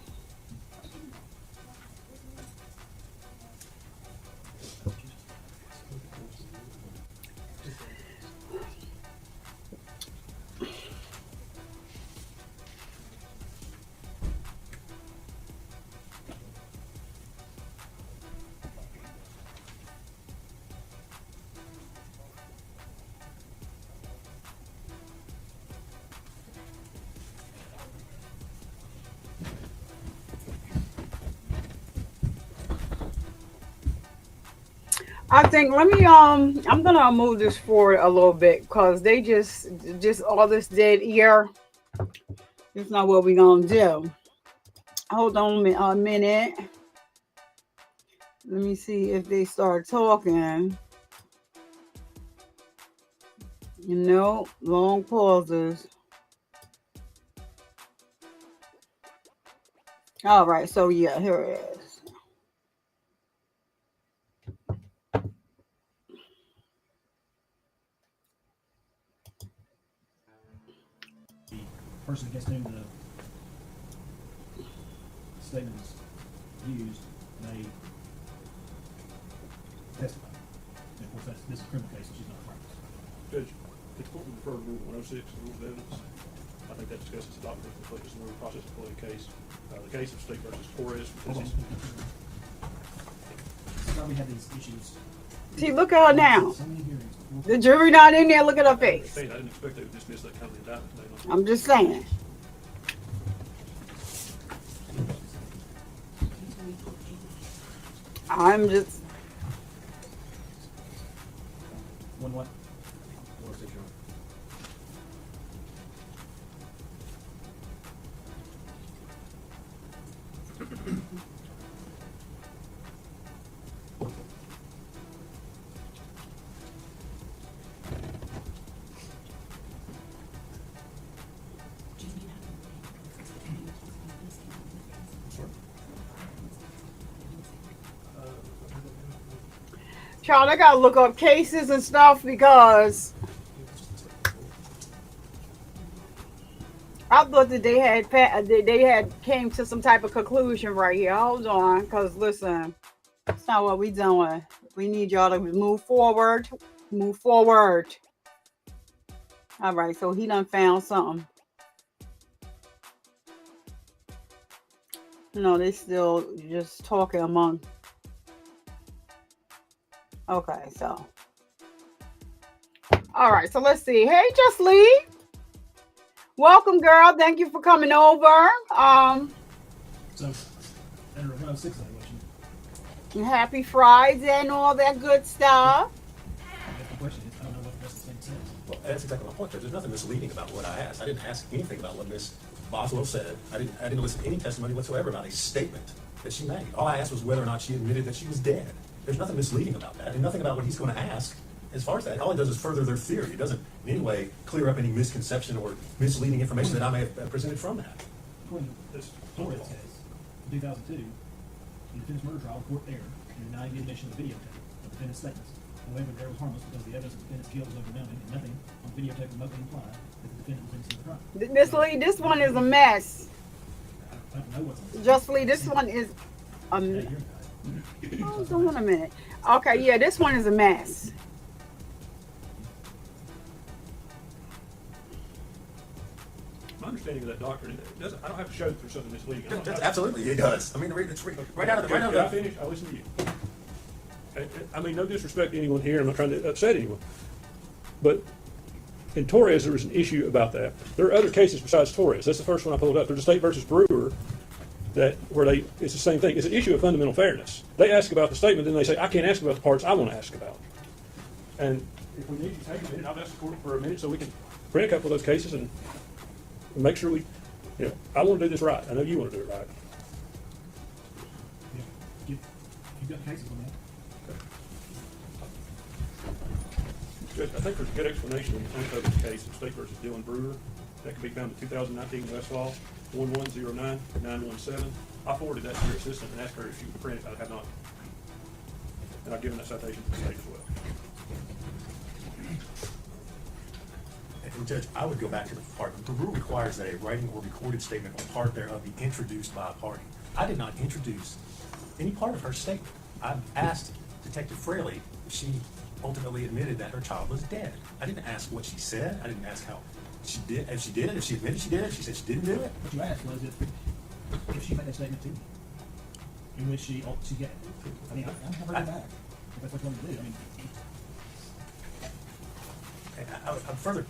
I think let me I'm gonna move this forward a little bit because they just all this dead ear. It's not what we gonna do. Hold on a minute. Let me see if they start talking. Long pauses. All right, so yeah, here it is. The person against whom the statement is used may testify. And of course, this is a criminal case, so she's not a witness. Judge, if the court would refer to Rule 106, the rules of evidence, I think that discusses the document completeness and the process of employing case. The case of State versus Torres. Hold on. Why we had these issues. See, look at her now. So many hearings. The jury not in there. Look at her face. I didn't expect they would dismiss that kind of indictment today. I'm just saying. I'm just. What? Child, I gotta look up cases and stuff because I thought that they had came to some type of conclusion right here. Hold on, because listen, that's not what we doing. We need y'all to move forward. Move forward. All right, so he done found something. No, they still just talking among. Okay, so. All right, so let's see. Hey, Just Lee. Welcome, girl. Thank you for coming over. So, under 106 evaluation. Happy Friday and all that good stuff. The question is, I don't know what the rest of the statement says. Well, that's exactly my point, Judge. There's nothing misleading about what I asked. I didn't ask anything about what Ms. Boswell said. I didn't elicit any testimony whatsoever about a statement that she made. All I asked was whether or not she admitted that she was dead. There's nothing misleading about that, and nothing about what he's going to ask as far as that. All it does is further their theory. It doesn't in any way clear up any misconception or misleading information that I may have presented from that. According to this Torres case, in 2002, in the defendant's murder trial, the court erred in denying the admission of the videotape of the defendant's statements. However, the error was harmless because the evidence of the defendant's guilt was overwhelming, and nothing on the videotape remotely implied that the defendant was innocent of the crime. Miss Lee, this one is a mess. I don't know what's on this. Just Lee, this one is a mess. Hold on a minute. Okay, yeah, this one is a mess. My understanding of that doctrine, it doesn't, I don't have to show that there's something misleading. Absolutely, it does. I mean, it's right out of the. Can I finish? I'll listen to you. I mean, no disrespect to anyone here. I'm not trying to upset anyone. But in Torres, there was an issue about that. There are other cases besides Torres. That's the first one I pulled up. There's a State versus Brewer it's the same thing. It's an issue of fundamental fairness. They ask about the statement, then they say, I can't ask about the parts I want to ask about. And if we need to take a minute, I'll ask the court for a minute so we can print a couple of those cases and make sure I want to do this right. I know you want to do it right. Yeah. You've got cases on that. Judge, I think there's a good explanation in the unpublished case of State versus Dillon Brewer. That can be found in 2019 Westlaw 1109917. I forwarded that to your assistant and asked her if she would print it. I have not. And I've given that citation to the state as well. And Judge, I would go back to the part. The rule requires that a writing or recorded statement or part thereof be introduced by a party. I did not introduce any part of her statement. I asked Detective Fraley if she ultimately admitted that her child was dead. I didn't ask what she said. I didn't ask how she did. If she did it, if she admitted she did it, if she said she didn't do it. What you asked was if she made that statement to me, in which she got. I mean, I have her go back. If that's what you want to do. I mean, I would further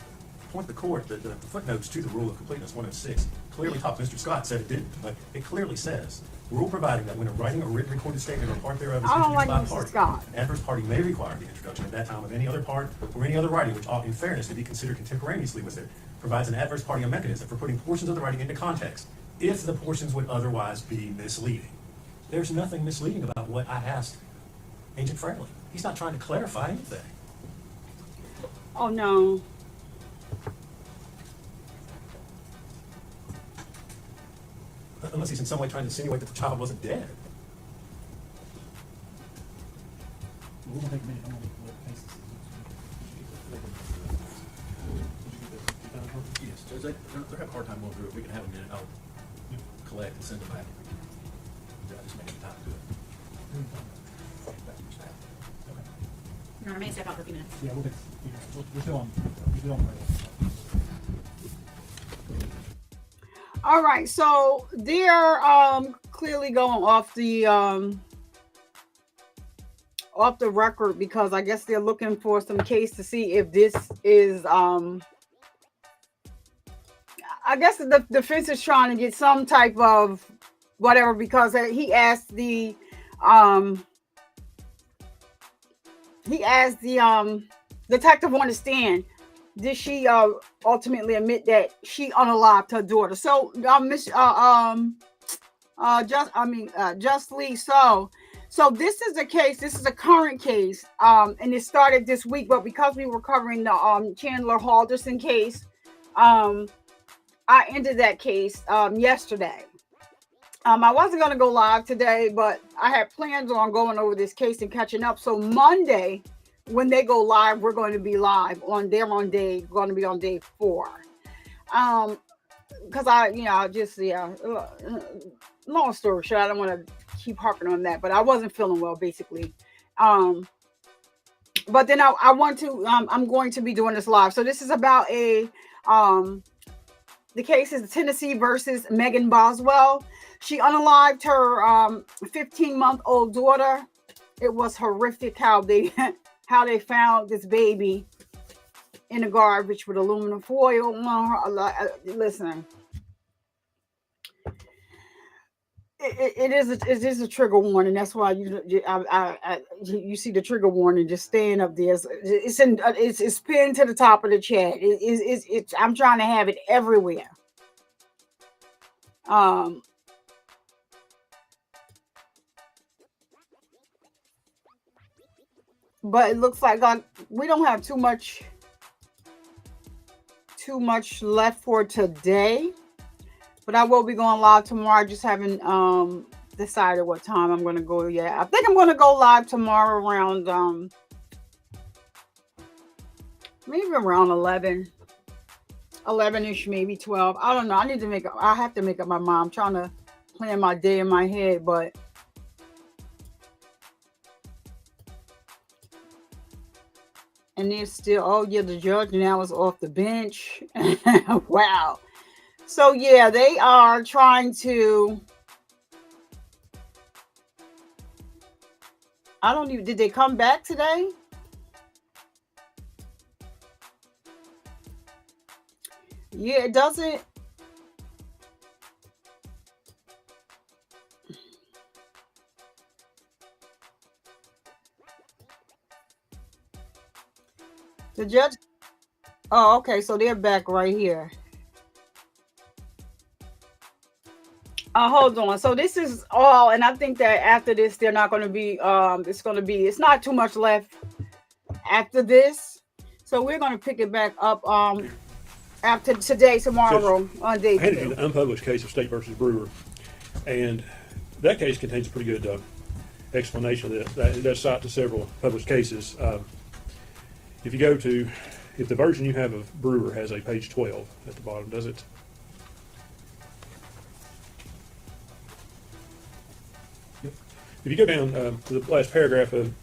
point the court that the footnotes to the rule of completeness 106 clearly talk. Mr. Scott said it didn't, but it clearly says, rule providing that when writing a written recorded statement or part thereof is I don't introduced like by a Mr. party, Scott. an adverse party may require the introduction at that time of any other part or any other writing which ought in fairness to be considered contemporaneously with it, provides an adverse party a mechanism for putting portions of the writing into context if the portions would otherwise be misleading. There's nothing misleading about what I asked Agent Fraley. He's not trying to clarify anything. Oh, no. Unless he's in some way trying to insinuate that the child wasn't dead. We're gonna take a minute, I'm gonna look at cases. Yes, Judge, they're having a hard time going through it. We can have a minute, I'll collect and send them back. I just make time to do it. Back to your staff. Okay. Your Honor, may I step out for a few minutes? Yeah, we're still on the radio. All right, so they're clearly going off the record because I guess they're looking for some case to see if this is I guess the defense is trying to get some type of whatever because he asked the detective on the stand, did she ultimately admit that she unalived her daughter? So justly so. So this is a case, this is a current case, and it started this week, but because we were covering the Chandler Halderson case, I ended that case yesterday. I wasn't going to go live today, but I had plans on going over this case and catching up. So Monday, when they go live, we're going to be live on going to be on day 4. Because long story short, I don't want to keep harping on that, but I wasn't feeling well, basically. But then I'm going to be doing this live. So this is about the case is Tennessee versus Megan Boswell. She unalived her 15-month-old daughter. It was horrific how they found this baby in the garbage with aluminum foil. Listen, it is a trigger warning. That's why you see the trigger warning just staying up there. It's pinned to the top of the chat. I'm trying to have it everywhere. But it looks like we don't have too much left for today. But I will be going live tomorrow. I just haven't decided what time I'm going to go yet. I think I'm going to go live tomorrow around maybe around 11-ish, maybe 12. I don't know. I have to make up my mind. I'm trying to plan my day in my head, but and they're still, the judge now is off the bench. Wow. So yeah, they are trying to, did they come back today? Yeah, it doesn't. The judge. Oh, okay. So they're back right here. Hold on. So this is all, and I think that after this, they're not going to be. It's not too much left after this. So we're going to pick it back up. After today, tomorrow, on day 2. I handed you the unpublished case of State versus Brewer, and that case contains a pretty good explanation of that. It does cite to several published cases. If the version you have of Brewer has a page 12 at the bottom, does it? Yep. If you go down to the last paragraph of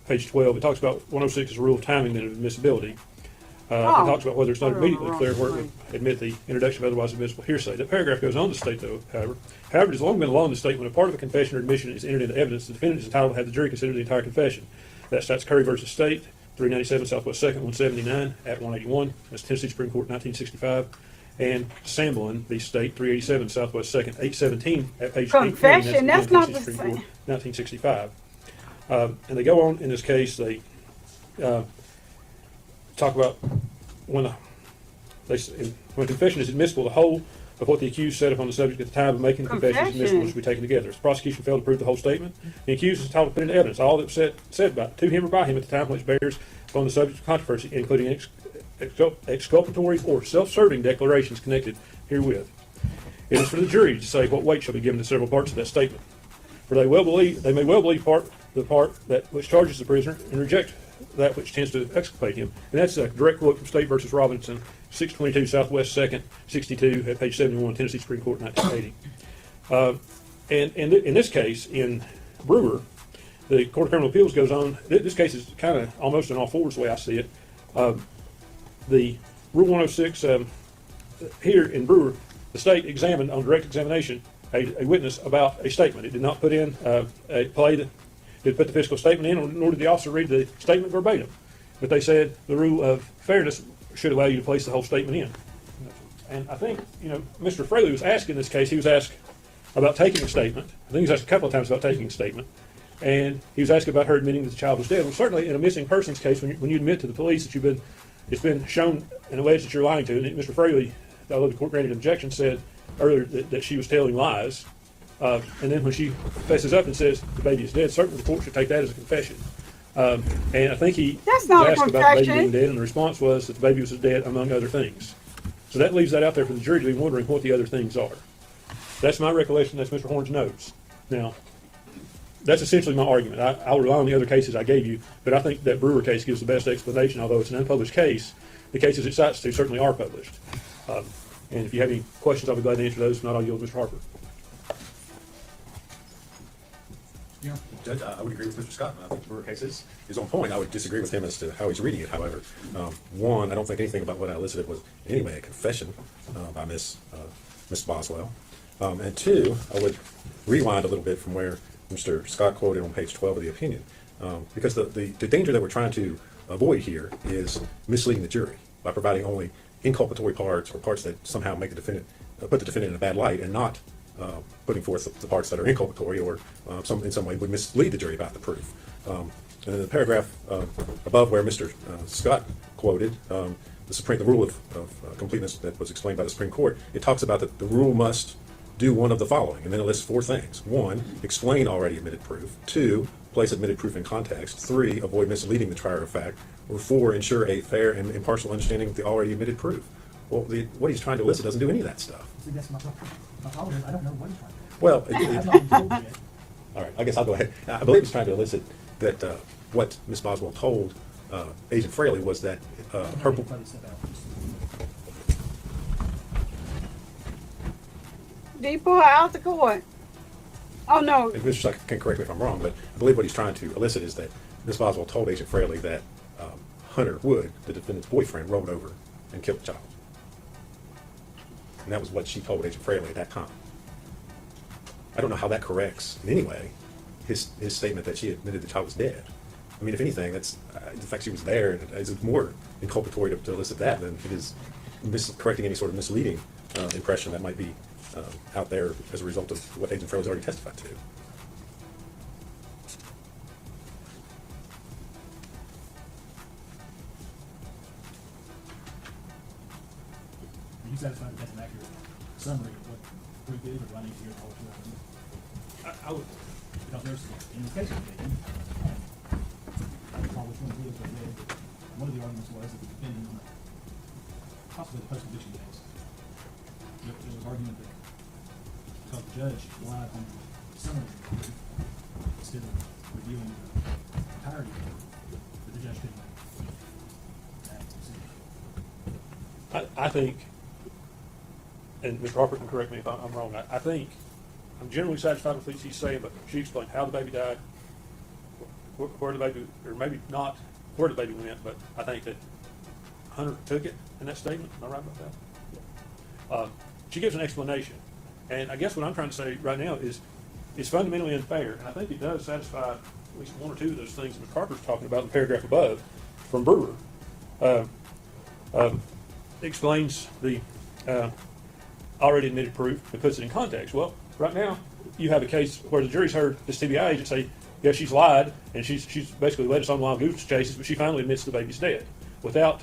page 12, it talks about 106 is a rule of timing and admissibility. It talks about whether it's not immediately clear where it would admit the introduction of otherwise admissible hearsay. That paragraph goes on to state, though, however, it has long been the law in the state when a part of a confession or admission is entered into evidence, the defendant is entitled to have the jury consider the entire confession. That cites Curry versus State, 397 Southwest 2nd, 179 at 181. That's Tennessee Supreme Court, 1965. And Samblin v. State, 387 Southwest 2nd, 817 at page 820. Confession, that's again not Tennessee the Supreme same. Court, 1965. And they go on in this case, they talk about when when confession is admissible, the whole of what the accused said upon the subject at the time of making the confession is admissible, is to be taken together. If the prosecution failed to prove the whole statement, the accused is entitled to put into evidence all that was said about to him or by him at the time which bears upon the subject of controversy, including exculpatory or self-serving declarations connected herewith. It is for the jury to say what weight shall be given to several parts of that statement. For they may well believe the part that which charges the prisoner and reject that which tends to exculpate him. And that's a direct quote from State versus Robinson, 622 Southwest 2nd, 62 at page 71, Tennessee Supreme Court, 1980. And in this case, in Brewer, the Court of Criminal Appeals goes on. This case is kind of almost in all fours the way I see it. The Rule 106 here in Brewer, the state examined on direct examination a witness about a statement. It did not put in a play that did put the physical statement in, nor did the officer read the statement verbatim. But they said the rule of fairness should allow you to place the whole statement in. And I think, Mr. Fraley was asked in this case, he was asked about taking a statement. I think he was asked a couple of times about taking a statement. And he was asked about her admitting that the child was dead. Well, certainly in a missing persons case, when you admit to the police that it's been shown and alleged that you're lying to, and Mr. Fraley, although the court granted objection, said earlier that she was telling lies. And then when she fesses up and says the baby is dead, certainly the court should take that as a confession. And I think he That's not was a asked about the baby confession. being dead, and the response was that the baby was dead, among other things. So that leaves that out there for the jury to be wondering what the other things are. That's my recollection. That's Mr. Horn's notes. Now, that's essentially my argument. I'll rely on the other cases I gave you, but I think that Brewer case gives the best explanation. Although it's an unpublished case, the cases it cites to certainly are published. And if you have any questions, I'll be glad to answer those. If not, I'll yield to Mr. Harper. Yeah. Judge, I would agree with Mr. Scott. I think the Brewer case is on point. I would disagree with him as to how he's reading it, however. One, I don't think anything about what I elicited was in any way a confession by Miss Boswell. And two, I would rewind a little bit from where Mr. Scott quoted on page 12 of the opinion. Because the danger that we're trying to avoid here is misleading the jury by providing only inculpatory parts or parts that somehow make the defendant, put the defendant in a bad light, and not putting forth the parts that are inculpatory or in some way would mislead the jury about the proof. And in the paragraph above where Mr. Scott quoted the rule of completeness that was explained by the Supreme Court, it talks about that the rule must do one of the following, and then it lists four things. One, explain already admitted proof. Two, place admitted proof in context. Three, avoid misleading the trier of fact. Or four, ensure a fair and impartial understanding of the already admitted proof. Well, what he's trying to elicit doesn't do any of that stuff. See, that's my problem is I don't know what he's trying to do. Well, I've not been told yet. all right, I guess I'll go ahead. I believe he's trying to elicit that what Ms. Boswell told Agent Fraley was that her... Do you pull her out the court? Oh, no. Mr. Scott can correct me if I'm wrong, but I believe what he's trying to elicit is that Ms. Boswell told Agent Fraley that Hunter Wood, the defendant's boyfriend, rolled over and killed the child. And that was what she told Agent Fraley at that time. I don't know how that corrects in any way his statement that she admitted the child was dead. I mean, if anything, that's the fact she was there is more inculpatory to elicit that than it is correcting any sort of misleading impression that might be out there as a result of what Agent Fraley's already testified to. Are you satisfied that that's an accurate summary of what proof is, or do I need to hear the whole truth? I would. Because there's, in this case, I don't recall which one it is, but one of the arguments was that the defendant, possibly the post-conviction case, there was argument that because the judge relied on the summary of the proof instead of reviewing the entirety of it, that the judge couldn't make that decision. I think, and Mr. Harper can correct me if I'm wrong, I think I'm generally satisfied with what she's saying, but she explained how the baby died, where the baby, or maybe not where the baby went, but I think that Hunter took it in that statement. Am I right about that? She gives an explanation. And I guess what I'm trying to say right now is it's fundamentally unfair. And I think it does satisfy at least one or two of those things that Mr. Harper's talking about in the paragraph above. from Brewer explains the already admitted proof and puts it in context. Well, right now you have a case where the jury's heard this TBI agent say, yeah, she's lied and she's basically led us on wild goose chases, but she finally admits the baby's dead without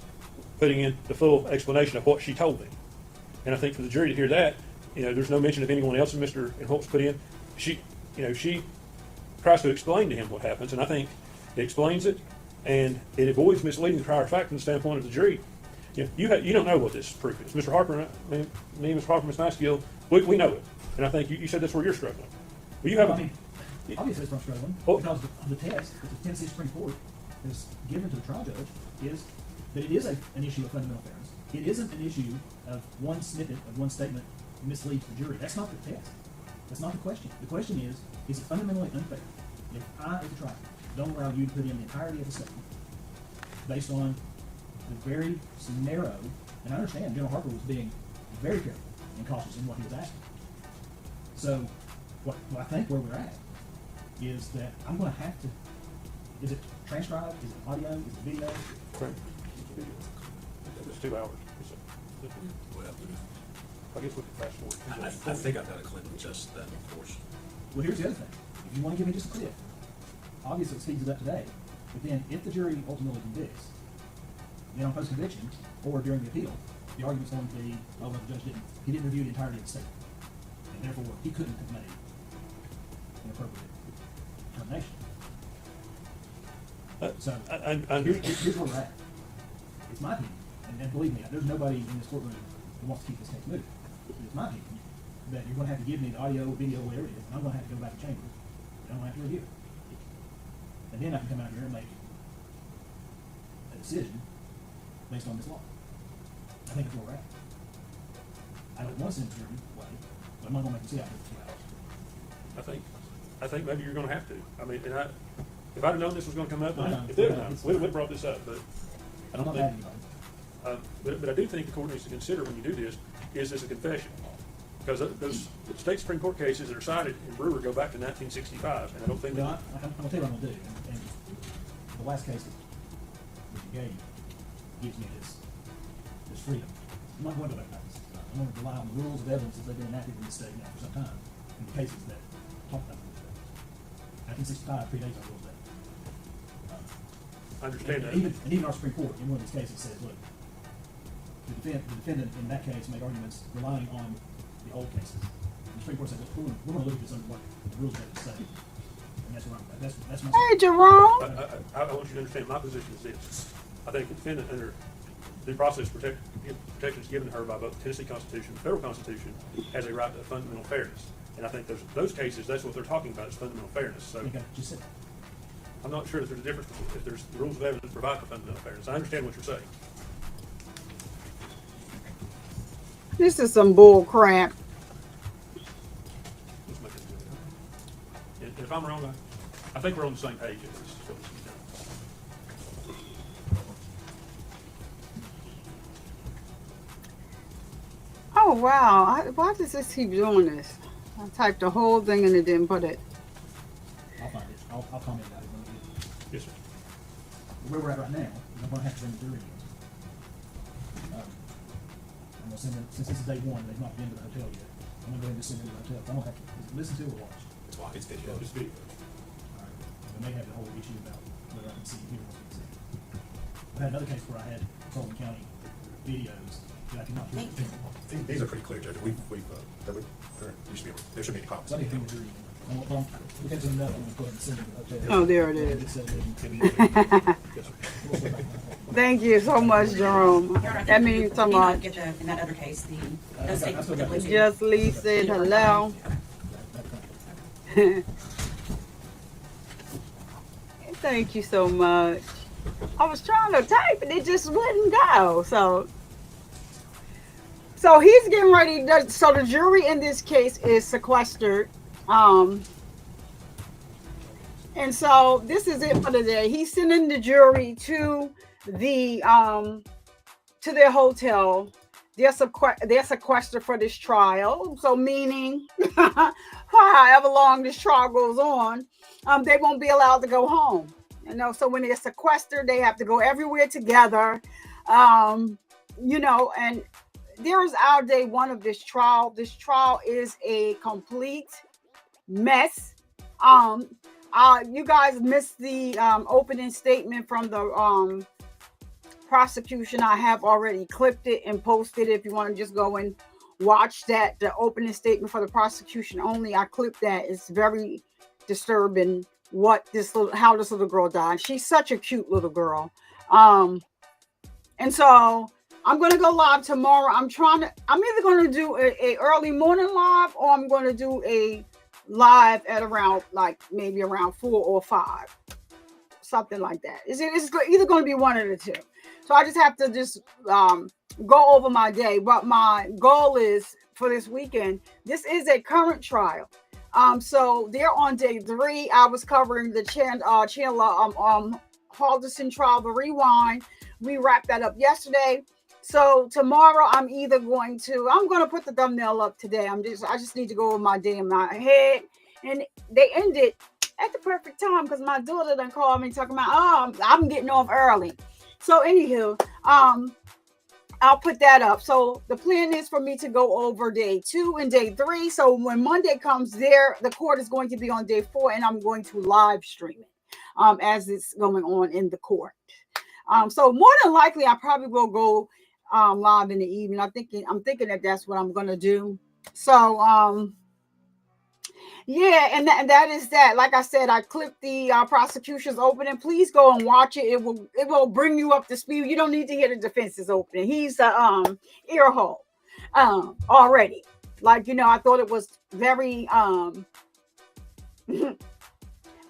putting in the full explanation of what she told them. And I think for the jury to hear that, there's no mention of anyone else that Mr. Holtz put in. She tries to explain to him what happens, and I think it explains it, and it avoids misleading the prior fact from the standpoint of the jury. You don't know what this proof is. Mr. Harper, me, Mr. Harper, Ms. Nicegill, we know it. And I think you said that's where you're struggling. Well, you have obviously it's not struggling, because of the test that the Tennessee Supreme Court has given to the trial judge is that it is an issue of fundamental fairness. It isn't an issue of one snippet of one statement misleads the jury. That's not the test. That's not the question. The question is it fundamentally unfair if I, as a trial, don't allow you to put in the entirety of the statement based on the very narrow, and I understand General Harper was being very careful and cautious in what he was asking. So, what I think where we're at is that I'm going to have to, is it transcribed, is it audio, is it video? It's 2 hours. Well, I guess we can fast forward. I think I've got a clip of just that, of course. Well, here's the other thing. If you want to give me just a clip, obviously it speeds it up today, but then if the jury ultimately convicts, then on post-conviction or during the appeal, the argument's going to be, oh, well, the judge didn't review the entirety of the statement, and therefore he couldn't have made an appropriate determination. Here's where we're at. It's my opinion, and believe me, there's nobody in this courtroom who wants to keep this case moving. It's my opinion that you're going to have to give me the audio, video, whatever it is, and I'm going to have to go back to chambers, and I'm going to have to review it. And then I can come out here and make a decision based on this law. I think that's where we're at. I don't want to send it to jury way, but I'm not going to make you sit out here for 2 hours. I think maybe you're going to have to. I mean, if I'd have known this was going to come up, we'd have brought this up. But I'm not mad at anybody. But I do think the court needs to consider when you do this, is this a confession? Because those state Supreme Court cases that are cited in Brewer go back to 1965, and I don't think I'm going to tell you what I'm going to do. And the last case that you gave gives me this freedom. I'm not going to go back to 1965. I'm going to rely on the rules of evidence as they've been enacted in this state now for some time, in the cases that talk about those things. 1965 predates our rules of evidence. I understand that. And even our Supreme Court, in one of these cases, says, look, the defendant in that case made arguments relying on the old cases. And the Supreme Court says, look, we're going to look at this under what the rules of evidence say. And that's what that's my Hey, Jerome. I want you to understand my position is this. I think the defendant, under the process protections given to her by both the Tennessee Constitution and the federal Constitution, has a right to fundamental fairness. And I think those cases, that's what they're talking about, is fundamental fairness. So just said. I'm not sure that there's a difference if there's the rules of evidence provide for fundamental fairness. I understand what you're saying. This is some bull crap. Let's make it good. And if I'm wrong, I think we're on the same page. This is what needs to be done. Oh, wow. Why does this keep doing this? I typed the whole thing and it didn't put it. I'll find it. I'll comment about it when we get it. Yes, sir. Where we're at right now, I'm going to have to bring the jury in. I'm going to send them, since this is day one, they've not been to the hotel yet. I'm going to go ahead and just send them to the hotel. I'm going to have to listen to or watch. It's video. Just be. All right. They may have the whole issue about whether I can see here or not see. I had another case where I had Sullivan County videos that I could not hear. These are pretty clear, Judge. There should be any problems. So I need to bring the jury in. We'll get to enough, I'm going to go ahead and send them to the hotel. Oh, there it is. Yes, sir. Thank you so much, Jerome. That means so much. Get in that other case, the statements with the Bluetooth. Just Lee said hello. Thank you so much. I was trying to type and it just wouldn't go. So he's getting ready. So the jury in this case is sequestered. And so this is it for today. He's sending the jury to their hotel. They're sequestered for this trial. So meaning, however long this trial goes on, they won't be allowed to go home. You know, so when they're sequestered, they have to go everywhere together. You know, and there is our day one of this trial. This trial is a complete mess. You guys missed the opening statement from the prosecution. I have already clipped it and posted it. If you want to just go and watch that, the opening statement for the prosecution only, I clipped that. It's very disturbing how this little girl died. She's such a cute little girl. And so I'm going to go live tomorrow. I'm either going to do a early morning live, or I'm going to do a live at around maybe around 4 or 5, something like that. It's either going to be one of the two. So I just have to go over my day. But my goal is for this weekend, this is a current trial. So they're on day 3. I was covering the Chandler Halderson trial, the rewind. We wrapped that up yesterday. So tomorrow I'm going to put the thumbnail up today. I just need to go over my day in my head. And they ended at the perfect time because my daughter done called me talking about, I'm getting off early. So anywho, I'll put that up. So the plan is for me to go over day 2 and day 3. So when Monday comes the court is going to be on day 4, and I'm going to live stream it as it's going on in the court. So more than likely, I probably will go live in the evening. I'm thinking that that's what I'm going to do. So, yeah, and that is that. Like I said, I clipped the prosecution's opening. Please go and watch it. It will bring you up to speed. You don't need to hear the defense's opening. He's a ear hole already. Like, I thought it was very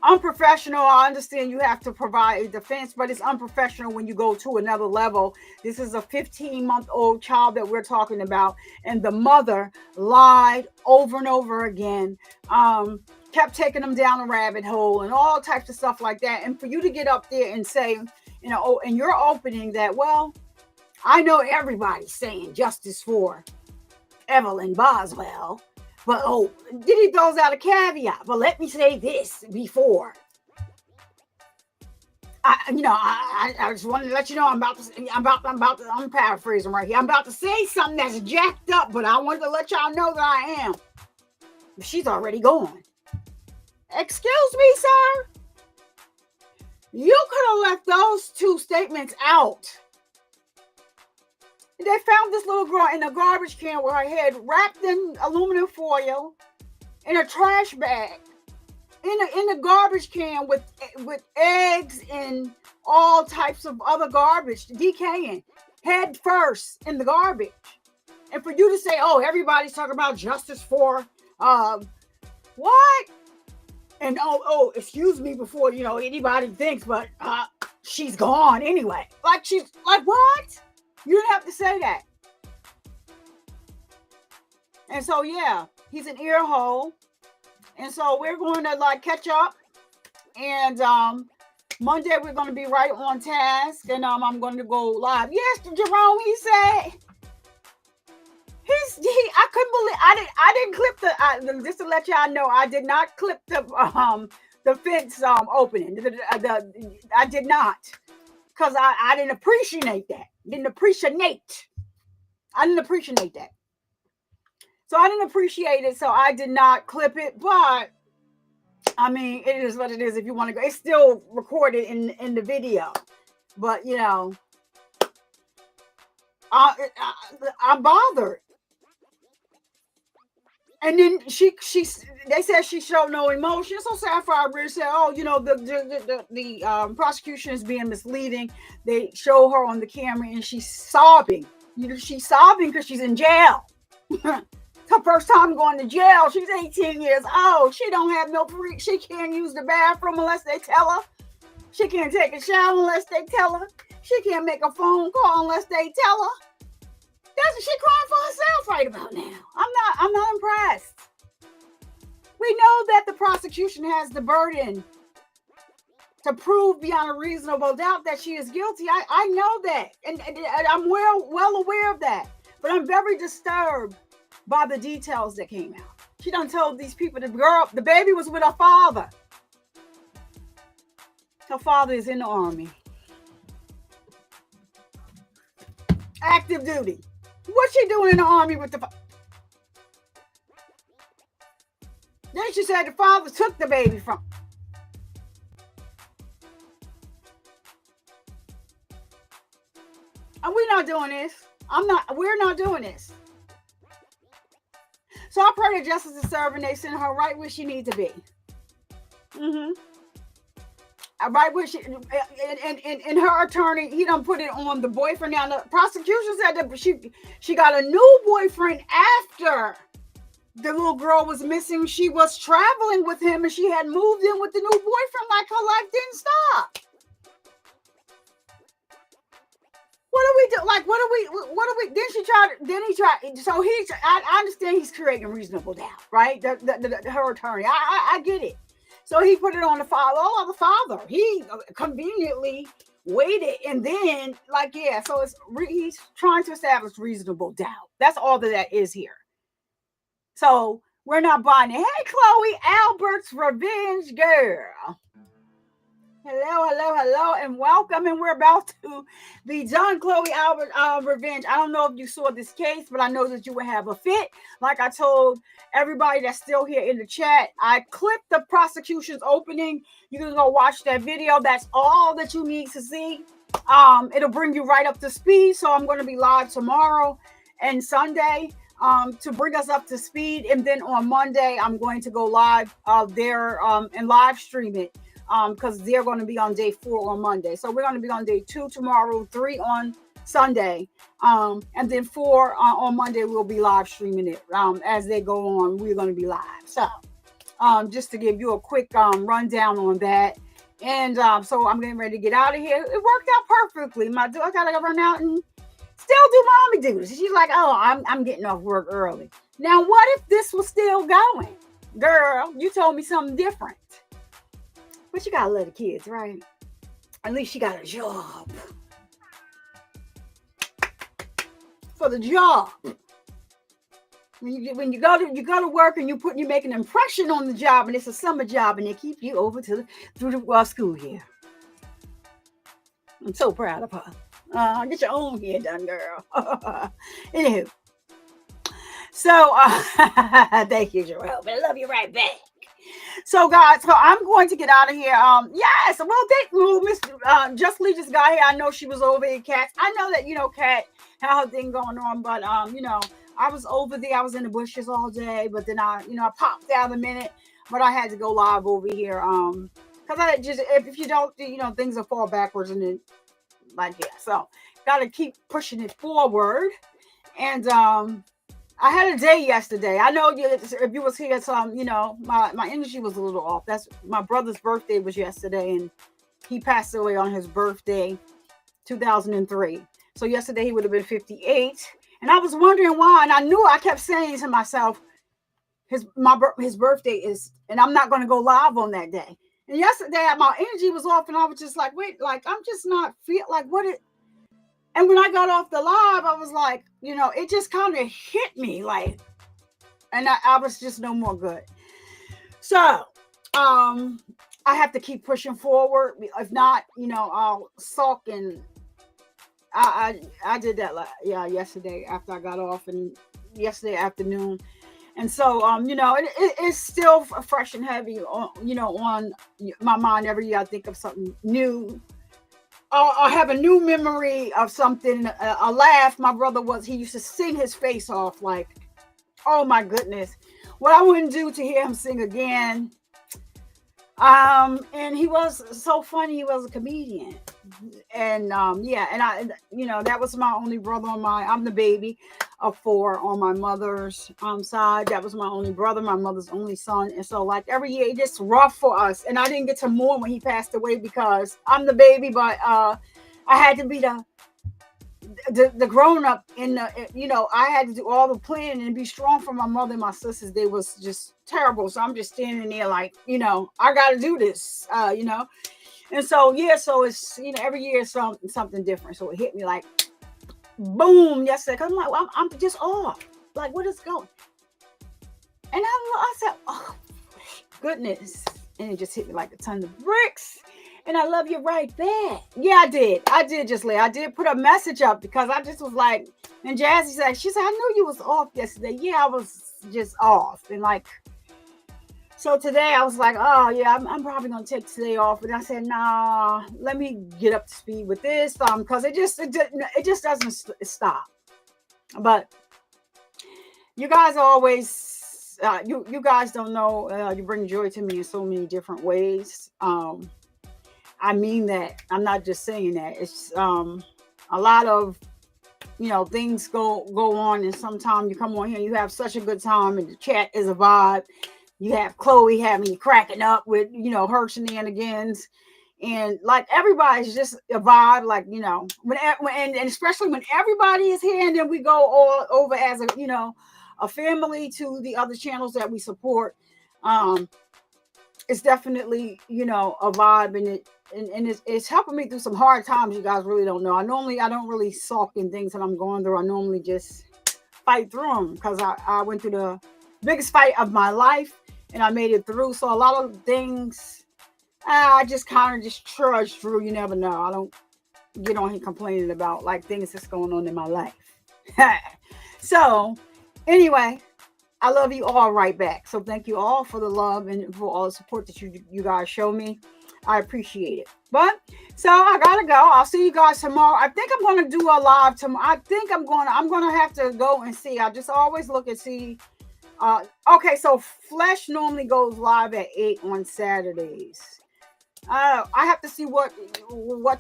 unprofessional. I understand you have to provide a defense, but it's unprofessional when you go to another level. This is a 15-month-old child that we're talking about, and the mother lied over and over again, kept taking them down a rabbit hole and all types of stuff like that. And for you to get up there and say, and you're opening that, well, I know everybody's saying justice for Evelyn Boswell, but then he throws out a caveat. But let me say this before. I just wanted to let you know I'm paraphrasing right here. I'm about to say something that's jacked up, but I wanted to let y'all know that I am. She's already gone. Excuse me, sir. You could have left those 2 statements out. They found this little girl in a garbage can with her head wrapped in aluminum foil in a trash bag, in a garbage can with eggs and all types of other garbage decaying head first in the garbage. And for you to say, everybody's talking about justice for what? And excuse me before anybody thinks, but she's gone anyway. She's like, what? You didn't have to say that. And so, yeah, he's an ear hole. And so we're going to catch up. And Monday we're going to be right on task. And I'm going to go live. Yes, Jerome, he said. I couldn't believe I didn't clip just to let y'all know, I did not clip the fence opening. I did not. Because I didn't appreciate that. I didn't appreciate that. So I didn't appreciate it. So I did not clip it. But I mean, it is what it is. If you want to go, it's still recorded in the video. But I'm bothered. And then they said she showed no emotion. So Sapphire Bridge said, the prosecution is being misleading. They show her on the camera and she's sobbing. She's sobbing because she's in jail. It's her first time going to jail. She's 18 years old. She don't have she can't use the bathroom unless they tell her. She can't take a shower unless they tell her. She can't make a phone call unless they tell her. She crying for herself right about now. I'm not impressed. We know that the prosecution has the burden to prove beyond a reasonable doubt that she is guilty. I know that. And I'm well aware of that. But I'm very disturbed by the details that came out. She done told these people the baby was with her father. Her father is in the Army. Active duty. What's she doing in the Army with the... Then she said the father took the baby from... And we're not doing this. We're not doing this. So I pray that justice is served and they send her right where she needs to be. Right where she, and her attorney, he done put it on the boyfriend. Now the prosecution said that she got a new boyfriend after the little girl was missing. She was traveling with him and she had moved in with the new boyfriend like her life didn't stop. What do we do? Like, what do we, then he tried, so I understand he's creating reasonable doubt, right? Her attorney, I get it. So he put it on the father. Oh, the father, he conveniently waited and then, like, yeah, so he's trying to establish reasonable doubt. That's all that is here. So we're not buying it. Hey, Chloe, Albert's revenge girl. Hello, and welcome. And we're about to be done, Chloe Albert revenge. I don't know if you saw this case, but I know that you would have a fit. Like I told everybody that's still here in the chat, I clipped the prosecution's opening. You can go watch that video. That's all that you need to see. It'll bring you right up to speed. So I'm going to be live tomorrow and Sunday to bring us up to speed. And then on Monday, I'm going to go live there and live stream it. Because they're going to be on day 4 on Monday. So we're going to be on day 2 tomorrow, 3 on Sunday, and then 4 on Monday. We'll be live streaming it as they go on. We're going to be live. So just to give you a quick rundown on that. And so I'm getting ready to get out of here. It worked out perfectly. I got to run out and still do mommy duties. She's like, oh, I'm getting off work early. Now, what if this was still going? Girl, you told me something different. But you gotta love the kids, right? At least she got a job. For the job. When you go to work and you make an impression on the job, and it's a summer job, and they keep you over through the school year. I'm so proud of her. Get your own hair done, girl. Anywho. So thank you, Joelle. But I love you right back. So, guys, so I'm going to get out of here. Yes, well, Miss Just Lee just got here. I know she was over at Kat. I know that, Kat had her thing going on, but, I was over there. I was in the bushes all day, but then I popped out a minute, but I had to go live over here. Because I just, if you don't, things will fall backwards and then, like, yeah. So, got to keep pushing it forward. And, I had a day yesterday. I know if you was here, my energy was a little off. That's my brother's birthday was yesterday, and he passed away on his birthday, 2003. So yesterday he would have been 58, and I was wondering why. And I kept saying to myself, his birthday is, and I'm not going to go live on that day. And yesterday my energy was off, and I was just like, wait, like I'm just not what it. And when I got off the live, I was like, it just kind of hit me and I was just no more good. So, I have to keep pushing forward. If not, I'll sulk. And I did that, yesterday after I got off and yesterday afternoon. And so, it's still fresh and heavy on my mind. Every year I think of something new. I have a new memory of something, a laugh. My brother he used to sing his face off like, oh my goodness, what I wouldn't do to hear him sing again. And he was so funny. He was a comedian. And, and I, that was my only brother I'm the baby of 4 on my mother's side. That was my only brother, my mother's only son. And so like every year it's just rough for us. And I didn't get to mourn when he passed away because I'm the baby, but I had to be the grown up I had to do all the planning and be strong for my mother and my sisters. They was just terrible. So I'm just standing there like, I got to do this, And so, so it's, every year it's something different. So it hit me like, boom, yesterday. Cause I'm like, well, I'm just off. Like, what is going? And I said, oh, goodness. And it just hit me like a ton of bricks. And I love you right back. Yeah, I did. I did just lay. I did put a message up because I just was like, and Jazzy said, she said, I knew you was off yesterday. Yeah, I was just off. And like, so today I was like, oh yeah, I'm probably gonna take today off. And I said, nah, let me get up to speed with this, because it just doesn't stop. But you guys always, you guys don't know, you bring joy to me in so many different ways. I mean that. I'm not just saying that. It's a lot of things go on, and sometimes you come on here, you have such a good time, and the chat is a vibe. You have Chloe having you cracking up with her shenanigans, and like everybody's just a vibe. Like when and especially when everybody is here, and then we go all over as a family to the other channels that we support. It's definitely a vibe, and it's helping me through some hard times. You guys really don't know. I don't really sulk in things that I'm going through. I normally just fight through them, because I went through the biggest fight of my life, and I made it through. So a lot of things I just kind of just trudge through. You never know. I don't get on here complaining about like things that's going on in my life. So anyway, I love you all right back. So thank you all for the love and for all the support that you guys show me. I appreciate it. But so I gotta go. I'll see you guys tomorrow. I think I'm gonna do a live tomorrow. I think I'm gonna have to go and see. I just always look and see. Okay, so Flesh normally goes live at 8 on Saturdays. I have to see what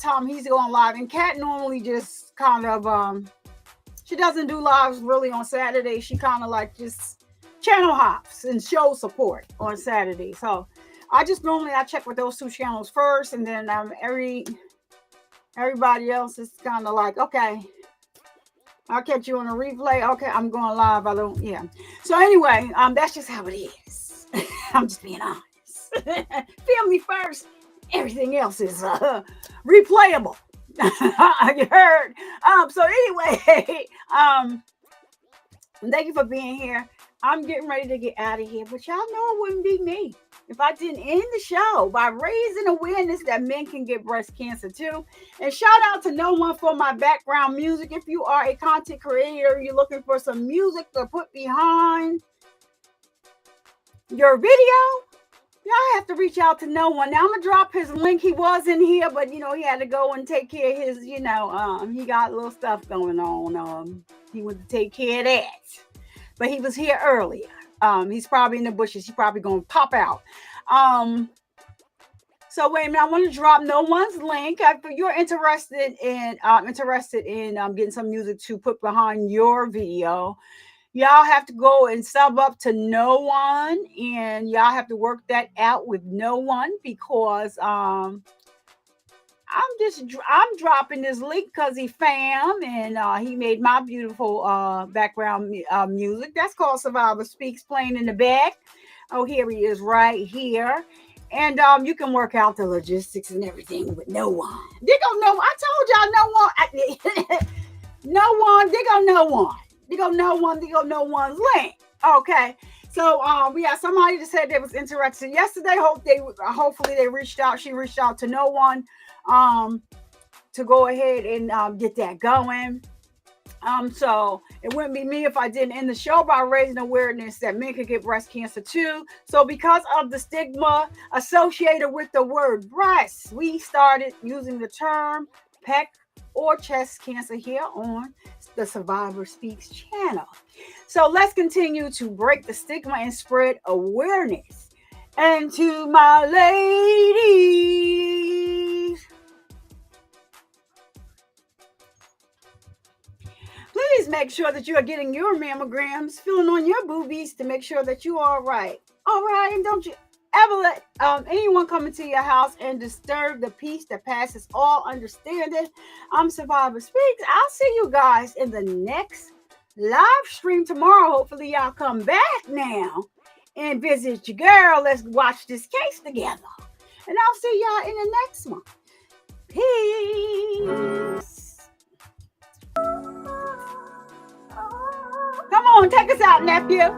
time he's going live. And Kat normally just kind of she doesn't do lives really on Saturday. She kind of like just channel hops and show support on Saturday. So I check with those two channels first, and then everybody else is kind of like, okay, I'll catch you on a replay. Okay, I'm going live. So anyway, that's just how it is. I'm just being honest. Feel me first. Everything else is replayable. You heard? So anyway, thank you for being here. I'm getting ready to get out of here, but y'all know it wouldn't be me if I didn't end the show by raising awareness that men can get breast cancer too. And shout out to No One for my background music. If you are a content creator, you're looking for some music to put behind your video, y'all have to reach out to No One. Now I'm gonna drop his link. He was in here, but he had to go and take care of his, he got a little stuff going on. He went to take care of that. But he was here earlier. He's probably in the bushes. He's probably gonna pop out. So wait a minute. I want to drop No One's link. If you're interested in getting some music to put behind your video, y'all have to go and sub up to No One, and y'all have to work that out with No One, because I'm dropping this link because he fam, and he made my beautiful background music. That's called Survivor Speaks, playing in the back. Oh, here he is right here. And you can work out the logistics and everything with No One. They go No One. I told y'all No One. No One. They go No One. They go No One. They go No One's link. Okay. So we had somebody that said they was interested yesterday. Hopefully they reached out. She reached out to No One to go ahead and get that going. So it wouldn't be me if I didn't end the show by raising awareness that men could get breast cancer too. So because of the stigma associated with the word breast, we started using the term pec or chest cancer here on the Survivor Speaks channel. So let's continue to break the stigma and spread awareness. And to my ladies, please make sure that you are getting your mammograms, feeling on your boobies to make sure that you are all right. All right, and don't you ever let anyone come into your house and disturb the peace that passes all understanding. I'm Survivor Speaks. I'll see you guys in the next live stream tomorrow. Hopefully y'all come back now and visit your girl. Let's watch this case together. And I'll see y'all in the next one. Peace. Come on, take us out, nephew.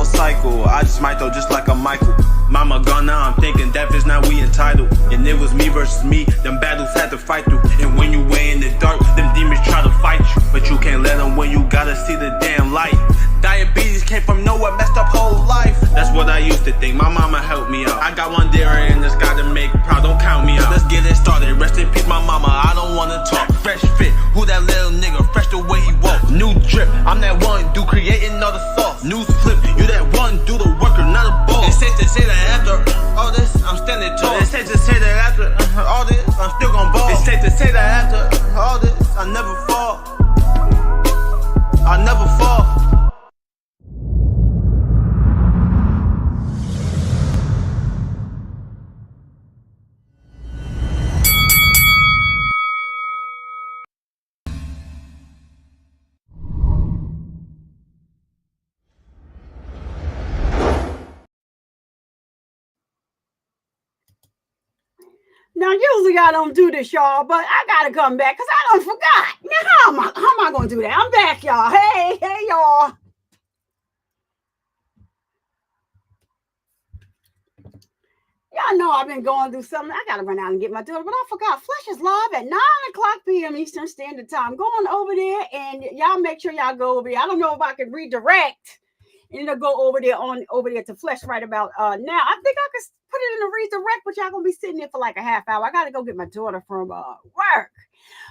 whole cycle. I just might though, just like a Michael. Mama gone now, I'm thinking death is not we entitled. And it was me versus me, them battles had to fight through. And when you way in the dark, them demons try to fight you. But you can't let them win, you gotta see the damn light. Diabetes came from nowhere, messed up whole life. That's what I used to think, my mama helped me out. I got one dear in this guy to make proud, don't count me out. Let's get it started, rest in peace my mama, I don't wanna talk. Fresh fit, who that little nigga, fresh the way he walk. New drip, I'm that one dude creating all the sauce. News flip, you that one do the worker, not a ball. It's safe to say that after all this, I'm standing tall. It's safe to say that after all this, I'm still gon' ball. It's safe to say that after all this, I never fall. I never fall. Now, usually I don't do this, y'all, but I gotta come back because I done forgot. Now, how am I gonna do that? I'm back, y'all. Hey, y'all. Y'all know I've been going through something. I gotta run out and get my daughter, but I forgot. Flesh is live at 9:00 p.m. Eastern Standard Time. Going over there, and y'all make sure y'all go over there. I don't know if I can redirect and it'll go over there to Flesh right about now. I think I could put it in a redirect, but y'all gonna be sitting there for like a half hour. I gotta go get my daughter from work.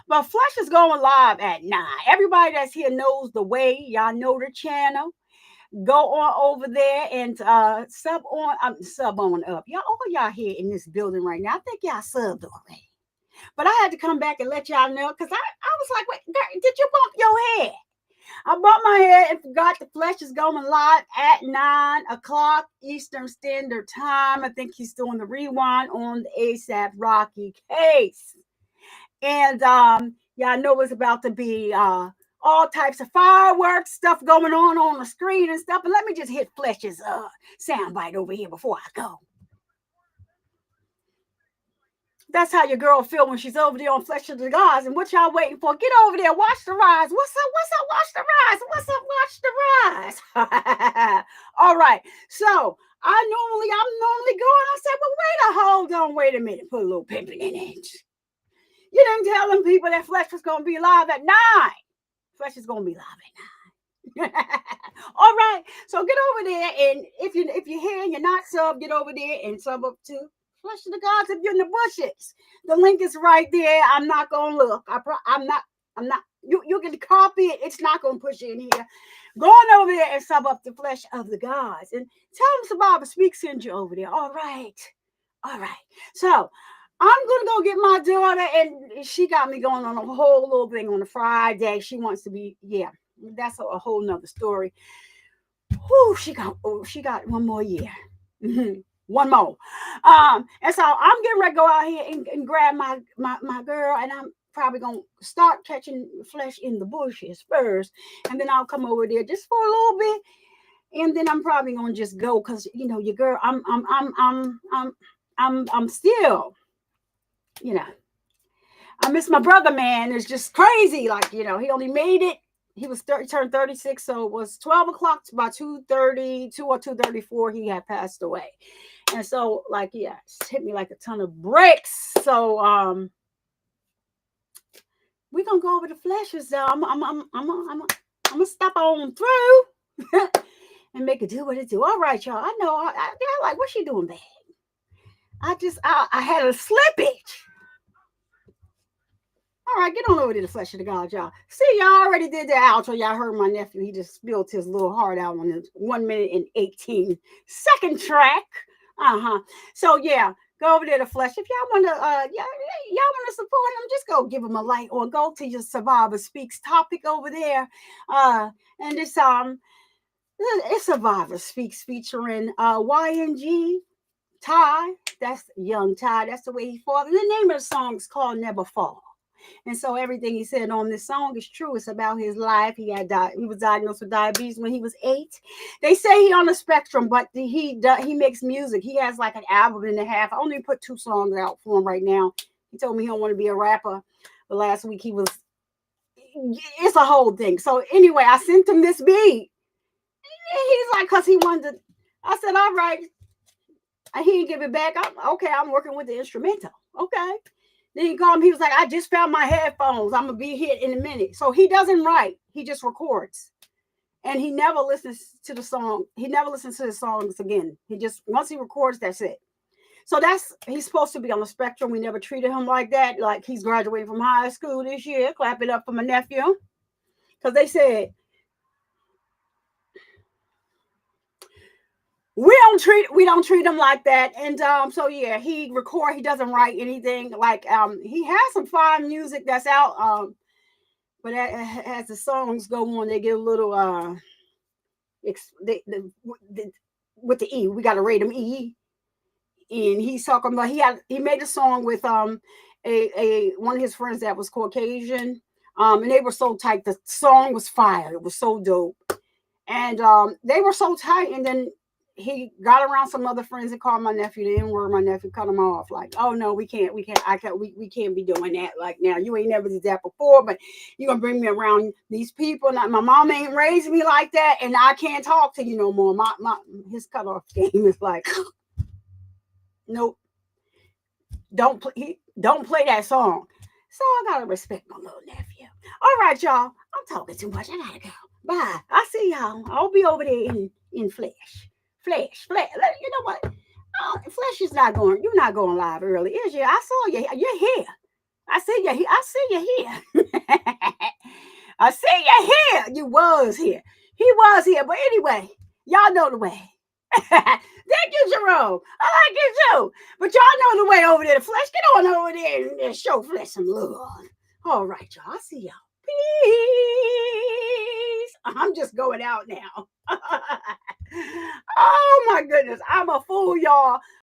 But Flesh is going live at 9. Everybody that's here knows the way. Y'all know the channel. Go on over there and sub on up. Y'all here in this building right now. I think y'all subbed already. But I had to come back and let y'all know because I was like, wait, girl, did you bump your head? I bumped my head and forgot the Flesh is going live at 9:00 Eastern Standard Time. I think he's doing the rewind on the ASAP Rocky case. And y'all know it's about to be all types of fireworks stuff going on the screen and stuff. And let me just hit Flesh's soundbite over here before I go. That's how your girl feel when she's over there on Flesh of the Gods. And what y'all waiting for? Get over there. Watch the rise. What's up? Watch the rise. What's up? Watch the rise. All right. So I'm normally going. I said, well, wait a minute. Put a little pimping in it. You didn't tell them people that Flesh was going to be live at 9. Flesh is going to be live at 9. All right. So get over there. And if you're here and you're not sub, get over there and sub up to Flesh of the Gods if you're in the bushes. The link is right there. I'm not gonna look. I'm not. You can copy it. It's not gonna push you in here. Go on over there and sub up the Flesh of the Gods and tell them Survivor Speak send you over there. All right. So I'm gonna go get my daughter, and she got me going on a whole little thing on a Friday. She wants to be, that's a whole nother story. Whew, she got one more year. One more. And so I'm getting ready to go out here and grab my girl, and I'm probably gonna start catching Flesh in the bushes first, and then I'll come over there just for a little bit, and then I'm probably gonna just go because your girl. I'm still, I miss my brother, man. It's just crazy. Like he only made it. He turned 36, so it was 12 o'clock by 2:32 or 2:34. He had passed away. And so, it's hit me like a ton of bricks. So, we're gonna go over the Fleshes. I'm gonna stop on through and make it do what it do. All right, y'all. I know. They're like, what's she doing bad? I had a slippage. All right, get on over to the Flesh of the God, y'all. See, y'all already did the outro. Y'all heard my nephew. He just spilled his little heart out on the 1 minute and 18-second track. So go over there to Flesh. If y'all want to support him, just go give him a like or go to your Survivor Speaks topic over there. And it's Survivor Speaks featuring YNG Ty. That's young Ty. That's the way he fought. And the name of the song is called Never Fall. And so everything he said on this song is true. It's about his life. He was diagnosed with diabetes when he was 8. They say he on the spectrum, but he makes music. He has like an album and a half. I only put 2 songs out for him right now. He told me he don't want to be a rapper. But last week it's a whole thing. So anyway, I sent him this beat. he's like, because he wanted to. I said, all right. And he didn't give it back. I'm working with the instrumental. Okay. Then he called me. He was like, I just found my headphones. I'm going to be here in a minute. So he doesn't write. He just records. And he never listens to the song. He never listens to his songs again. He just, once he records, that's it. So he's supposed to be on the spectrum. We never treated him like that. Like he's graduating from high school this year. Clap it up for my nephew. Because they said, we don't treat him like that. And so yeah, he doesn't write anything. Like he has some fine music that's out. But as the songs go on, they get a little with the E. We got to rate him E. And he's talking about he made a song with a one of his friends that was Caucasian. And they were so tight. The song was fire. It was so dope. And they were so tight. And then he got around some other friends and called my nephew. They didn't worry, my nephew cut him off. Like, oh no, we can't be doing that. Like now, you ain't never did that before, but you're gonna bring me around these people. Now, my mom ain't raised me like that, and I can't talk to you no more. His cutoff game is like, nope, don't play that song. So I gotta respect my little nephew. All right, y'all. I'm talking too much. I gotta go. Bye. I'll see y'all. I'll be over there in flesh. Flesh. You know what? Flesh is not going. You're not going live early, is you? I saw you. You're here. I see you. I see you here. I see you here. You was here. He was here. But anyway, y'all know the way. Thank you, Jerome. I like you too. But y'all know the way over there to Flesh. Get on over there and show Flesh some love. All right, y'all. I'll see y'all. Peace. I'm just going out now. Oh my goodness. I'm a fool, y'all.